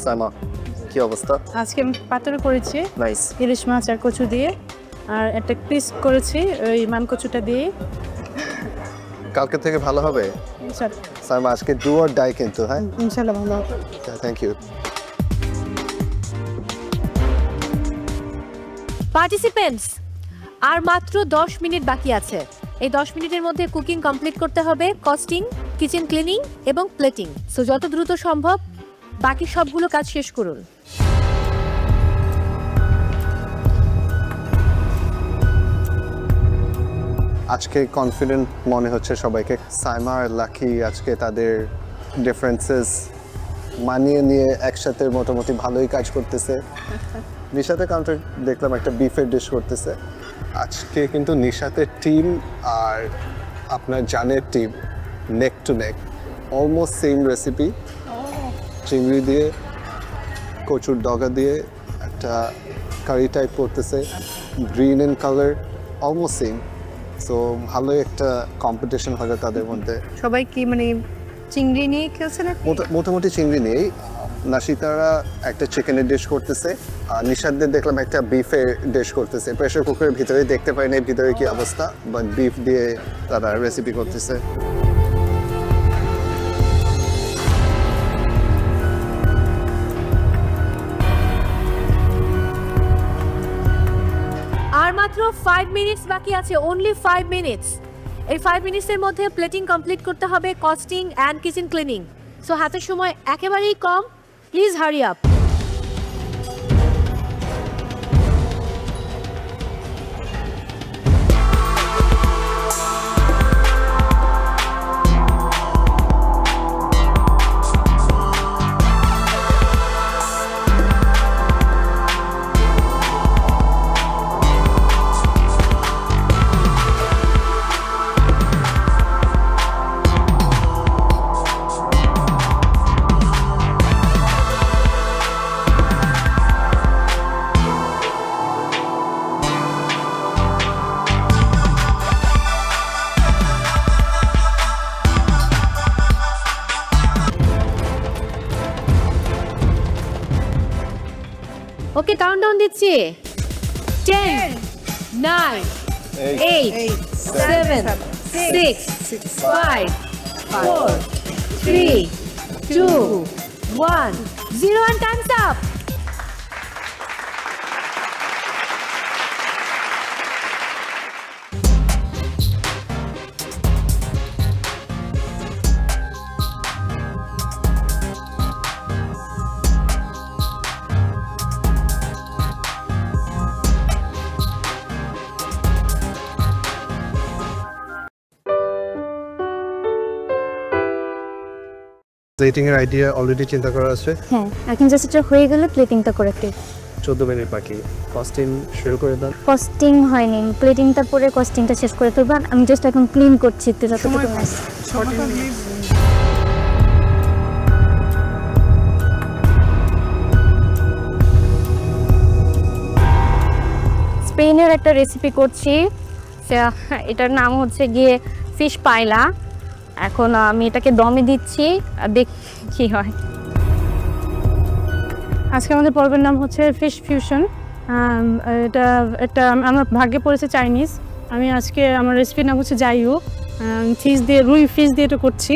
সাইমা কি অবস্থা আজকে আমি পাতুরি করেছি নাইস ইলিশ মাছ আর কচু দিয়ে আর একটা ক্রিস্প করেছি ওই মান কচুটা দিয়ে কালকে থেকে ভালো হবে ইনশাআল্লাহ সাইমা আজকে ডু অর ডাই কিন্তু হ্যাঁ ইনশাআল্লাহ ভালো হবে থ্যাংক ইউ পার্টিসিপেন্টস আর মাত্র 10 মিনিট বাকি আছে এই 10 মিনিটের মধ্যে কুকিং কমপ্লিট করতে হবে কস্টিং কিচেন ক্লিনিং এবং প্লেটিং সো যত দ্রুত সম্ভব বাকি সবগুলো কাজ শেষ করুন আজকে কনফিডেন্ট মনে হচ্ছে সবাইকে সাইমা আর লাকি আজকে তাদের ডিফারেন্সেস মানিয়ে নিয়ে একসাথে মোটামুটি ভালোই কাজ করতেছে নিশাতে কাউন্টার দেখলাম একটা বিফের ডিশ করতেছে আজকে কিন্তু নিশাতের টিম আর আপনার জানের টিম নেক টু নেক অলমোস্ট সেম রেসিপি চিংড়ি দিয়ে কচুর ডগা দিয়ে একটা কারি টাইপ করতেছে, green in colour, almost same. So ভালোই একটা কম্পিটিশন হবে তাদের মধ্যে। সবাই কি মানে চিংড়ি নিয়ে খেলছে না? মোটামুটি চিংড়ি নেই। নাশিতারা একটা চিকেনের ডিশ করতেছে, আর নিশাদদের দেখলাম একটা বিফের ডিশ করতেছে। প্রেশার কুকারের ভিতরে দেখতে পাই না ভিতরে কি অবস্থা, বাট বিফ দিয়ে তারা রেসিপি করতেছে। আর মাত্র 5 মিনিটস বাকি আছে, অনলি 5 মিনিটস। এই 5 মিনিটসের মধ্যে প্লেটিং কমপ্লিট করতে হবে, costing and kitchen cleaning. So হাতের সময় একেবারেই কম, please hurry up. Okay, countdown দিচ্ছি। 10, 9, 8, 7, 6, 5, 4, 3, 2, 1, 0 and time's up. প্লেটিং এর আইডিয়া অলরেডি চিন্তা করা আছে। হ্যাঁ, এখন জাস্ট এটা হয়ে গেলে প্লেটিংটা করে দিই। 14 মিনিট বাকি। কস্টিং শুরু করে দাও। কস্টিং হয়নি, প্লেটিংটা পরে কস্টিংটা শেষ করে তুলব। আমি জাস্ট এখন ক্লিন করছি যতটুকু ম্যাচ। স্পেনের একটা রেসিপি করছি, এটার নাম হচ্ছে গিয়ে ফিশ পাইলা। এখন আমি এটাকে দমে দিচ্ছি, দেখ কি হয়। আজকে আমাদের পর্বের নাম হচ্ছে ফিশ ফিউশন। এটা আমার ভাগ্যে পড়েছে চাইনিজ। আমি আজকে আমার রেসিপির নাম হচ্ছে জাইউ। ফিশ দিয়ে, রুই ফিশ দিয়ে এটা করছি।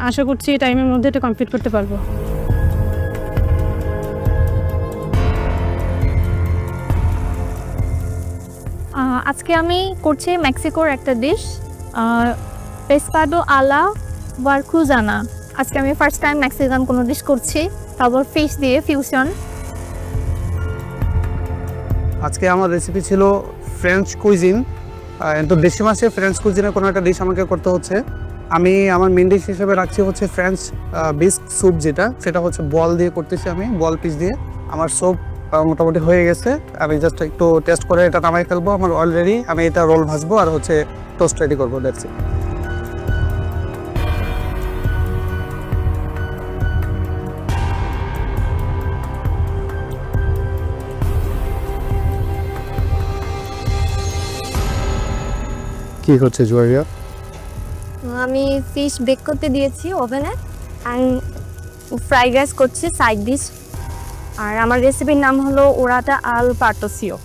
আশা করছি টাইমের মধ্যে এটা কমপ্লিট করতে পারবো। আজকে আমি করছি মেক্সিকোর একটা ডিশ, পেসকাডো আলা ওয়ারকুজানা। আজকে আমি ফার্স্ট টাইম মেক্সিকান কোনো ডিশ করছি, তারপর ফিশ দিয়ে ফিউশন। আজকে আমার রেসিপি ছিল ফ্রেঞ্চ কুইজিন। তো দেশি মাসে ফ্রেঞ্চ কুইজিনের কোনো একটা ডিশ আমাকে করতে হচ্ছে। আমি আমার মেন ডিশ হিসেবে রাখছি হচ্ছে ফ্রেঞ্চ বিস্ক স্যুপ, সেটা হচ্ছে বল দিয়ে করতেছি আমি, বল পিস দিয়ে। আমার স্যুপ মোটামুটি হয়ে গেছে, আমি জাস্ট একটু টেস্ট করে এটা নামাই ফেলবো। আমার অলরেডি আমি এটা রোল ভাজবো আর হচ্ছে টোস্ট রেডি করবো, দ্যাটস ইট। কি হচ্ছে জুয়ারিয়া? আমি ফিশ বেক করতে দিয়েছি ওভেনে, অ্যান্ড ফ্রাইড রাইস করছি সাইড ডিশ। আর আমার রেসিপির নাম হলো ওরাটা আল পার্টোসিও।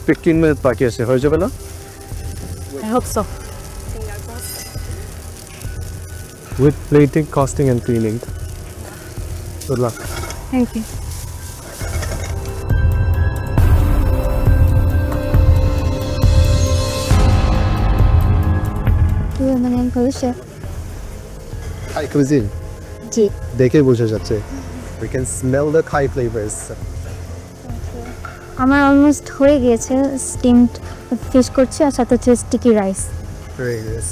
15 মিনিট বাকি আছে, হয়ে যাবে না? I hope so. With plating, costing and cleaning. Good luck. Thank you. Thai cuisine. জি। দেখে বোঝা যাচ্ছে। We can smell the Thai flavors. আমার অলমোস্ট হয়ে গিয়েছে, স্টিমড ফিশ করছি আর সাথে হচ্ছে sticky rice. Very nice.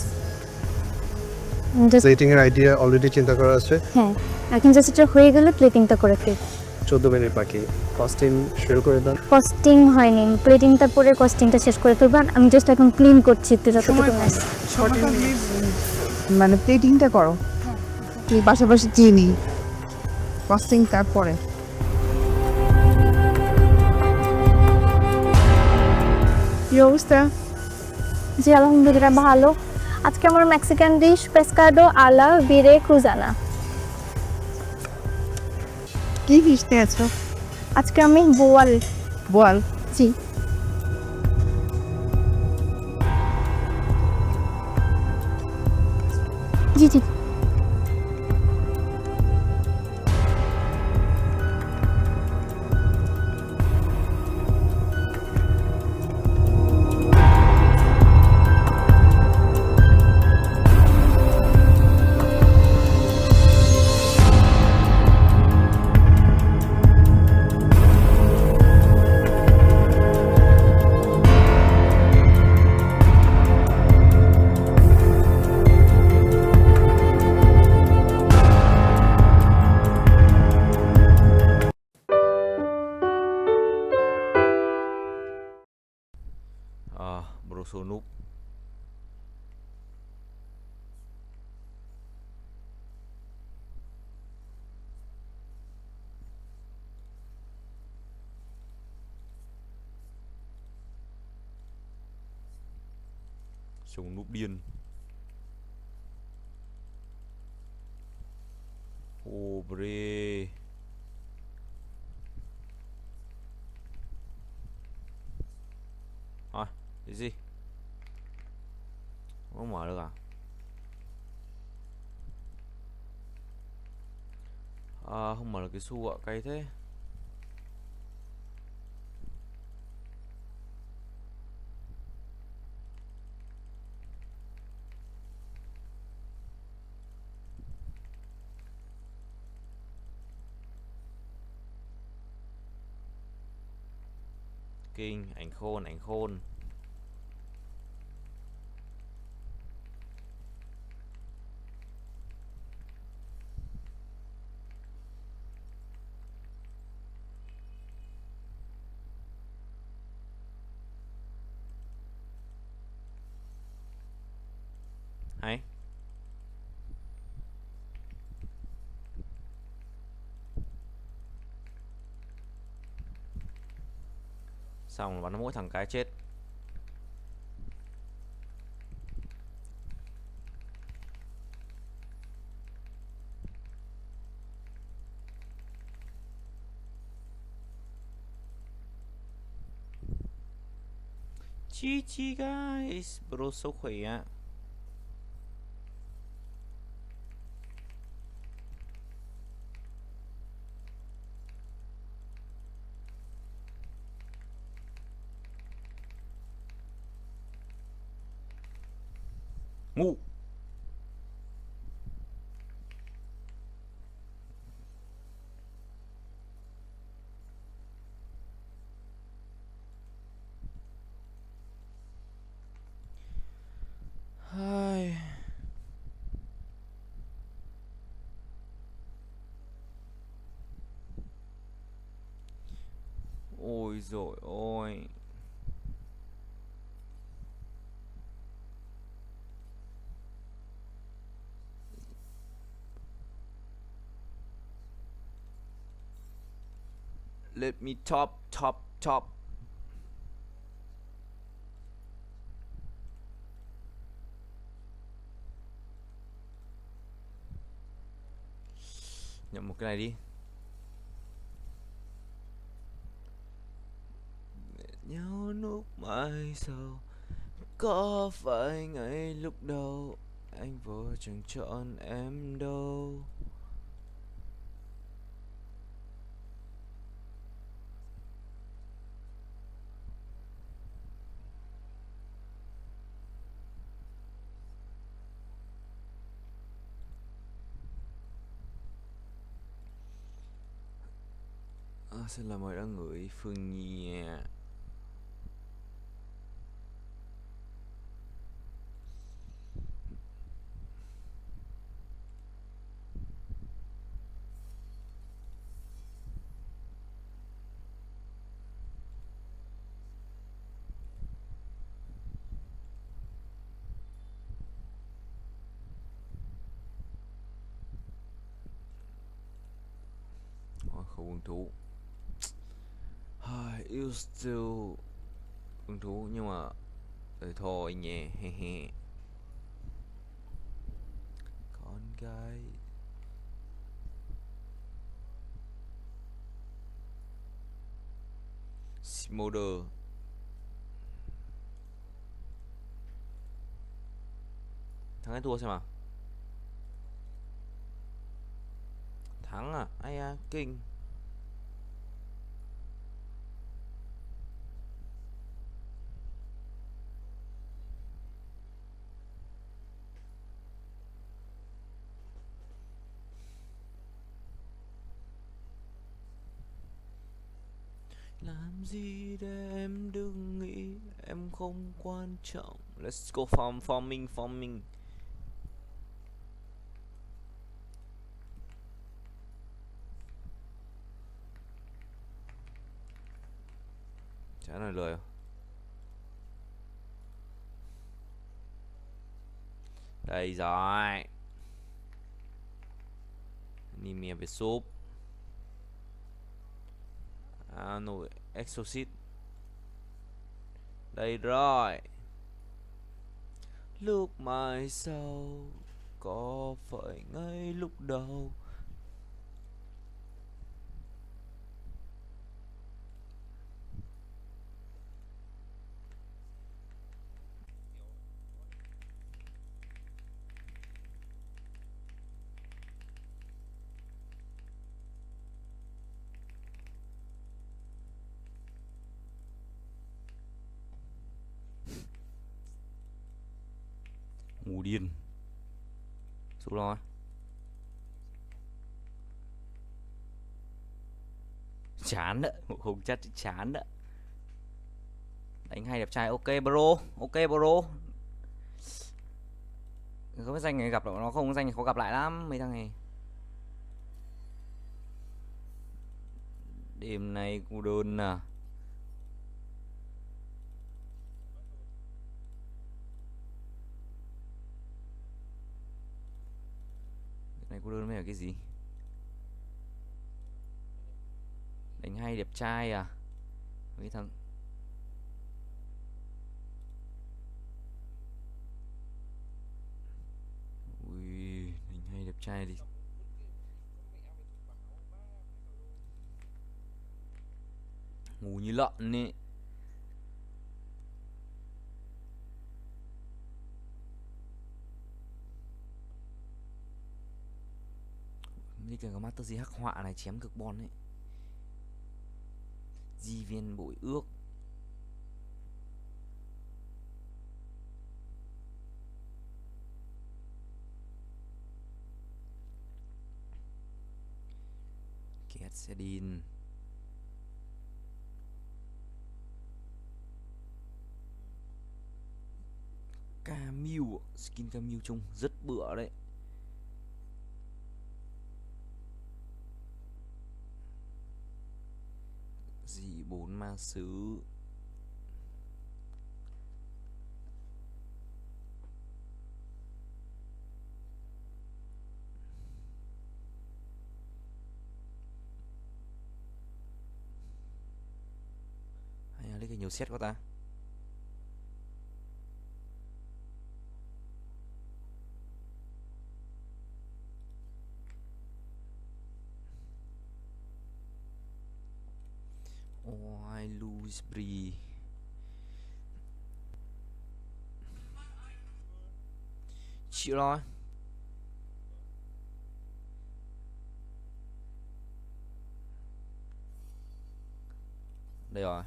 Plating এর আইডিয়া অলরেডি চিন্তা করা আছে। হ্যাঁ, এখন জাস্ট এটা হয়ে গেলে প্লেটিংটা করে দিই। 14 মিনিট বাকি। কস্টিং শুরু করে দাও। কস্টিং হয়নি, প্লেটিংটা পরে কস্টিংটা শেষ করে তুলব। আমি জাস্ট এখন ক্লিন করছি যতটুকু ম্যাচ। মানে প্লেটিংটা করো, পাশাপাশি চিনি, কস্টিং তারপরে। কি অবস্থা? জি আলহামদুলিল্লাহ ভালো। আজকে আমার মেক্সিকান ডিশ পেসকাডো আলা ভিরে ক্রুজানা। কি ফিশ নিয়েছো? আজকে আমি বোয়াল। বোয়াল? জি। জি জি। Bro Sunuk. Súng núp điên. Ô bre. À, cái gì? Không mở được à? À, không mở được cái xu ạ, cay thế. Kinh, ảnh khôn, ảnh khôn. Hay. Xong là bắn mỗi thằng cái chết. GG guys, bro số khỏe. Ngu. Hai. Ôi dồi ôi. Let me top. Nhận một cái này đi. Nhau lúc mai sau, có phải ngay lúc đầu anh vô chẳng chọn em đâu. Xin lỗi mọi đã ngửi Phương Nhi nha. Không buồn thú. I used to hứng thú nhưng mà thôi nhé. Con gái Smolder. Thắng hay thua xem nào. Thắng à? Ai à, kinh. Làm gì để em đừng nghĩ em không quan trọng. Let's go farming. Chả nói lời. Đây rồi. Anemia về súp. Nồi exorcist. Đây rồi. Lúc mai sau có phải ngay lúc đầu. Ngủ điên. Xuống rồi. Chán đấy, không chắc chán đấy. Đánh hay đẹp trai, ok bro. Không biết danh này gặp nó không, danh này khó gặp lại lắm mấy thằng này. Đêm nay cô đơn à. Này cô đơn mới là cái gì? Đánh hay đẹp trai à? Mấy thằng ui, đánh hay đẹp trai đi. Ngủ như lợn nè. Như kiểu cái Master gì hắc họa này chém cực bon ấy. Di viên bội ước. Két Sedin. Camille, skin Camille trông rất bựa đấy. Dì 4 ma sứ. Hay là lấy cái nhiều set quá ta. Ôi Louis Brie. Chịu rồi. Đây rồi.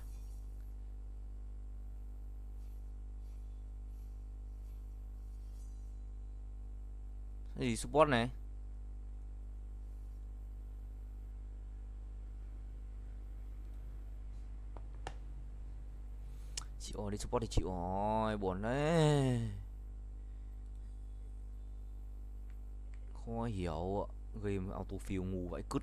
Cái gì support này? Chịu rồi, đi support thì chịu rồi, buồn đấy. Khó hiểu, game autofill ngu vậy cứt.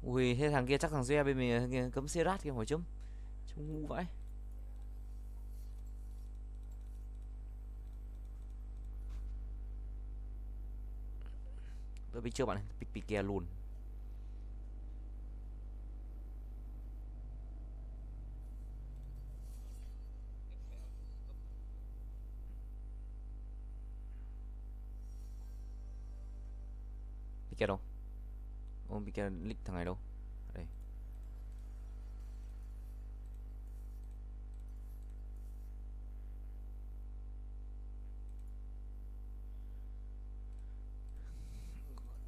Ui, thế thằng kia chắc thằng Duy bên mình thằng kia cấm Serat kia hỏi chấm. Trông ngu vậy. Tôi biết chưa bạn, bị kia luôn. Bị kia đâu? Ô, bị kia lick thằng này đâu? Đây.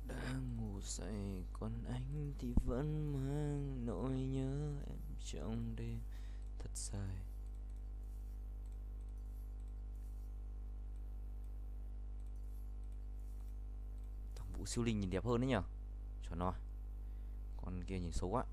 Đang ngủ say còn anh thì vẫn mang nỗi nhớ em trong đêm thật dài. Thằng Vũ siêu linh nhìn đẹp hơn đấy nhở, chuẩn rồi. Con kia nhìn xấu quá.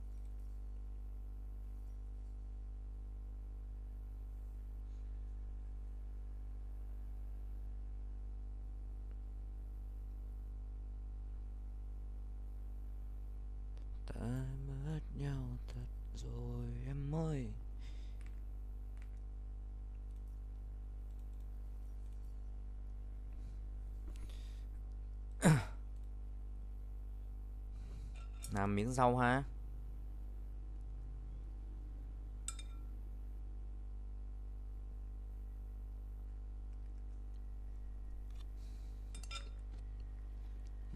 Ta mất nhau thật rồi em ơi. Làm miếng rau ha.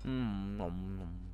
Ngon.